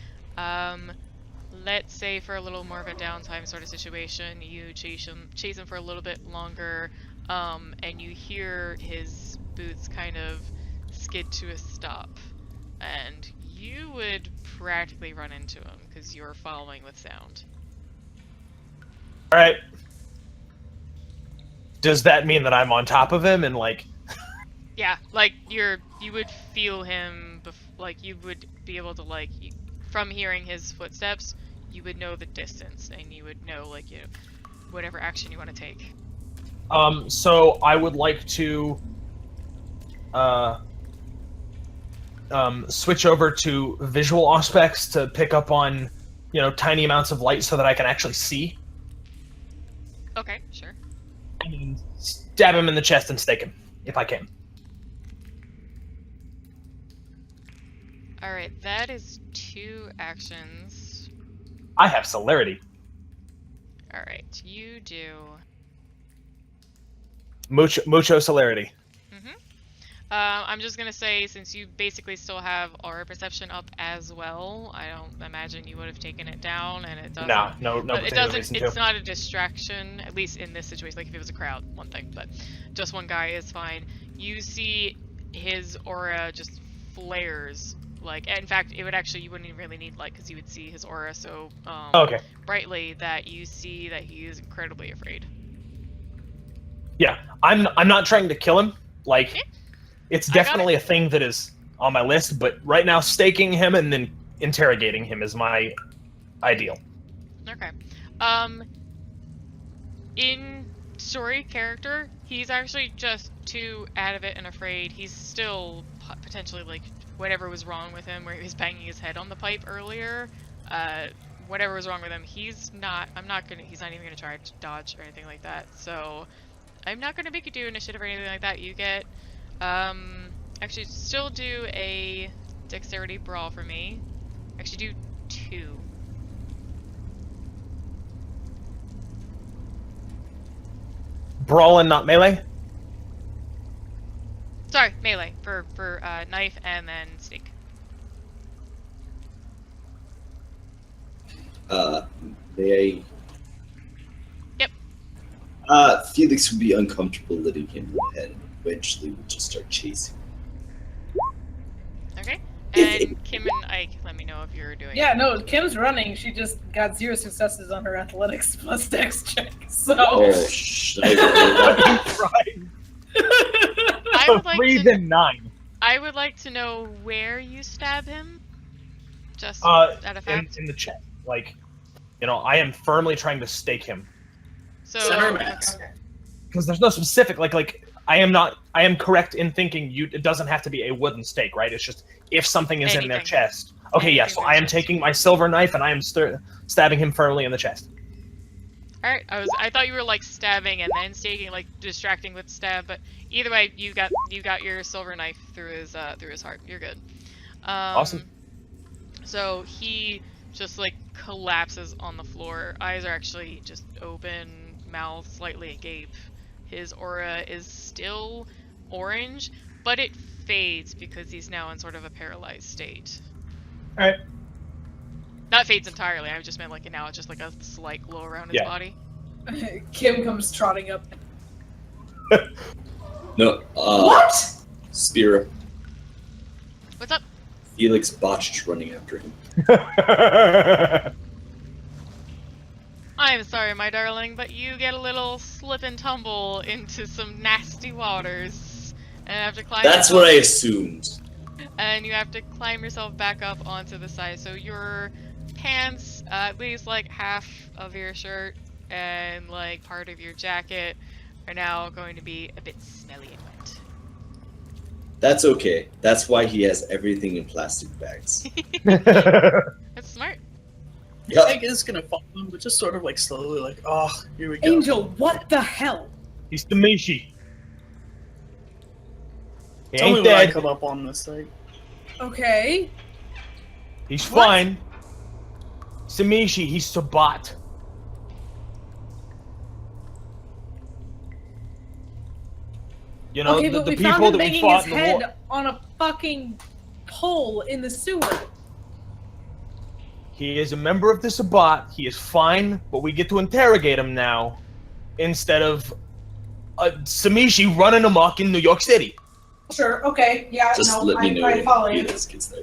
Let's say for a little more of a downtime sort of situation, you chase him for a little bit longer. And you hear his boots kind of skid to a stop. And you would practically run into him because you're following with sound. Alright. Does that mean that I'm on top of him and like... Yeah, like you would feel him, like you would be able to from hearing his footsteps, you would know the distance and you would know whatever action you want to take. So I would like to switch over to visual aspects to pick up on, tiny amounts of light so that I can actually see. Okay, sure. And stab him in the chest and stake him, if I can. Alright, that is 2 actions. I have celerity. Alright, you do... Mucho celerity. I'm just gonna say, since you basically still have aura perception up as well, I don't imagine you would have taken it down, and it doesn't. No. But it particular doesn't. reason It's to. not a distraction, at least in this situation. Like if it was a crowd, one thing, but just one guy is fine. You see his aura just flares. In fact, it would actually, you wouldn't even really need light because you would see his aura so Okay. brightly that you see that he is incredibly afraid. Yeah, I'm not trying to kill him. It's I got definitely a thing that is on my list, but right now staking him and then interrogating him is my ideal. Okay. In story character, he's actually just too out of it and afraid. He's still potentially whatever was wrong with him, where he was banging his head on the pipe earlier. Whatever was wrong with him, he's not even gonna try to dodge or anything like that. So I'm not gonna make you do initiative or anything like that. You get, actually still do a dexterity brawl for me. Actually do 2. Brawl and not melee? Sorry, melee for knife and then stake. May I? Yep. Felix would be uncomfortable letting him go ahead and eventually would just start chasing. Okay. And Kim and like. Let me know if you're doing Yeah, it. no, Kim's running. She just got 0 successes on her athletics plus dex check. So Oh, shit. Right. I would like 3 to. then 9. I would like to know where you stab him. Just out of fact. In the chest. Like, I am firmly trying to stake him. So Center max. Because there's no specific, like, I am correct in thinking it doesn't have to be a wooden stake, right? It's just if something is in their Anything. chest. Okay, yeah, so Anything in I their am chest. taking my silver knife and I am stabbing him firmly in the chest. All right, I thought you were like stabbing and then staking, like distracting with stab, but either way, you got your silver knife through his heart. You're good. Awesome. So he just like collapses on the floor. Eyes are actually just open, mouth slightly agape. His aura is still orange, but it fades because he's now in sort of a paralyzed state. All right. Not fades entirely. I just meant like now it's just like a slight glow around his Yeah. body. Kim comes trotting up. No, What? Spira. What's up? Felix botched running after him. I'm sorry, my darling, but you get a little slip and tumble into some nasty waters, and have to climb. That's what I assumed. And you have to climb yourself back up onto the side. So your pants, at least like half of your shirt, and like part of your jacket, are now going to be a bit smelly and wet. That's okay. That's why he has everything in plastic bags. That's smart. I think it's gonna follow him, but just sort of like slowly, like, oh, here we go. Angel, what the hell? He's Tamishi. He Tell me ain't when I dead. come up on this thing. Okay. He's What? fine. Samishi, he's Sabat. Okay, the but we people found him that we banging fought his in the war. head on a fucking pole in the sewer. He is a member of the Sabat. He is fine, but we get to interrogate him now instead of Samishi running amok in New York City. Sure, okay, yeah, Just let me know when Felix gets there.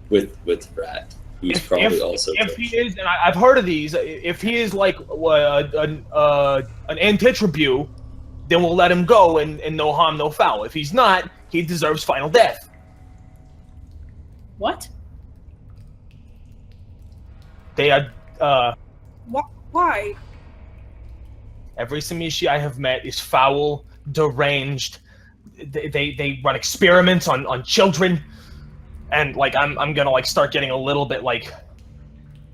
With Rat, who's probably also. If he is, and I've heard of these, if he is like an anti-tribute, then we'll let him go and no harm, no foul. If he's not, he deserves final death. What? They are, Why? every Samishi I have met is foul, deranged. They run experiments on children, and like I'm gonna like start getting a little bit like,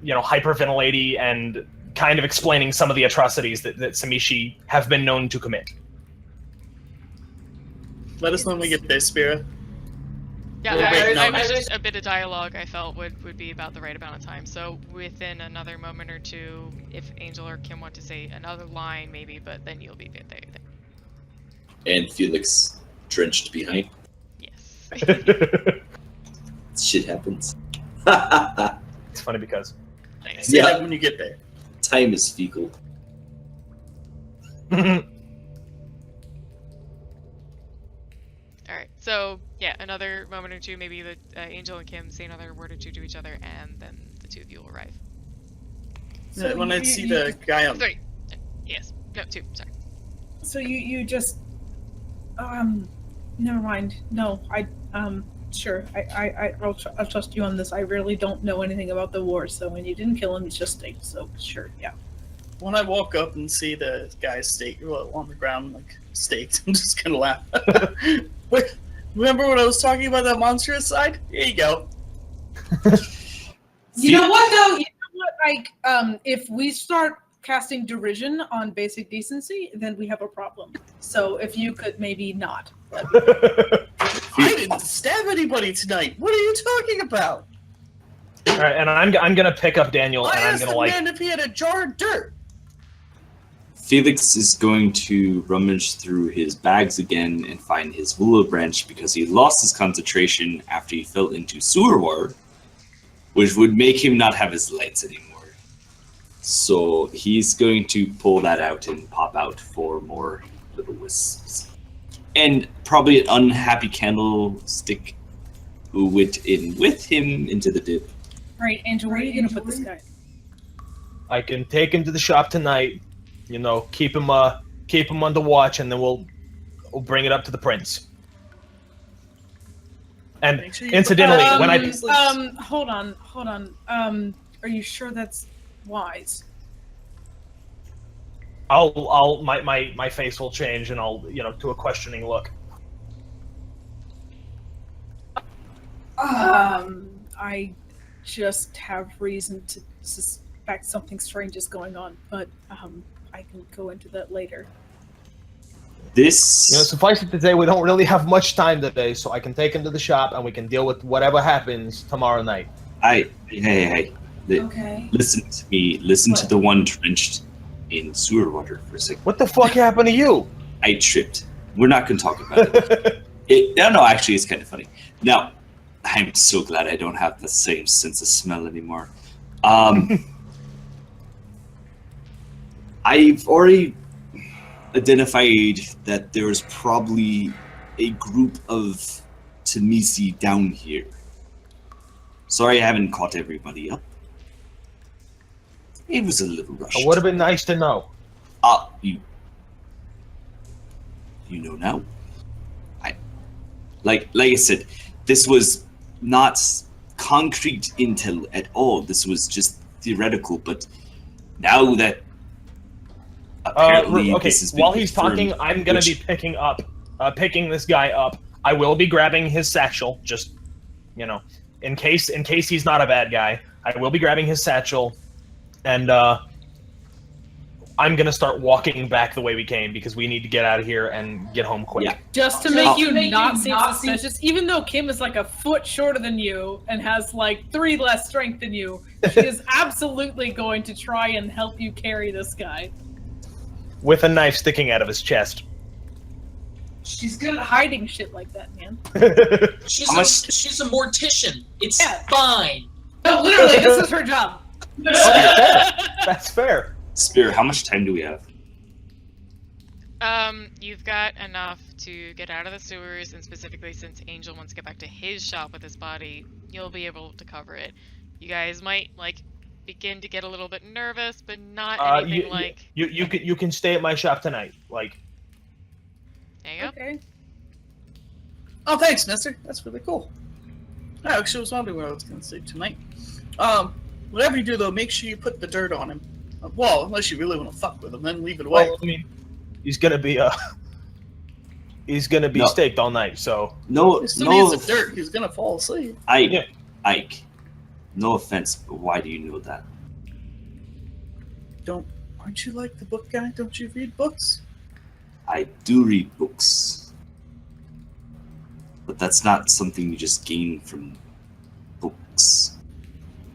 hyperventilating and kind of explaining some of the atrocities that Samishi have been known to commit. Let us know when we get there, Spira. Yeah, Well, wait, no, I was I- just a bit of dialogue I felt would be about the right amount of time. So within another moment or two, if Angel or Kim want to say another line, maybe, but then you'll be there. And Felix drenched behind. Yes. Shit happens. It's funny because Nice. Say Yeah. that when you get there. Time is fecal. All right. So yeah, another moment or two, maybe the Angel and Kim say another word or two to each other, and then the two of you will arrive. So when I you- see you- the guy on. 3. Yes. No, 2. Sorry. So you just never mind. No, sure. I'll trust you on this. I really don't know anything about the war, so when you didn't kill him, it's just staked. So sure, yeah. When I walk up and see the guy on the ground, like staked, I'm just gonna laugh. Wait, remember when I was talking about that monstrous side? Here you go. You know what though? You know what? Like, if we start casting derision on basic decency, then we have a problem. So if you could maybe not. I didn't stab anybody tonight. What are you talking about? All right, and I'm gonna pick up Daniel, I and I'm asked gonna the like. man if he had a jar of dirt. Felix is going to rummage through his bags again and find his willow branch because he lost his concentration after he fell into sewer water, which would make him not have his lights anymore. So he's going to pull that out and pop out 4 more little wisps. And probably an unhappy candlestick who went in with him into the dip. Right, Angel, where are you gonna put this guy? I can take him to the shop tonight. You know, keep him under watch, and then we'll bring it up to the prince. And Make sure you incidentally, put- when I Hold on. Are you sure that's wise? my face will change, and I'll to a questioning look. I just have reason to suspect something strange is going on, but I can go into that later. This Suffice it to say, we don't really have much time today, so I can take him to the shop, and we can deal with whatever happens tomorrow night. hey. Okay. Listen to me. Listen to the one drenched in sewer water for a second. What the fuck happened to you? I tripped. We're not going to talk about it. No, actually, it's kind of funny. Now, I'm so glad I don't have the same sense of smell anymore. I've already identified that there's probably a group of Tamisi down here. Sorry I haven't caught everybody up. It was a little rushed. It would have been nice to know. You know now. Like I said, this was not concrete intel at all. This was just theoretical. But now that apparently okay, this has been while he's confirmed, talking, I'm gonna be picking this guy up. I will be grabbing his satchel, just in case he's not a bad guy. I will be grabbing his satchel, and I'm gonna start walking back the way we came because we need to get out of here and get home quick. Yeah. Just to make you not seem suspicious, even though Kim is like a foot shorter than you and has like 3 less strength than you, she is absolutely going to try and help you carry this guy. With a knife sticking out of his chest. She's good at hiding shit like that, man. She's a mortician. It's fine. No, literally, this is her job. That's fair. Spear, how much time do we have? You've got enough to get out of the sewers, and specifically since Angel wants to get back to his shop with his body, you'll be able to cover it. You guys might begin to get a little bit nervous, but not anything you can stay at my shop tonight. There you go. Okay. Oh, thanks, mister. That's really cool. I actually was wondering where I was going to sleep tonight. Whatever you do, though, make sure you put the dirt on him. Well, unless you really want to fuck with him, then leave it away. Well, I mean, he's gonna be staked all night. So He still needs the dirt. He's going to fall asleep. Ike, no offense, but why do you know that? Aren't you like the book guy? Don't you read books? I do read books. But that's not something you just gain from books.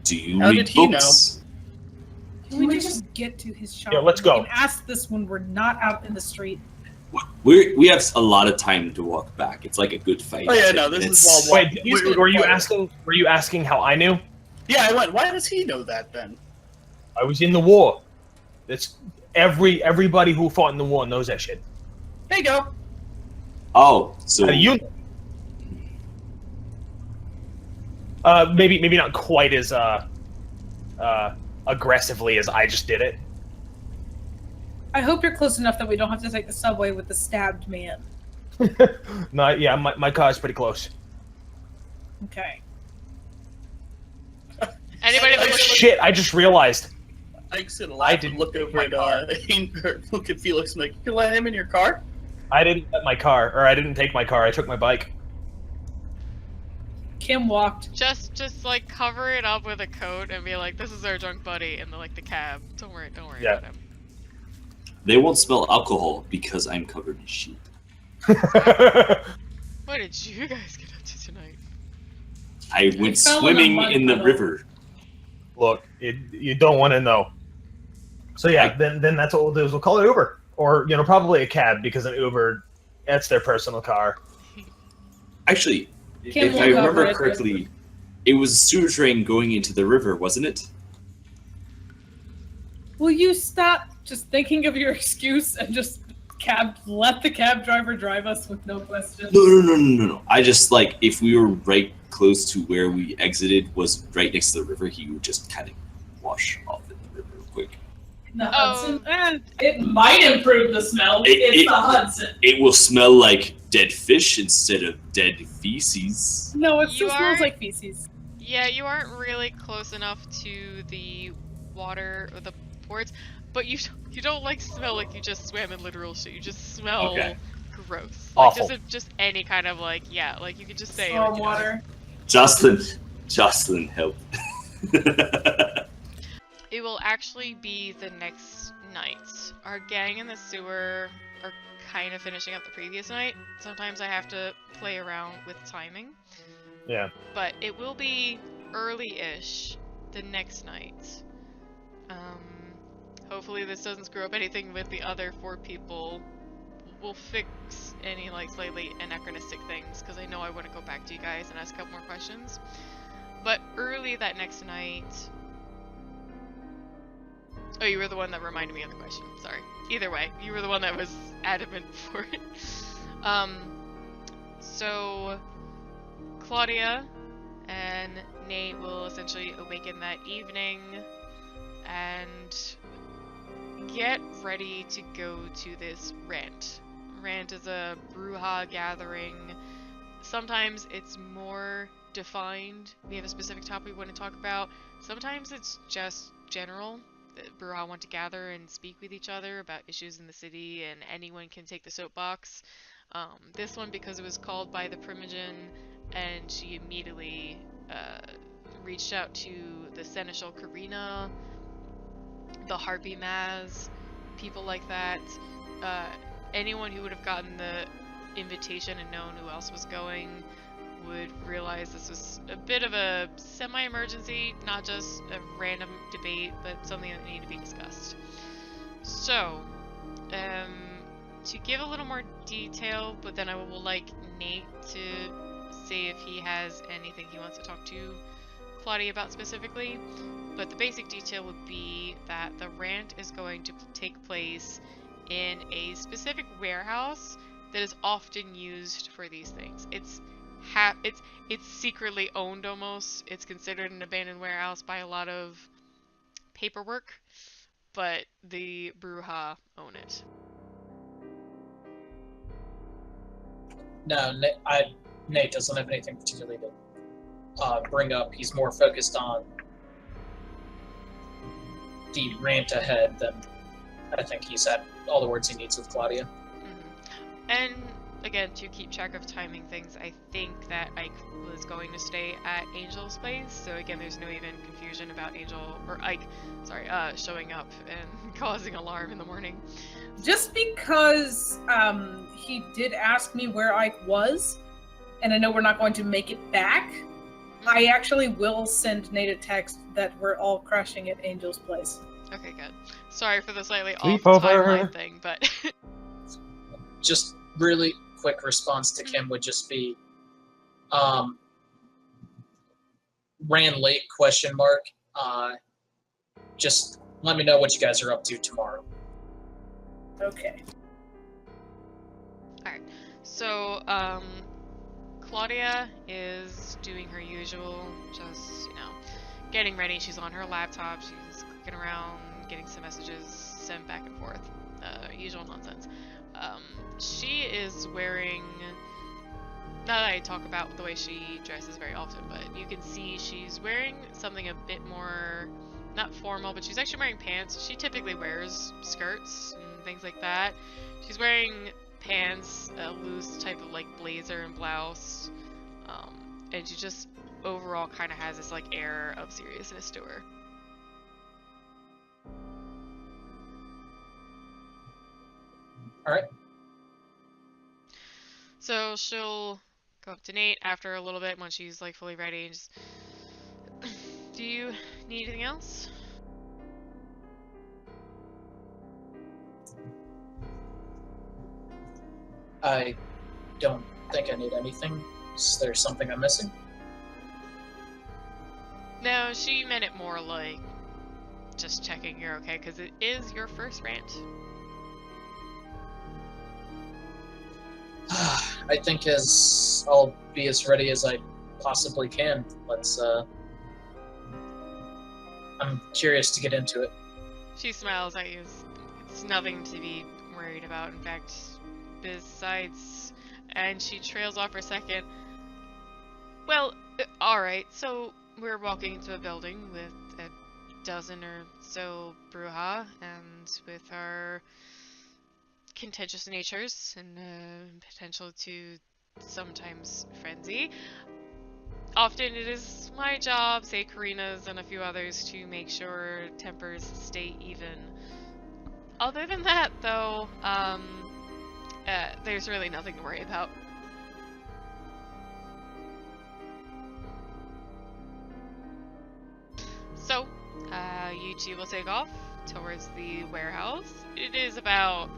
Do you How read did he books? Can we just get to his shop? Yeah, let's go. We can ask this when we're not out in the street. We have a lot of time to walk back. It's like a good fight. Oh, yeah, no, this is while wait, were you asking how I knew? Yeah, I went, why does he know that, then? I was in the war. It's everybody who fought in the war knows that shit. There you go. Oh, so How do you know? Maybe not quite as aggressively as I just did it. I hope you're close enough that we don't have to take the subway with the stabbed man. No, yeah, my car's pretty close. Okay. Anybody Oh, shit! I just realized. Ike's gonna laugh and look over at look at Felix and like, you can let him in your car? I didn't take my car. I took my bike. Kim walked. Just cover it up with a coat and be like, "This is our drunk buddy," in the cab. Don't worry about him. they won't smell alcohol because I'm covered in sheep. What did you guys get up to tonight? I went swimming in the river. Look, you don't want to know. So yeah, then that's what we'll do is we'll call an Uber, or probably a cab, because an Uber, that's their personal car. Actually, if I remember correctly, it was a sewer drain going into the river, wasn't it? Will you stop just thinking of your excuse and just let the cab driver drive us with no questions. No. I just, like, if we were right close to where we exited, was right next to the river, he would just kind of wash off in the river real quick. The Oh, Hudson? It might improve the smell. It's the Hudson. It will smell like dead fish instead of dead feces. No, it You still are- smells like feces. yeah, you aren't really close enough to the water or the ports, but you don't like smell like you just swam in literal shit. You just smell Okay. gross. Like Awful. just any kind of like, yeah, like you could just say Storm like, you know, water. Jocelyn, help. it will actually be the next night. Our gang in the sewer are kind of finishing up the previous night. Sometimes I have to play around with timing. Yeah. But it will be early-ish the next night. Hopefully this doesn't screw up anything with the other 4 people. We'll fix any like slightly anachronistic things, because I know I want to go back to you guys and ask a couple more questions. But early that next night... Oh, you were the one that reminded me of the question. Sorry. Either way, you were the one that was adamant for it. So... Claudia and Nate will essentially awaken that evening and get ready to go to this rant. Rant is a bruja gathering. Sometimes it's more defined. We have a specific topic we want to talk about. Sometimes it's just general. The bruja want to gather and speak with each other about issues in the city, and anyone can take the soapbox. This one, because it was called by the Primogen, and she immediately reached out to the Seneschal Karina, the Harpy Maz, people like that. Anyone who would have gotten the invitation and known who else was going would realize this was a bit of a semi-emergency, not just a random debate, but something that needed to be discussed. So, to give a little more detail, but then I will like Nate to say if he has anything he wants to talk to Claudia about specifically. But the basic detail would be that the rant is going to take place in a specific warehouse that is often used for these things. It's secretly owned almost. It's considered an abandoned warehouse by a lot of paperwork, but the Bruja own it. No, Nate doesn't have anything particularly to bring up. He's more focused on the rant ahead than I think he's had all the words he needs with Claudia. And again, to keep track of timing things, I think that Ike was going to stay at Angel's place, so again, there's no even confusion about Ike showing up and causing alarm in the morning. Just because he did ask me where Ike was, and I know we're not going to make it back, I actually will send Nate a text that we're all crashing at Angel's place. Okay, good. Sorry for the slightly off Sleepover. timeline thing, but... Just really quick response to Kim would just be, ran late, ? Just let me know what you guys are up to tomorrow. Okay. Alright, so, Claudia is doing her usual, just, getting ready. She's on her laptop, she's clicking around, getting some messages sent back and forth. Usual nonsense. She is wearing, not that I talk about the way she dresses very often, but you can see she's wearing something a bit more, not formal, but she's actually wearing pants. She typically wears skirts and things like that. She's wearing pants, a loose type of like blazer and blouse, and she just overall kind of has this like air of seriousness to her. Alright. So she'll go up to Nate after a little bit when she's like fully ready. And just, do you need anything else? I don't think I need anything. Is there something I'm missing? No, she meant it more like just checking you're okay, because it is your first rant. I think I'll be as ready as I possibly can. I'm curious to get into it. She smiles at you. It's nothing to be worried about. In fact, besides, and she trails off for a second. Well, alright, so we're walking into a building with a dozen or so bruja, and with our contentious natures and potential to sometimes frenzy. Often it is my job, say Karina's and a few others, to make sure tempers stay even. Other than that, though, there's really nothing to worry about. So, you two will take off towards the warehouse. It is about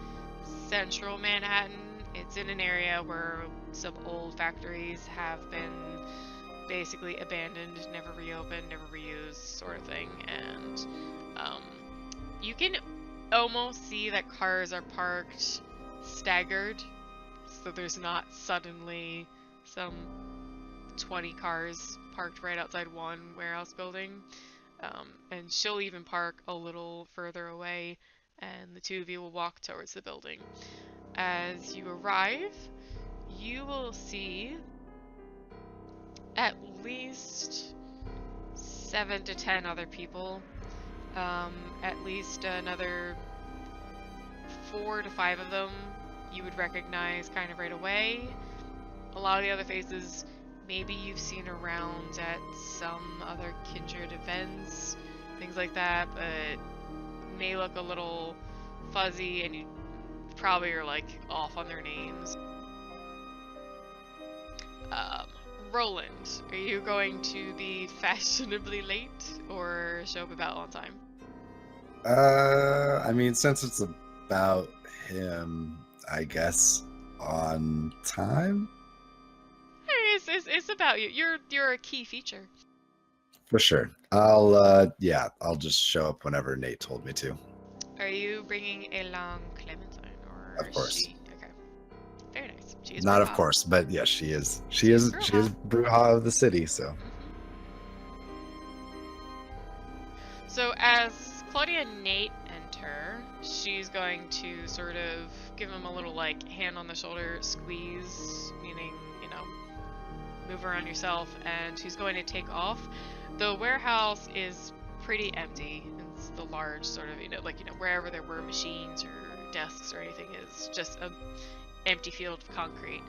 central Manhattan. It's in an area where some old factories have been basically abandoned, never reopened, never reused, sort of thing. And you can almost see that cars are parked staggered, so there's not suddenly some 20 cars parked right outside one warehouse building. And she'll even park a little further away, and the two of you will walk towards the building. As you arrive, you will see at least 7 to 10 other people, at least another 4 to 5 of them you would recognize kind of right away. A lot of the other faces maybe you've seen around at some other kindred events, things like that, but may look a little fuzzy, and you probably are like off on their names. Roland, are you going to be fashionably late or show up about on time? I mean, since it's about him, I guess on time. It's about you. You're a key feature. For sure. I'll just show up whenever Nate told me to. Are you bringing along Clementine or Of course. she? Okay. Very nice. She is Not of Bruja. course, but yes, she is Bruja of the city, so. So as Claudia and Nate enter, she's going to sort of give him a little like hand on the shoulder squeeze, meaning, move around yourself, and she's going to take off. The warehouse is pretty empty. It's the large sort of, wherever there were machines or desks or anything is just a empty field of concrete.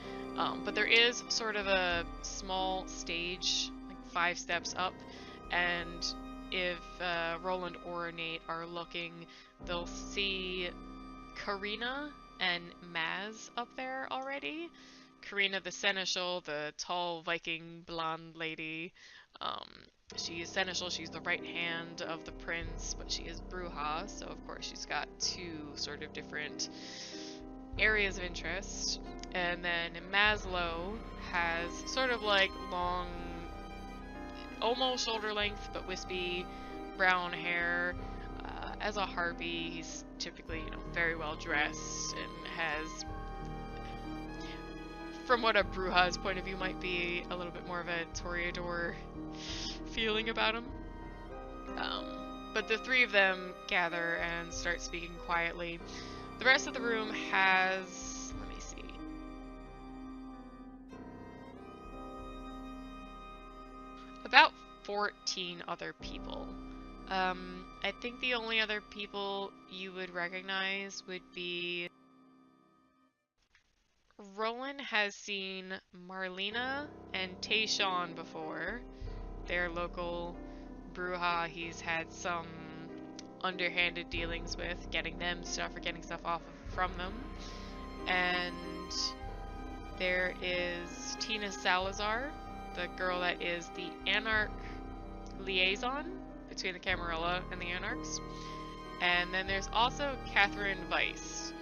But there is sort of a small stage, like 5 steps up, and if Roland or Nate are looking, they'll see Karina and Maz up there already. Karina the Seneschal, the tall Viking blonde lady. She is Seneschal, she's the right hand of the prince, but she is Bruja, so of course she's got 2 sort of different areas of interest. And then Maslow has sort of like long, almost shoulder length, but wispy brown hair. As a harpy, he's typically, very well dressed and has, from what a Bruja's point of view might be, a little bit more of a toreador feeling about him. But the 3 of them gather and start speaking quietly. The rest of the room has, let me see, about 14 other people. I think the only other people you would recognize would be Roland has seen Marlena and Tayshawn before. They're local Bruja he's had some underhanded dealings with, getting them stuff or getting stuff off from them. And there is Tina Salazar, the girl that is the Anarch liaison between the Camarilla and the Anarchs. And then there's also Catherine Weiss,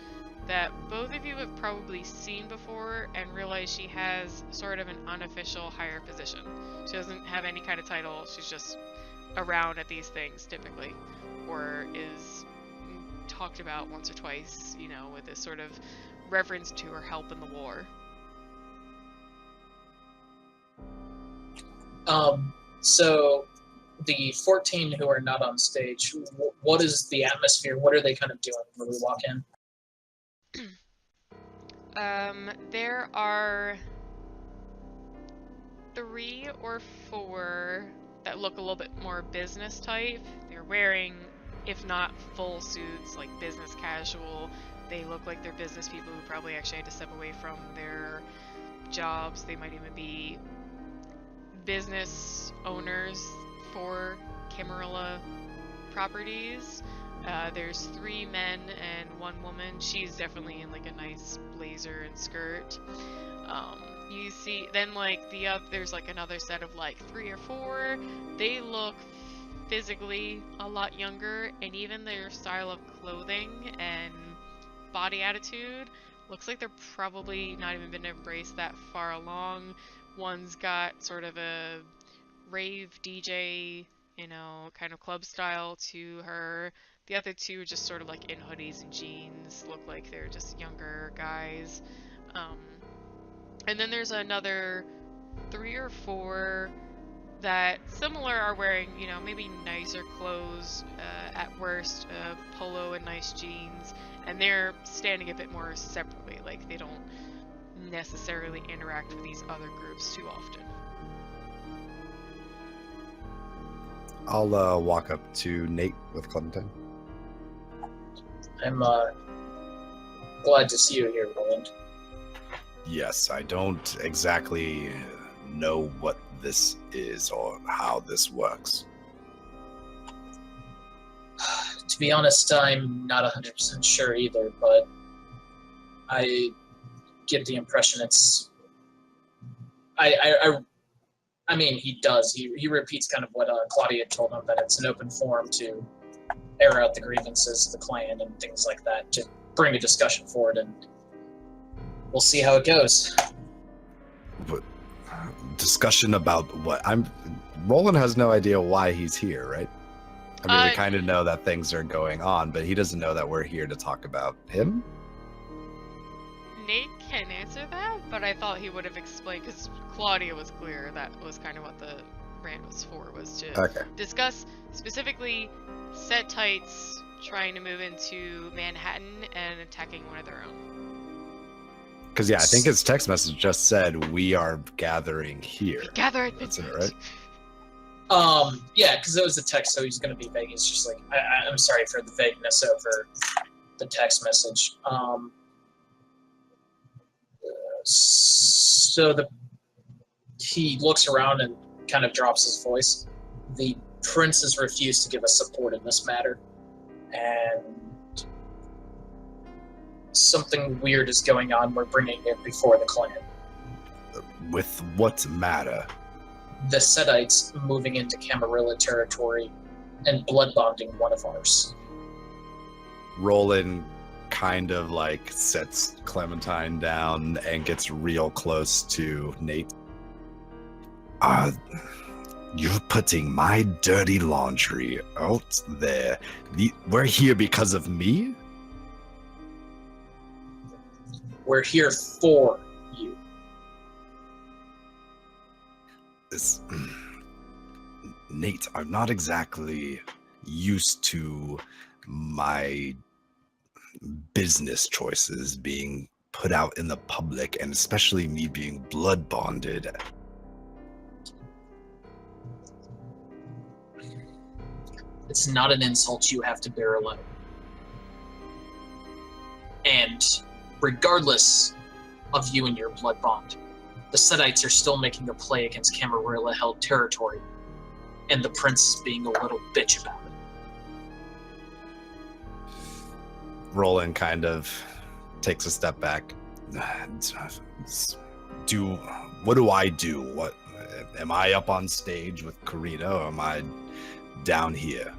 that both of you have probably seen before and realize she has sort of an unofficial higher position. She doesn't have any kind of title, she's just around at these things typically, or is talked about once or twice, with this sort of reference to her help in the war. So the 14 who are not on stage, what is the atmosphere? What are they kind of doing when we walk in? There are 3 or 4 that look a little bit more business type. They're wearing, if not full suits, like business casual. They look like they're business people who probably actually had to step away from their jobs. They might even be business owners for Camarilla properties. There's 3 men and 1 woman. She's definitely in like a nice blazer and skirt. You see, then like there's like another set of like 3 or 4. They look physically a lot younger, and even their style of clothing and body attitude looks like they're probably not even been embraced that far along. One's got sort of a rave DJ, kind of club style to her. The other 2 are just sort of like in hoodies and jeans, look like they're just younger guys. And then there's another 3 or 4 that similar are wearing, maybe nicer clothes, at worst, polo and nice jeans, and they're standing a bit more separately, like they don't necessarily interact with these other groups too often. I'll walk up to Nate with Clementine. I'm glad to see you here, Roland. Yes, I don't exactly know what this is or how this works. To be honest, I'm not 100% sure either, but I get the impression it's... I mean, he does. He repeats kind of what Claudia told him, that it's an open forum to air out the grievances of the clan and things like that, to bring a discussion forward, and we'll see how it goes. But discussion about what? Roland has no idea why he's here, right? I mean, we kind of know that things are going on, but he doesn't know that we're here to talk about him. Nate can answer that, but I thought he would have explained, because Claudia was clear that was kind of what the rant was for, was to discuss specifically set tights trying to move into Manhattan and attacking one of their own. Because, yeah, I think his text message just said, we are gathering here. Gather at That's midnight. it, right? Yeah, because it was a text, so he's going to be vague. It's just like, I'm sorry for the vagueness over the text message. So he looks around and kind of drops his voice. The prince has refused to give us support in this matter, and something weird is going on. We're bringing it before the clan. With what matter? The Setites moving into Camarilla territory and blood bonding one of ours. Roland kind of like sets Clementine down and gets real close to Nate. You're putting my dirty laundry out there. We're here because of me? We're here for you. Nate, I'm not exactly used to my business choices being put out in the public, and especially me being blood bonded. It's not an insult you have to bear alone. And regardless of you and your blood bond, the Setites are still making a play against Camarilla-held territory, and the prince is being a little bitch about it. Roland kind of takes a step back. What do I do? What am I up on stage with Karina, or am I down here?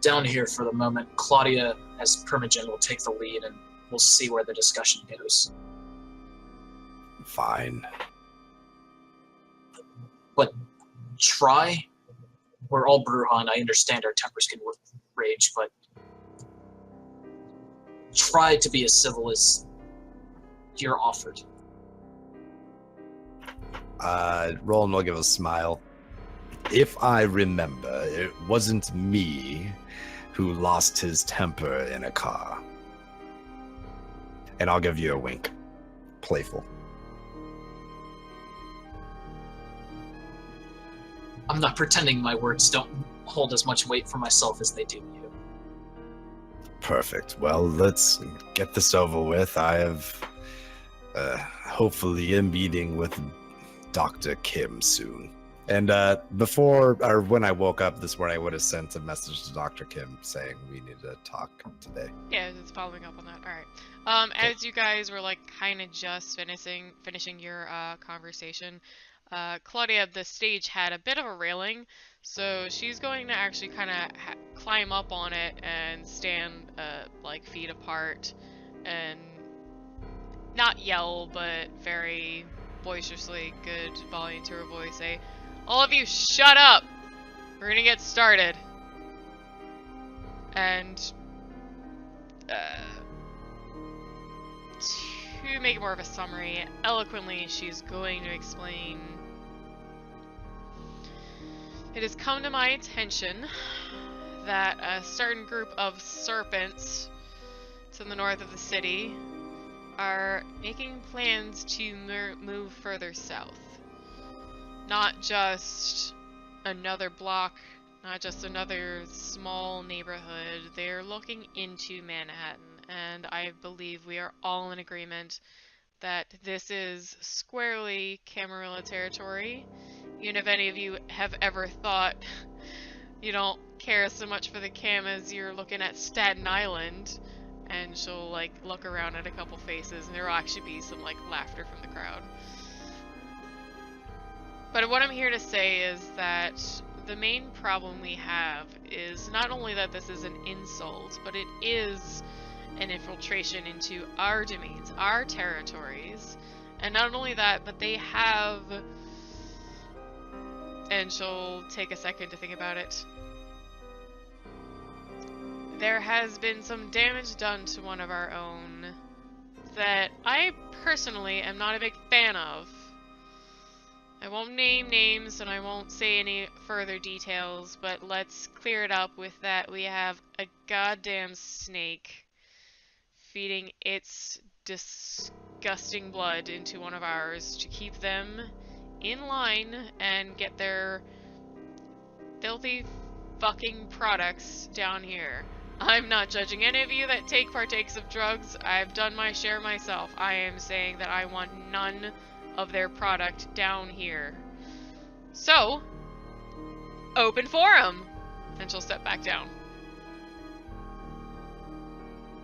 Down here for the moment. Claudia, as Primogen, will take the lead, and we'll see where the discussion goes. Fine. But try. We're all bruja, and I understand our tempers can rage, but try to be as civil as you're offered. Roland will give a smile. If I remember, it wasn't me who lost his temper in a car. And I'll give you a wink. Playful. I'm not pretending my words don't hold as much weight for myself as they do you. Perfect. Well, let's get this over with. I have hopefully a meeting with Dr. Kim soon. And when I woke up this morning, I would have sent a message to Dr. Kim saying we need to talk today. Yeah, it's following up on that. All right. As you guys were like kind of just finishing your conversation, Claudia, the stage had a bit of a railing, so she's going to actually kind of climb up on it and stand like feet apart and not yell, but very boisterously, good volume to her voice, say, "All of you, shut up! We're gonna get started." And to make more of a summary, eloquently, she's going to explain. It has come to my attention that a certain group of serpents to the north of the city are making plans to move further south. Not just another block, not just another small neighborhood. They're looking into Manhattan, and I believe we are all in agreement that this is squarely Camarilla territory. Even if any of you have ever thought you don't care so much for the Cam as you're looking at Staten Island, and she'll like look around at a couple faces, and there'll actually be some like laughter from the crowd. But what I'm here to say is that the main problem we have is not only that this is an insult, but it is an infiltration into our domains, our territories. And not only that, but they have... And she'll take a second to think about it. There has been some damage done to one of our own that I personally am not a big fan of. I won't name names and I won't say any further details, but let's clear it up with that we have a goddamn snake feeding its disgusting blood into one of ours to keep them in line and get their filthy fucking products down here. I'm not judging any of you that partakes of drugs. I've done my share myself. I am saying that I want none of their product down here. So, open forum! And she'll step back down.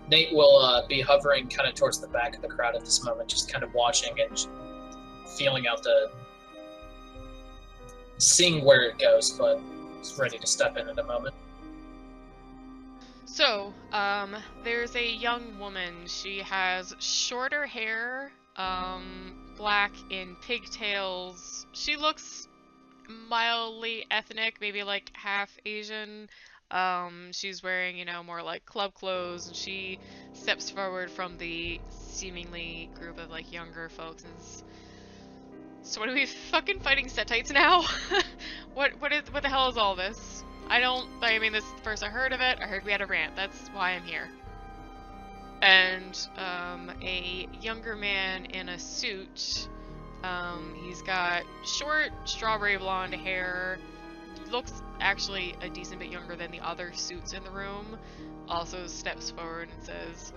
Nate will be hovering kind of towards the back of the crowd at this moment, just kind of watching and feeling out seeing where it goes, but he's ready to step in a moment. So, there's a young woman. She has shorter hair, black in pigtails. She looks mildly ethnic, maybe like half Asian. She's wearing, you know, more like club clothes, and she steps forward from the seemingly group of like younger folks and says, "So what are we fucking fighting Setites now? what the hell is all this? I mean, this is the first I heard of it. I heard we had a rant. That's why I'm here." And a younger man in a suit. He's got short strawberry blonde hair. Looks actually a decent bit younger than the other suits in the room. Also steps forward and says,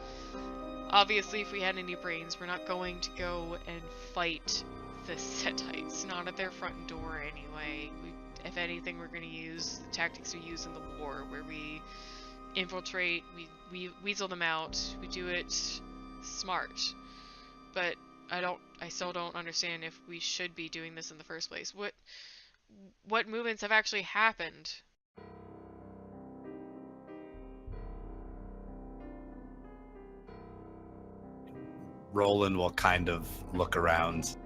"Obviously, if we had any brains, we're not going to go and fight the Setites. Not at their front door anyway. If anything, we're going to use the tactics we use in the war, where we infiltrate, we weasel them out, we do it smart. But I still don't understand if we should be doing this in the first place. What movements have actually happened?" Roland will kind of look around.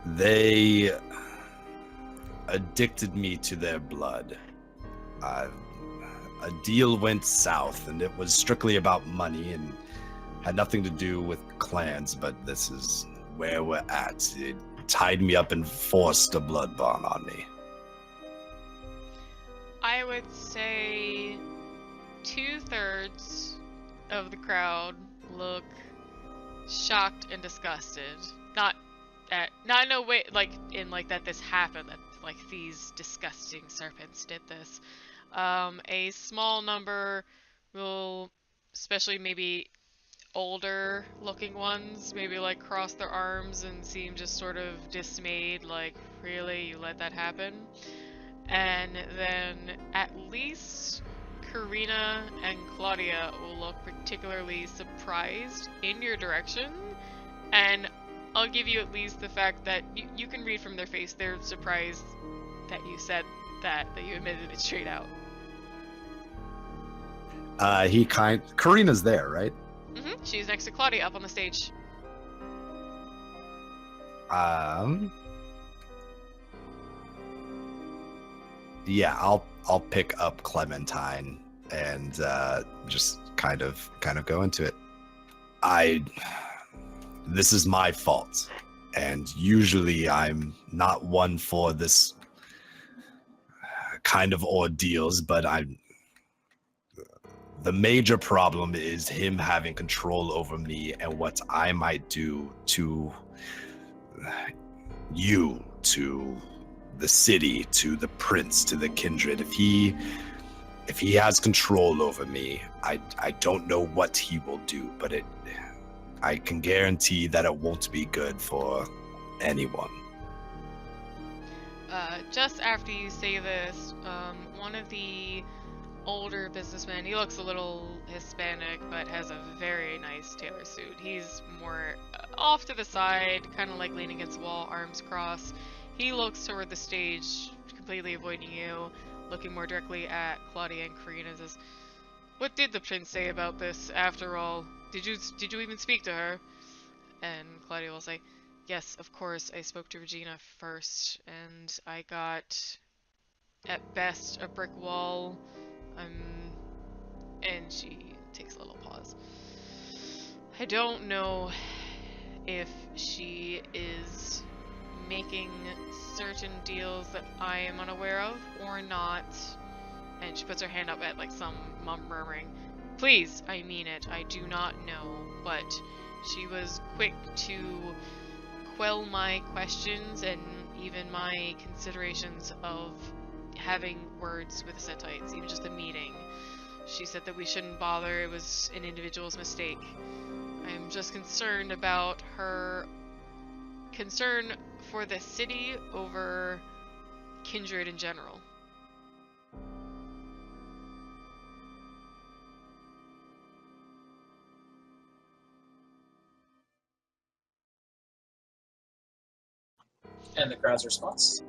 They addicted me to their blood. A deal went south, and it was strictly about money, and had nothing to do with clans, but this is where we're at. It tied me up and forced a blood bond on me. I would say 2/3 of the crowd look shocked and disgusted. Not in a way like that this happened, that like these disgusting serpents did this. A small number will, especially maybe older looking ones, maybe like cross their arms and seem just sort of dismayed, like, really, you let that happen? And then at least Karina and Claudia will look particularly surprised in your direction, and I'll give you at least the fact that you can read from their face they're surprised that you said that you admitted it straight out. Karina's there, right? She's next to Claudia up on the stage. Yeah, I'll pick up Clementine and just kind of go into it. This is my fault, and usually I'm not one for this kind of ordeals, but the major problem is him having control over me and what I might do to you, to the city, to the prince, to the kindred. If he has control over me, I don't know what he will do, but I can guarantee that it won't be good for anyone. Just after you say this, one of the older businessmen, he looks a little Hispanic, but has a very nice tailor suit. He's more off to the side, kind of like leaning against the wall, arms crossed. He looks toward the stage, completely avoiding you, looking more directly at Claudia and Karina, says, "What did the prince say about this, after all? Did you even speak to her?" And Claudia will say, "Yes, of course, I spoke to Regina first, and I got, at best, a brick wall." And she takes a little pause. "I don't know if she is making certain deals that I am unaware of or not." And she puts her hand up at like some murmuring. "Please, I mean it. I do not know, but she was quick to quell my questions and even my considerations of having words with the Setites, even just a meeting. She said that we shouldn't bother, it was an individual's mistake. I'm just concerned about her concern for the city over kindred in general." And the crowd's response?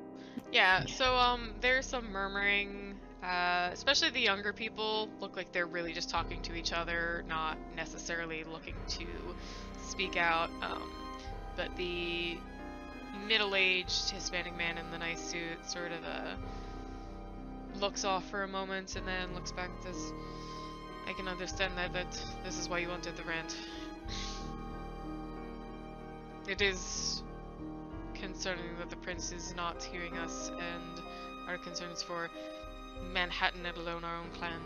Yeah, so there's some murmuring, especially the younger people look like they're really just talking to each other, not necessarily looking to speak out, but the middle-aged Hispanic man in the nice suit sort of looks off for a moment and then looks back and says, "I can understand that this is why you wanted the rant. It is concerning that the prince is not hearing us, and our concerns for Manhattan, let alone our own clan."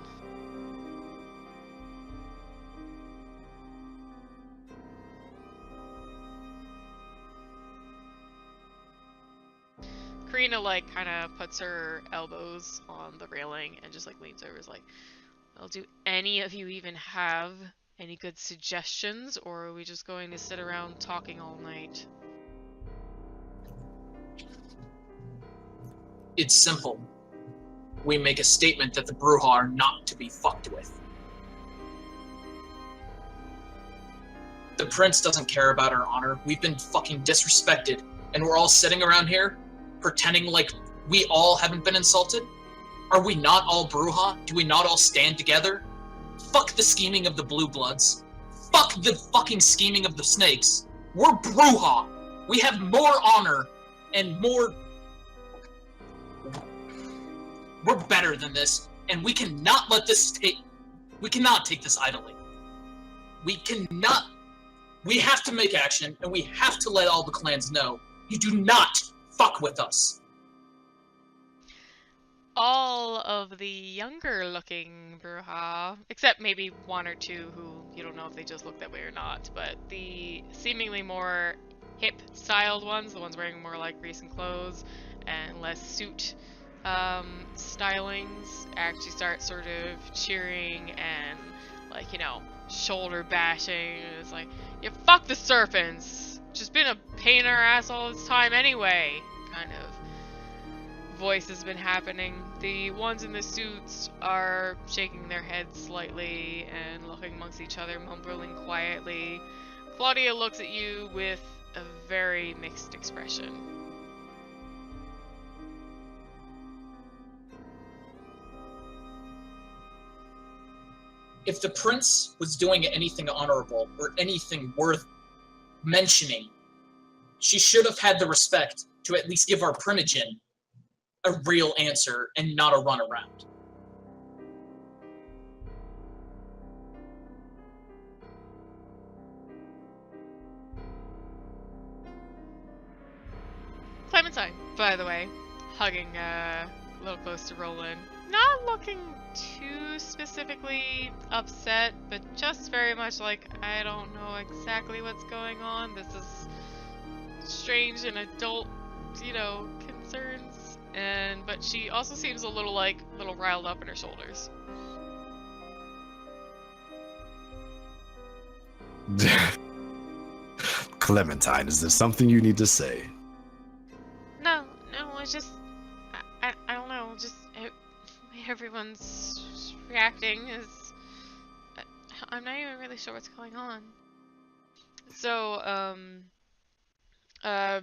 Karina like kind of puts her elbows on the railing and just like leans over, is like, "Well, do any of you even have any good suggestions, or are we just going to sit around talking all night?" It's simple. We make a statement that the bruja are not to be fucked with. The prince doesn't care about our honor. We've been fucking disrespected, and we're all sitting around here pretending like we all haven't been insulted? Are we not all bruja? Do we not all stand together? Fuck the scheming of the blue bloods. Fuck the fucking scheming of the snakes. We're bruja. We have more honor and more... We're better than this, and we cannot let this we cannot take this idly. We cannot. We have to make action, and we have to let all the clans know. You do not fuck with us. All of the younger looking bruja, except maybe one or two who you don't know if they just look that way or not, but the seemingly more hip styled ones, the ones wearing more like recent clothes and less suit stylings, actually start sort of cheering and like, you know, shoulder bashing. It's like, yeah, fuck the serpents, just been a pain in our ass all this time anyway, kind of voice has been happening. The ones in the suits are shaking their heads slightly and looking amongst each other, mumbling quietly. Claudia looks at you with a very mixed expression. If the prince was doing anything honorable or anything worth mentioning, she should have had the respect to at least give our primogen a real answer and not a runaround. Clementine, by the way, hugging a little close to Roland. Not looking too specifically upset, but just very much like, I don't know exactly what's going on. This is strange and adult, you know, concerns. But she also seems a little riled up in her shoulders. Clementine, is there something you need to say? No, it's just, I don't know, just everyone's reacting is, I'm not even really sure what's going on. So, a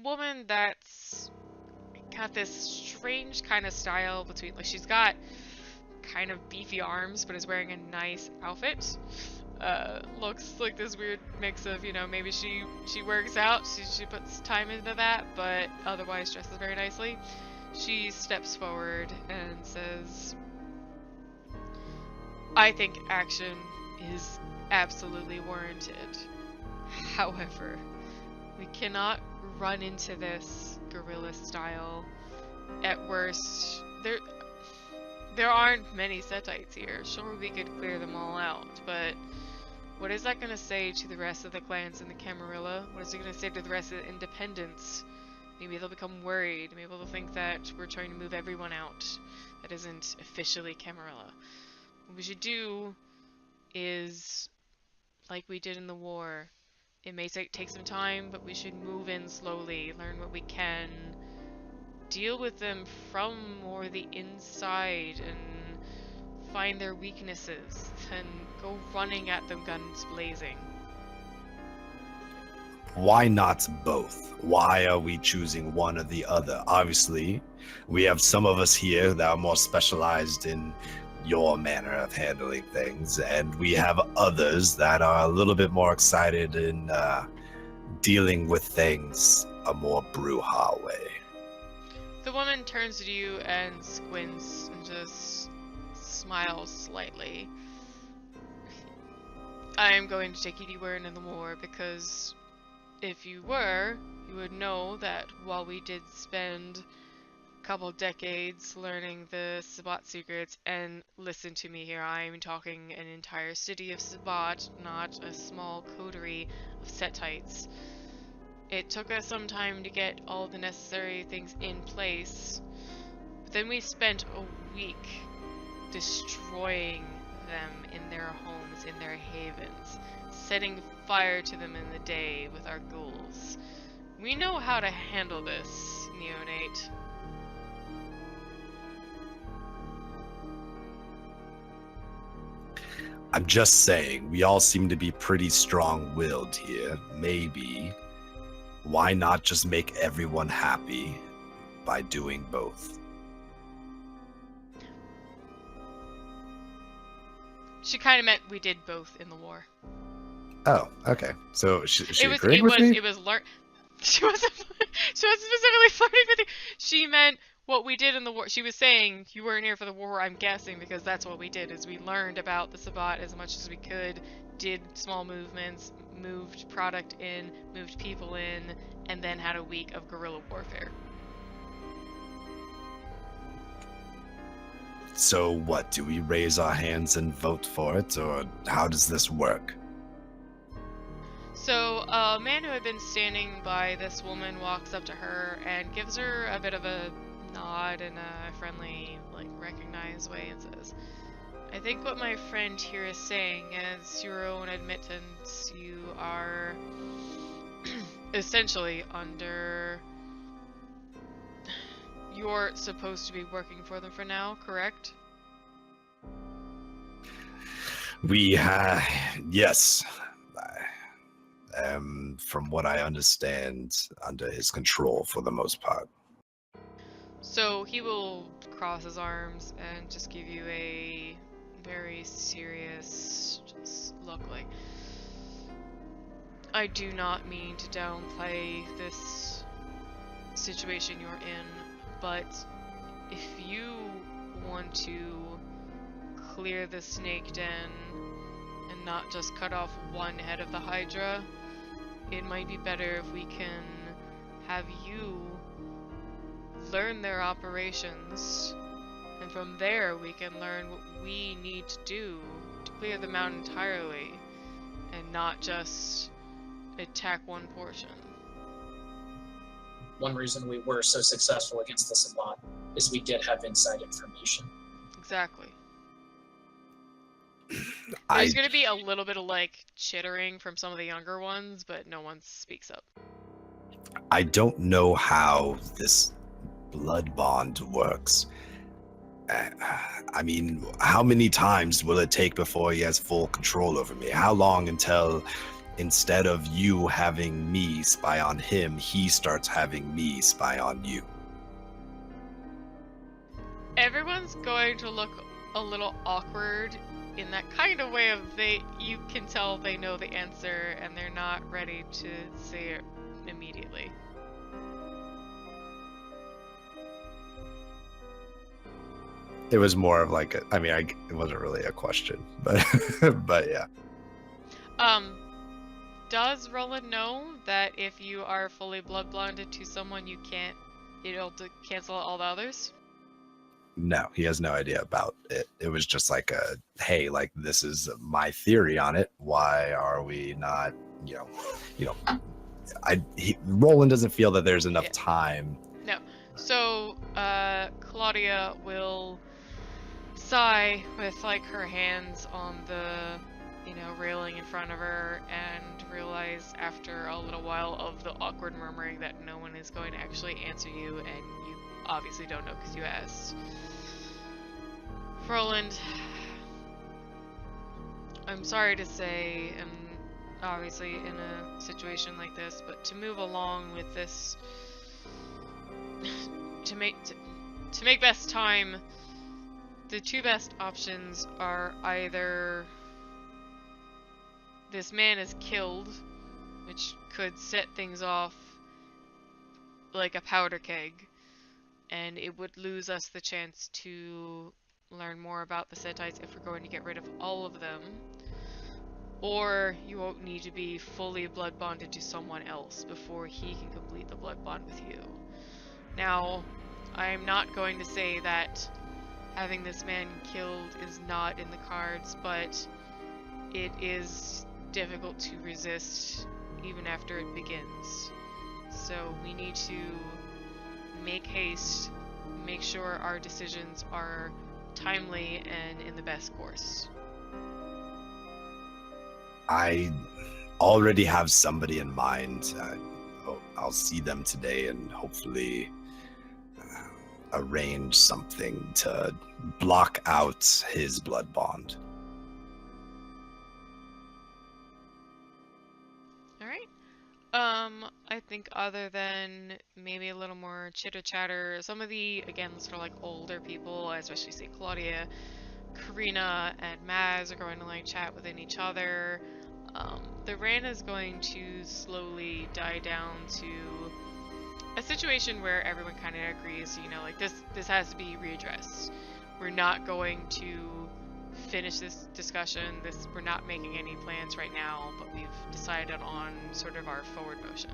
woman that's got this strange kind of style between, like, she's got kind of beefy arms, but is wearing a nice outfit. Looks like this weird mix of, you know, maybe she works out, she puts time into that, but otherwise dresses very nicely. She steps forward and says, I think action is absolutely warranted. However, we cannot run into this guerrilla style. At worst, there aren't many Setites here. Sure, we could clear them all out, but what is that going to say to the rest of the clans in the Camarilla? What is it going to say to the rest of the independents? Maybe they'll become worried. Maybe they'll think that we're trying to move everyone out that isn't officially Camarilla. What we should do is, like we did in the war, it may take some time, but we should move in slowly, learn what we can, deal with them from more the inside, and find their weaknesses, and go running at them guns blazing. Why not both? Why are we choosing one or the other? Obviously, we have some of us here that are more specialized in your manner of handling things, and we have others that are a little bit more excited in dealing with things a more bruja way. The woman turns to you and squints and just smiles slightly. I am going to take you to weren't in the war, because if you were, you would know that while we did spend a couple decades learning the Sabbat secrets, and listen to me here, I am talking an entire city of Sabbat, not a small coterie of Setites. It took us some time to get all the necessary things in place, but then we spent a week destroying them in their homes, in their havens, setting fire to them in the day with our ghouls. We know how to handle this, neonate. I'm just saying, we all seem to be pretty strong-willed here. Maybe, why not just make everyone happy by doing both? She kind of meant we did both in the war. Oh, okay. So she It agreed with me? was she wasn't specifically flirting with you. She meant what we did in the war. She was saying you weren't here for the war, I'm guessing, because that's what we did, is we learned about the Sabbat as much as we could, did small movements, moved product in, moved people in, and then had a week of guerrilla warfare. So what, do we raise our hands and vote for it, or how does this work? So, a man who had been standing by this woman walks up to her and gives her a bit of a nod in a friendly, like, recognized way and says, I think what my friend here is saying is your own admittance. You are essentially under... You're supposed to be working for them for now, correct? Yes. From what I understand, under his control for the most part. So he will cross his arms and just give you a very serious look like, I do not mean to downplay this situation you're in, but if you want to clear the snake den and not just cut off one head of the Hydra, it might be better if we can have you learn their operations, and from there we can learn what we need to do to clear them out entirely, and not just attack one portion. One reason we were so successful against the Sabbat is we did have inside information. Exactly. There's gonna be a little bit of like chittering from some of the younger ones, but no one speaks up. I don't know how this blood bond works. I mean, how many times will it take before he has full control over me? How long until, instead of you having me spy on him, he starts having me spy on you? Everyone's going to look a little awkward in that kind of way of you can tell they know the answer and they're not ready to say it immediately. It was more of like it wasn't really a question, but but yeah. Does Roland know that if you are fully blood blinded to someone, it'll cancel out all the others? No, he has no idea about it. It was just like hey, like, this is my theory on it. Why are we not, Roland doesn't feel that there's enough time. No. So, Claudia will sigh with, like, her hands on the, railing in front of her and realize after a little while of the awkward murmuring that no one is going to actually answer you, and you obviously don't know because you asked. Roland, I'm sorry to say, and obviously in a situation like this, but to move along with this, to make best time, the two best options are either this man is killed, which could set things off like a powder keg, and it would lose us the chance to learn more about the Setites if we're going to get rid of all of them, or you won't need to be fully blood bonded to someone else before he can complete the blood bond with you. Now, I'm not going to say that having this man killed is not in the cards, but it is difficult to resist even after it begins. So we need to make haste, make sure our decisions are timely and in the best course. I already have somebody in mind. I'll see them today and hopefully arrange something to block out his blood bond. I think other than maybe a little more chitter chatter, some of the, again, sort of like older people, especially say Claudia, Karina, and Maz are going to like chat within each other. The rant is going to slowly die down to a situation where everyone kind of agrees, you know, like this has to be readdressed. We're not going to finish this discussion. We're not making any plans right now, but we've decided on sort of our forward motion.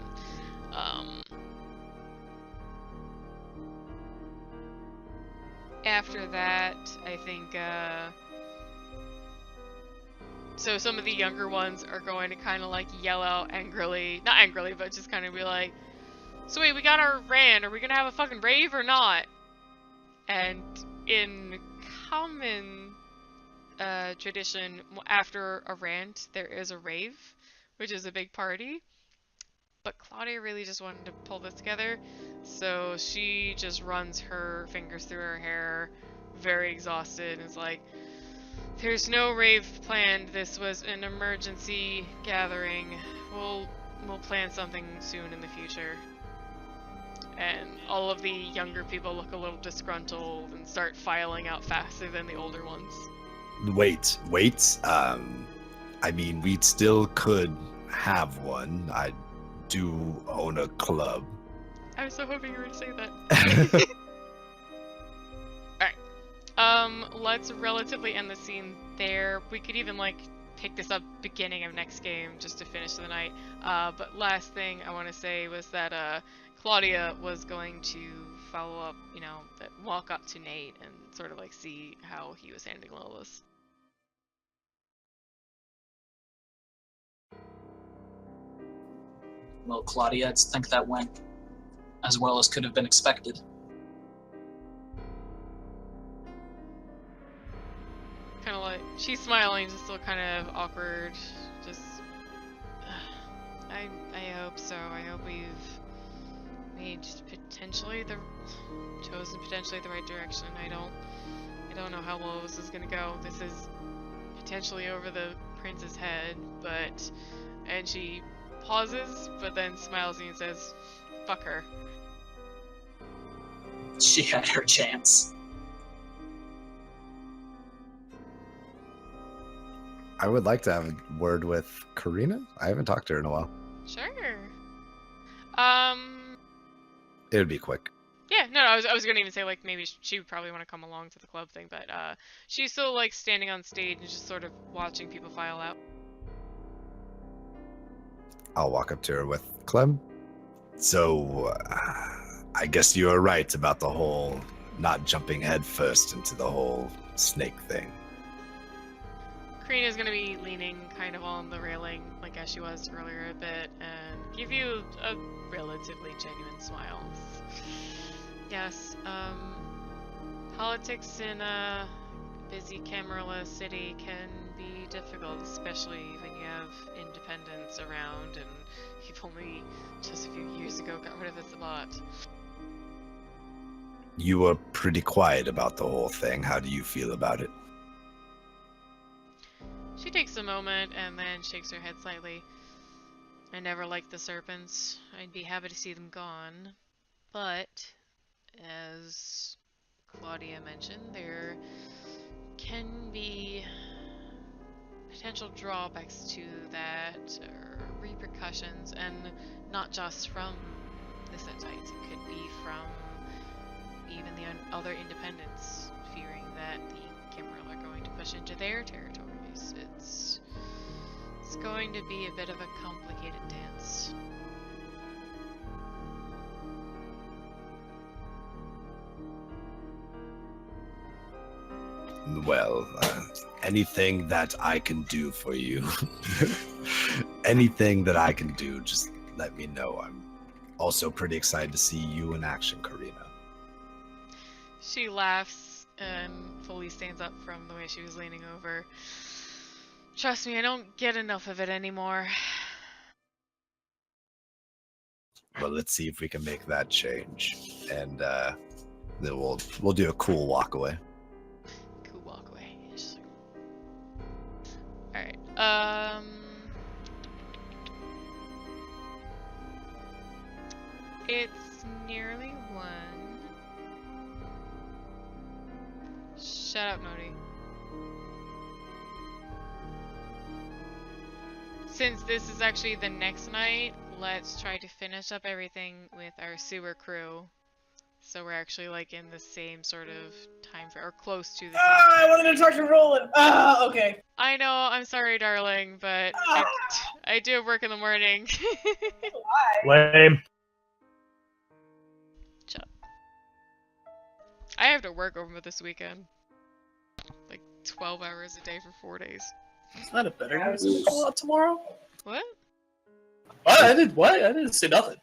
After that, I think, so some of the younger ones are going to kind of like yell out angrily, not angrily, but just kind of be like, so wait, we got our rant, are we gonna have a fucking rave or not? And in common tradition, after a rant, there is a rave, which is a big party. But Claudia really just wanted to pull this together, so she just runs her fingers through her hair, very exhausted, and is like, there's no rave planned, this was an emergency gathering. We'll plan something soon in the future. And all of the younger people look a little disgruntled and start filing out faster than the older ones. Wait. I mean, we still could have one. I do own a club. I was so hoping you were to say that. Alright. Let's relatively end the scene there. We could even, like, pick this up beginning of next game just to finish the night. But last thing I want to say was that, Claudia was going to follow up, you know, walk up to Nate and sort of, like, see how he was handling all this. Well, Claudia, I think that went as well as could have been expected. Kind of like, she's smiling, just still kind of awkward, just, I hope so. I hope we've chosen potentially the right direction. I don't know how well this is gonna go. This is potentially over the prince's head, and she pauses, but then smiles and says, fuck her. She had her chance. I would like to have a word with Karina. I haven't talked to her in a while. Sure. It would be quick. Yeah, no, I was gonna even say, like, maybe she would probably want to come along to the club thing, but she's still, like, standing on stage and just sort of watching people file out. I'll walk up to her with Clem. So, I guess you were right about the whole not jumping headfirst into the whole snake thing. Karina's gonna be leaning kind of on the railing, like as she was earlier a bit, and give you a relatively genuine smile. Yes, politics in a busy Camarilla city can be difficult, especially when you have independents around, and you've only just a few years ago got rid of this a lot. You were pretty quiet about the whole thing. How do you feel about it? She takes a moment and then shakes her head slightly. I never liked the serpents. I'd be happy to see them gone. But, as Claudia mentioned, there can be potential drawbacks to that, or repercussions, and not just from the Setites. It could be from even the other independents, fearing that the Camarilla are going to push into their territories. It's going to be a bit of a complicated dance. Well, anything that I can do for you, anything that I can do, just let me know. I'm also pretty excited to see you in action, Karina. She laughs and fully stands up from the way she was leaning over. Trust me, I don't get enough of it anymore. Well, let's see if we can make that change, and then we'll do a cool walk away. Cool walk away. All right. It's nearly 1. Shut up, Modi. Since this is actually the next night, let's try to finish up everything with our sewer crew. So we're actually like in the same sort of time frame, or close to the same I time wanted to frame. talk to Roland. Okay. I know, I'm sorry, darling, but I do have work in the morning. Why? Lame. Shut up. I have to work over this weekend. Like 12 hours a day for 4 days. Is that a better news to call out tomorrow? What? What? I didn't say nothing.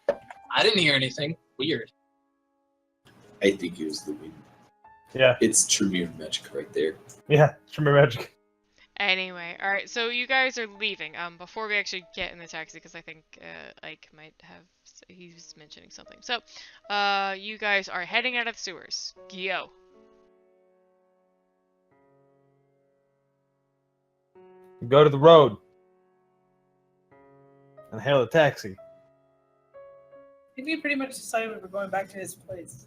I didn't hear anything. Weird. I think it was the wind. Yeah. It's Tremere magic right there. Yeah. Tremor magic. Anyway, alright, so you guys are leaving. Before we actually get in the taxi, because I think Ike might have, he was mentioning something. So, you guys are heading out of the sewers. Yo. Go to the road and hail a taxi. I think we pretty much decided we were going back to his place.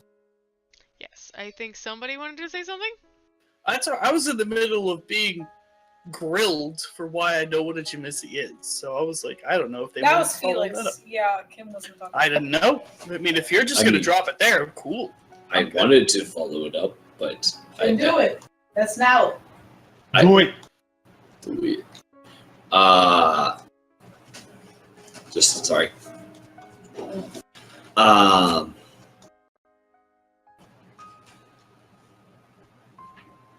Yes, I think somebody wanted to say something? I was in the middle of being grilled for why I know what a Jamisi is, so I was like, I don't know if they That wanted was to follow that up. Felix. Yeah, Kim wasn't talking. I didn't know. I mean, if you're just I gonna mean- drop it there, cool. I wanted to follow it up, but Then do it. That's now. Do it. Do it. Just sorry.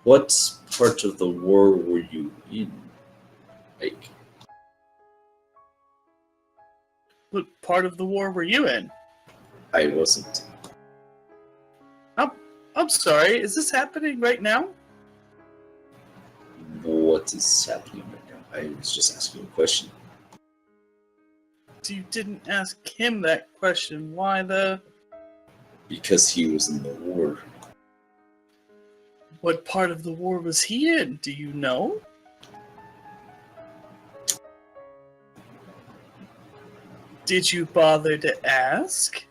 What part of the war were you in? Like, What part of the war were you in? I wasn't. I'm sorry, is this happening right now? What is happening right now? I was just asking a question. You didn't ask him that question. Why the... Because he was in the war. What part of the war was he in? Do you know? Did you bother to ask?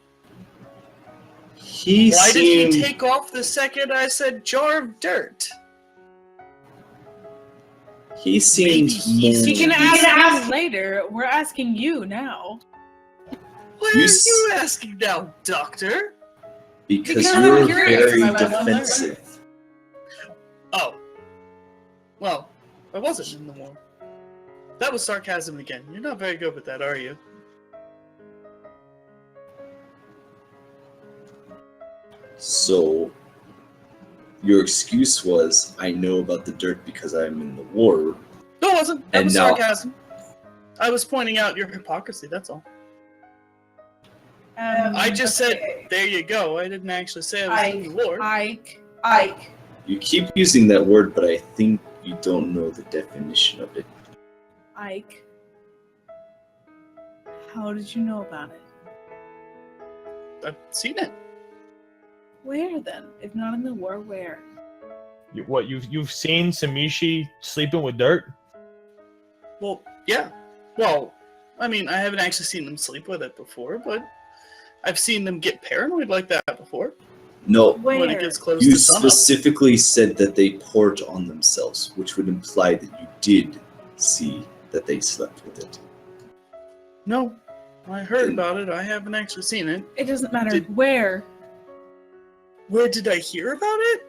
Why did you take off the second I said jar of dirt? He seemed Maybe more... You can ask him later. We're asking you now. What You are s- you asking now, Doctor? Because Because you're I'm curious very about that. defensive. Oh. Well, I wasn't in the war. That was sarcasm again. You're not very good with that, are you? So, your excuse was, I know about the dirt because I'm in the war. No, it wasn't. That And was now- sarcasm. I was pointing out your hypocrisy, that's all. I just said, there you go. I didn't actually say I was in the war. Ike. You keep using that word, but I think you don't know the definition of it. Ike. How did you know about it? I've seen it. Where then? If not in the war, where? You've seen Samishi sleeping with dirt? Well, yeah. Well, I mean, I haven't actually seen them sleep with it before, but I've seen them get paranoid like that before. No, Where? When it gets close you to sunup. specifically said that they poured on themselves, which would imply that you did see that they slept with it. No, I heard about it. I haven't actually seen it. It doesn't matter. Did- Where? Where did I hear about it?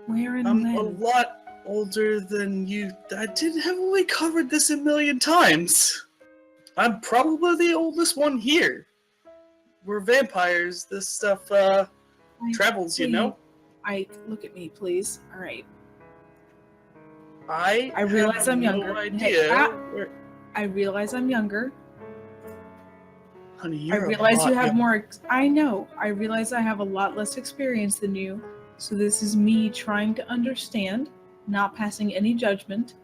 Where and I'm when? a lot older than you. I didn't have we covered this a million times. I'm probably the oldest one here. We're vampires. This stuff Ike, travels, you know. Ike, look at me, please. All right. I realize have I'm no younger. idea. Hey, where- I realize I'm younger. Honey, I you're a realize lot you have younger. more. I know. I realize I have a lot less experience than you. So this is me trying to understand, not passing any judgment.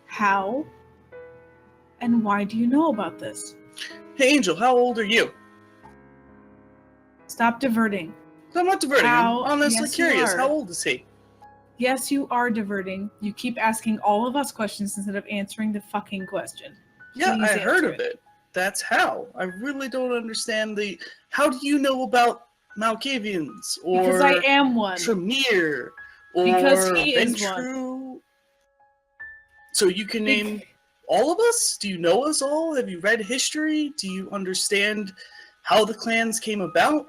How and why do you know about this? Hey, Angel, how old are you? Stop diverting. I'm not diverting. How- I'm honestly yes, you curious. are. How old is he? Yes, you are diverting. You keep asking all of us questions instead of answering the fucking question. Yeah, Please I heard answer of it. That's how. I really don't understand the. How do you know about Malkavians or Because I am one. Tremere or Because he is Ventru? So you can name all of us? Do you know us all? Have you read history? Do you understand how the clans came about?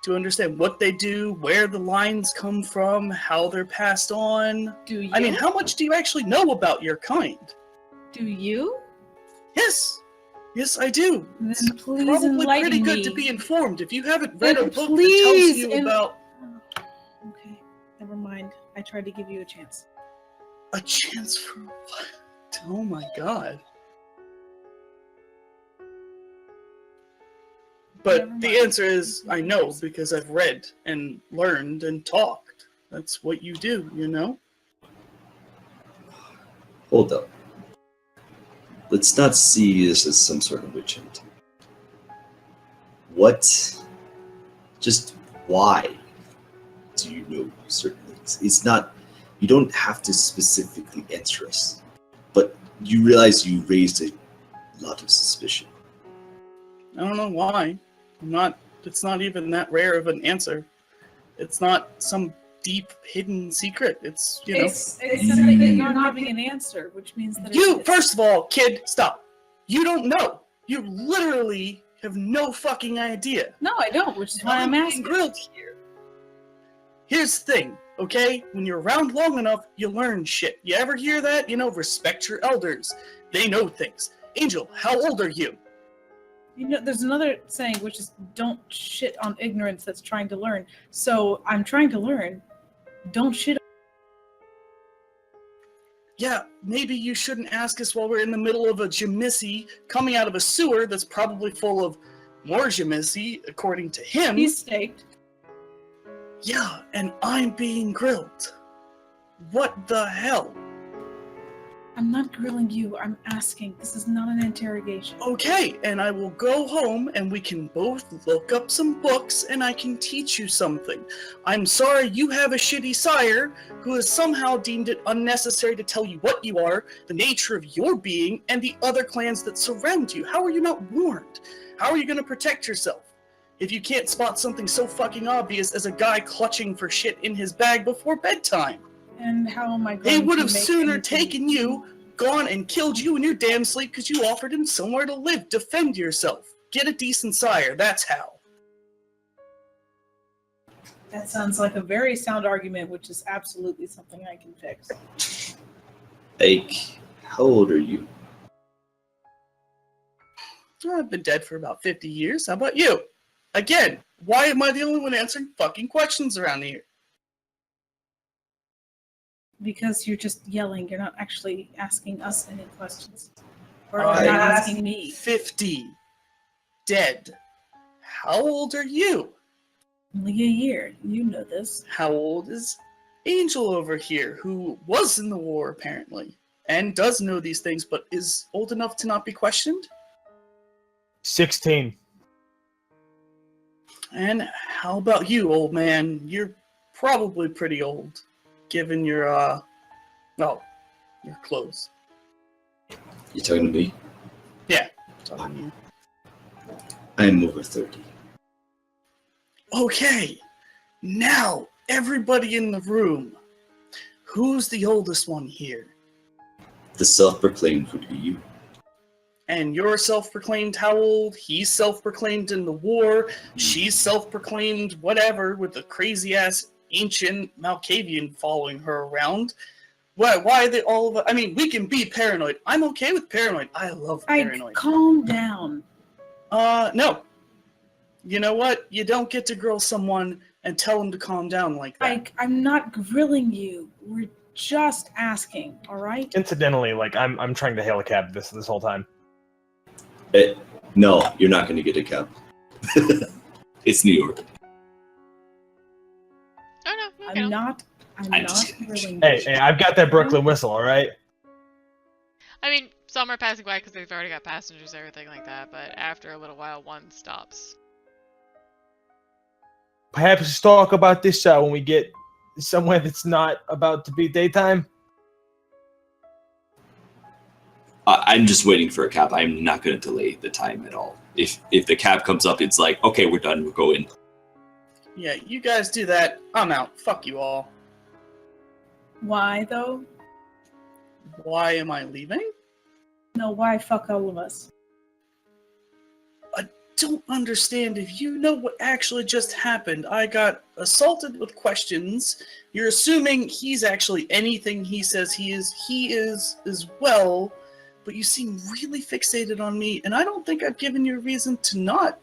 Do you understand what they do, where the lines come from, how they're passed on? Do you? I mean, how much do you actually know about your kind? Do you? Yes. Yes, I do. Then It's please probably enlighten pretty good me. to be informed. If you haven't read Then a book that tells please you en- about Okay, never mind. I tried to give you a chance. a chance for what? Oh my god. But Never the mind. answer is I know because I've read and learned and talked. That's what you do, you know? Hold up. Let's not see this as some sort of witch hunt. Just why do you know certain things? It's not, you don't have to specifically answer us, but you realize you raised a lot of suspicion. I don't know why. It's not even that rare of an answer. It's not some deep hidden secret. It's, you know. Except that you're not giving an answer, which means that You, it's... first of all, kid, stop. You don't know. You literally have no fucking idea. No, I don't, which is why I'm being asking. grilled here. Here's the thing, okay? When you're around long enough, you learn shit. You ever hear that? You know, respect your elders. They know things. Angel, how old are you? You know, there's another saying, which is don't shit on ignorance that's trying to learn. So I'm trying to learn. Don't shit. Yeah, maybe you shouldn't ask us while we're in the middle of a Jamisi coming out of a sewer that's probably full of more Jamisi, according to him. He's staked. Yeah, and I'm being grilled. What the hell? I'm not grilling you. I'm asking. This is not an interrogation. Okay, and I will go home and we can both look up some books and I can teach you something. I'm sorry you have a shitty sire who has somehow deemed it unnecessary to tell you what you are, the nature of your being, and the other clans that surround you. How are you not warned? How are you going to protect yourself if you can't spot something so fucking obvious as a guy clutching for shit in his bag before bedtime? And how am I going He to would have make sooner anything- taken you, gone and killed you in your damn sleep because you offered him somewhere to live. Defend yourself. Get a decent sire. That's how. That sounds like a very sound argument, which is absolutely something I can fix. Like, how old are you? I've been dead for about 50 years. How about you? Again, why am I the only one answering fucking questions around here? Because you're just yelling. You're not actually asking us any questions. Or I you're not am asking me. 50. Dead. How old are you? Only a year. You know this. How old is Angel over here, who was in the war apparently, and does know these things, but is old enough to not be questioned? 16. And how about you, old man? You're probably pretty old, given your, your clothes. You talking to me? Talking to you. I'm over 30. Okay, now everybody in the room, who's the oldest one here? The self-proclaimed would be you. And you're self-proclaimed how old? He's self-proclaimed in the war. She's self-proclaimed whatever with the crazy-ass ancient Malkavian following her around. Why are they all of us? I mean, we can be paranoid. I'm okay with paranoid. I love paranoid. Calm down. No. You know what? You don't get to grill someone and tell them to calm down like that. I'm not grilling you. We're just asking, all right? Incidentally, like I'm trying to hail a cab this whole time. No, you're not going to get a cab. It's New York. Oh no, I'm not I'm just kidding. grilling Hey, you. hey, I've got that Brooklyn whistle, all right? I mean, some are passing by because they've already got passengers, everything like that. But after a little while, one stops. Perhaps let's talk about this when we get somewhere that's not about to be daytime. I'm just waiting for a cab. I'm not going to delay the time at all. If the cab comes up, it's like, okay, we're done. We're going. Yeah, you guys do that. I'm out. Fuck you all. Why, though? Why am I leaving? No, why fuck all of us? Don't understand if you know what actually just happened. I got assaulted with questions. You're assuming he's actually anything he says he is as well, but you seem really fixated on me, and I don't think I've given you a reason to not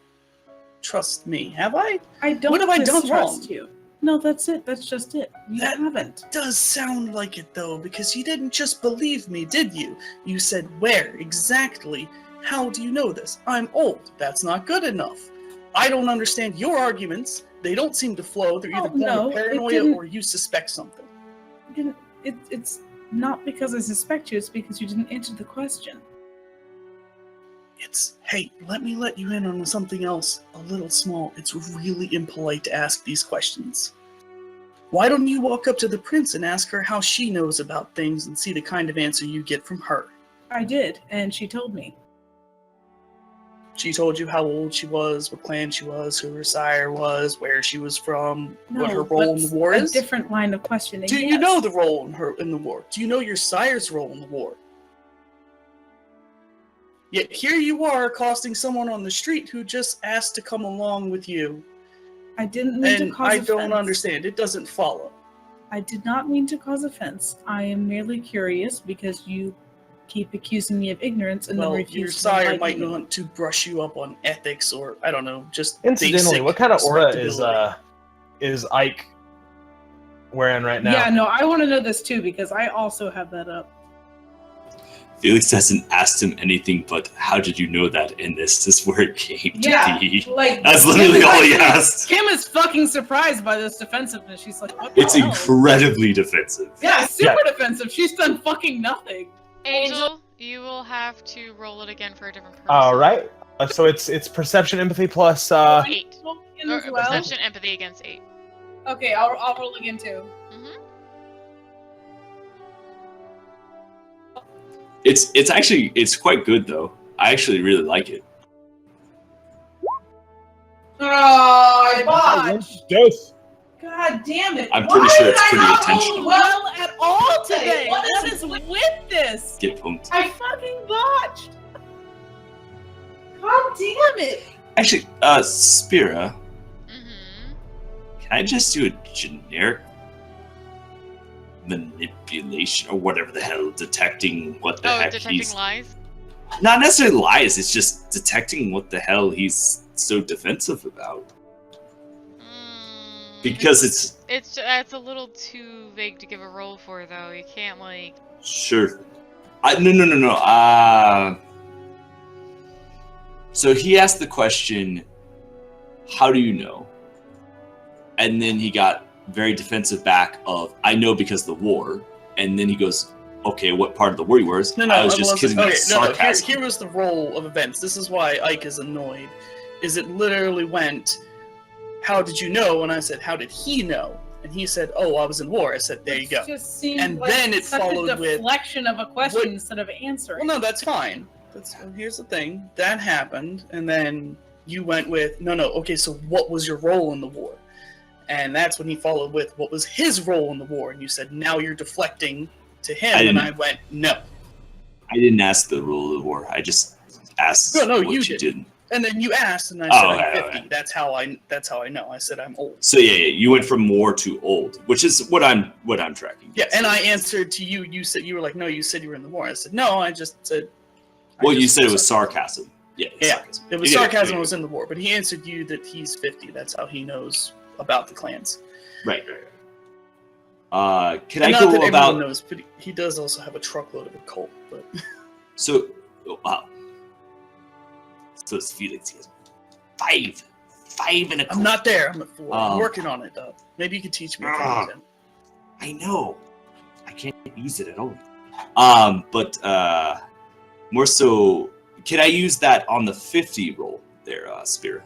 trust me, have I? I don't What have I done distrust wrong? you. No, that's it. That's just it. You That- haven't. Does sound like it though, because you didn't just believe me, did you? You said where exactly. How do you know this? I'm old. That's not good enough. I don't understand your arguments. They don't seem to flow. They're either Oh, born no, of it paranoia didn't- or you suspect something. It's not because I suspect you. It's because you didn't answer the question. Hey, let me let you in on something else a little small. It's really impolite to ask these questions. Why don't you walk up to the prince and ask her how she knows about things and see the kind of answer you get from her? I did, and she told me. She told you how old she was, what clan she was, who her sire was, where she was from, what her role in the war a is. different line of questioning. Do you know the role in the war? Do you know your sire's role in the war? Yet here you are accosting someone on the street who just asked to come along with you. I didn't mean to And cause I offense. don't understand. It doesn't follow. I did not mean to cause offense. I am merely curious because you keep accusing me of ignorance and then Well, refuse your to sire enlighten might me. want to brush you up on ethics or, I don't know, just Incidentally, basic what kind of aura respectability. is Ike wearing right now? Yeah, no, I want to know this too because I also have that up. Felix hasn't asked him anything but how did you know that, and this is where it came Yeah, to be. like That's Kim literally is all he actually- asked. Kim is fucking surprised by this defensiveness. She's like, "What the It's hell?" incredibly defensive. Yeah, super defensive. She's done fucking nothing. Angel, you will have to roll it again for a different person. All right. So it's perception, empathy plus. 8. In Or as well. perception, empathy against 8. Okay, I'll roll again too. Mm-hmm. It's actually quite good though. I actually really like it. Oh, I botched. Dose. God damn it. I'm pretty sure it's pretty intentional. Well at all today. What What is with this? Get pumped. I fucking botched. God damn it. Actually, Spira, Mm-hmm. can I just do a generic manipulation or whatever the hell, detecting what the Oh, heck detecting he's lies? not necessarily lies, it's just detecting what the hell he's so defensive about. Because It's a little too vague to give a roll for, though. You can't, like... sure. No. So he asked the question, how do you know? And then he got very defensive back of, I know because of the war. And then he goes, okay, what part of the war you were? No, I was it just wasn't. kidding. Okay, That's no, sarcasm. here was the roll of events. This is why Ike is annoyed. Is it literally went, how did you know? And I said, how did he know? And he said, oh, I was in war. I said, there you go. It just seemed And like then it such followed a with, deflection of a question what- instead of answering. well, no, that's fine. Here's the thing. That happened, and then you went with, no, okay, so what was your role in the war? And that's when he followed with, what was his role in the war? And you said, now you're deflecting to him. And I went, no. I didn't ask the rule of the war. I just asked No, what you you did. did. And then you asked, and I said, I'm okay, 50. okay. That's how I know. I said, I'm old. So yeah, you went from war to old, which is what I'm tracking. Yeah, and I answered to you. You said, you were like, no, you said you were in the war. I said, no, I just said. Well, you said it was sarcasm. Yeah, Sarcasm. It was Yeah, sarcasm. yeah. I was in the war, but he answered you that he's 50. That's how he knows about the clans. Right. Can And I not that go everyone about? knows, but he does also have a truckload of a cult. But So, wow. So it's Felix. He has five and a. I'm not there. I'm at 4. I'm Um, working on it, though. Maybe you could teach me. Ah. Something. I know. I can't use it at all. But more so, can I use that on the 50 roll there, Spira?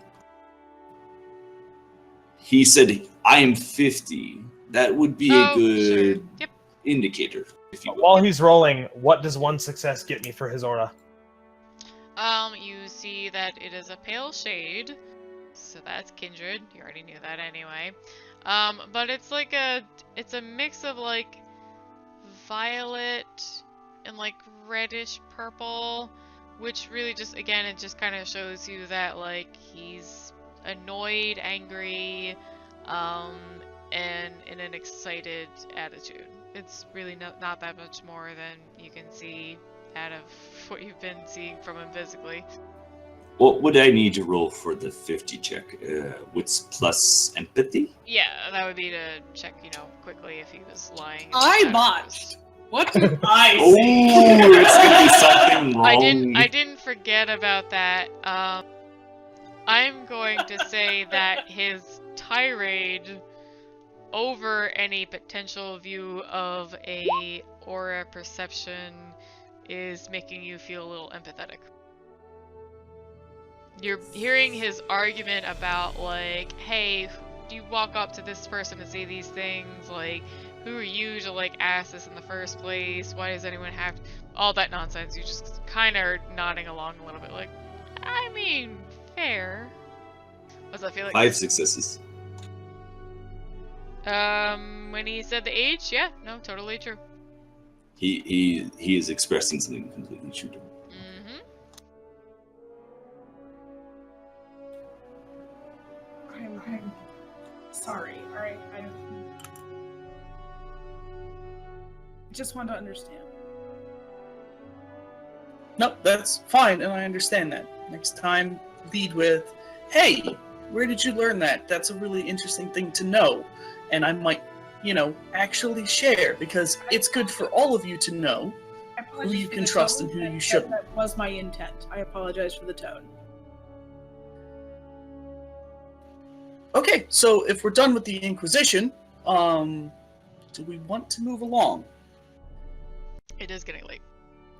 He said, I am 50. That would be a good Sure. Yep. indicator, if you will. While he's rolling, what does one success get me for his aura? You see that it is a pale shade, so that's kindred. You already knew that anyway. But it's like it's a mix of like violet, and like reddish purple, which really just, again, it just kind of shows you that like he's annoyed, angry, and in an excited attitude. It's really not that much more than you can see out of what you've been seeing from him physically. What would I need to roll for the 50 check? What's plus empathy? Yeah, that would be to check, you know, quickly if he was lying. I botched. What do I Oh, see? it's gonna be something wrong. I didn't forget about that. I'm going to say that his tirade over any potential view of a aura perception is making you feel a little empathetic. You're hearing his argument about, like, hey, you walk up to this person and say these things, like, who are you to, like, ask this in the first place? Why does anyone have to... all that nonsense. You just kind of are nodding along a little bit, like, I mean, fair. What's that feel like? 5 successes. When he said the age, yeah, no, totally true. He is expressing something completely true to me. I'm sorry. All right, I just want to understand. Nope, that's fine, and I understand that. Next time, lead with, hey, where did you learn that? That's a really interesting thing to know. And I might, you know, actually share, because it's good for all of you to know who you can trust and who you shouldn't. That was my intent. I apologize for the tone. Okay, so if we're done with the Inquisition, do we want to move along? It is getting late.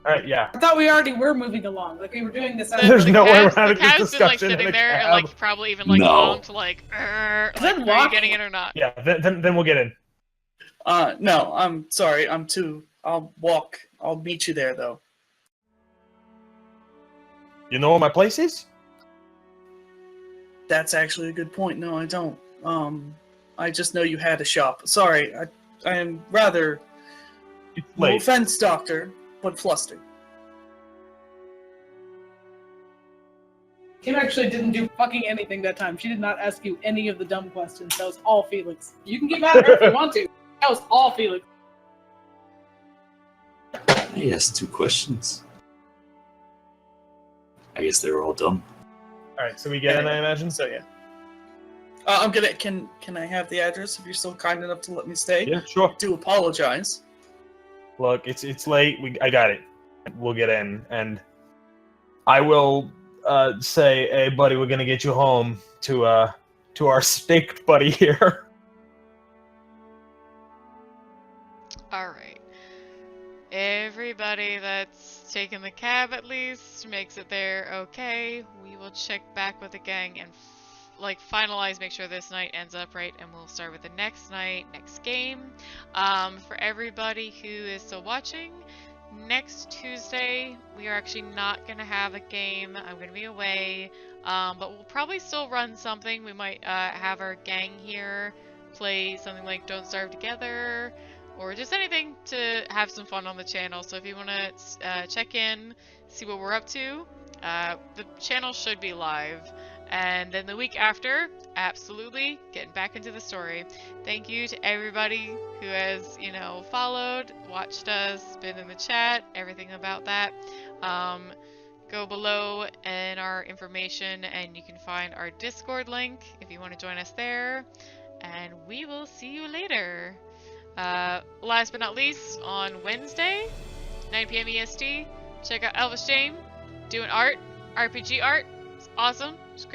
All right, yeah. I thought we already were moving along. Like we were doing this. There's no way we're having the this cat's been like discussion in sitting a there and cab. like probably even like No. honked like, Is like, that are you walking? getting it or not? Yeah, then we'll get in. No, I'm sorry, I'll walk. I'll meet you there, though. You know where my place is? That's actually a good point. No, I don't. I just know you had a shop. Sorry, I am rather, It's no late. offense, Doctor, but flustered. Kim actually didn't do fucking anything that time. She did not ask you any of the dumb questions. That was all Felix. You can get mad at her if you want to. That was all Felix. I asked 2 questions. I guess they were all dumb. All right, so we get in, I imagine. So yeah. I'm gonna. Can I have the address if you're still kind enough to let me stay? Yeah, sure. I do apologize. Look, it's late. I got it. We'll get in, and I will say, "Hey, buddy, we're gonna get you home to our staked buddy here." Alright. Everybody that's taken the cab at least makes it there okay. We will check back with the gang and finalize, make sure this night ends up right, and we'll start with the next night, next game. For everybody who is still watching, next Tuesday we are actually not gonna have a game. I'm gonna be away, but we'll probably still run something. We might have our gang here play something like Don't Starve Together, or just anything to have some fun on the channel. So if you want to check in, see what we're up to, the channel should be live. And then the week after, absolutely getting back into the story. Thank you to everybody who has, you know, followed, watched us, been in the chat, everything about that. Go below in our information and you can find our Discord link if you want to join us there. And we will see you later. Last but not least, on Wednesday, 9 p.m. EST, check out Elvis Shame doing art, RPG art. It's awesome. It's great.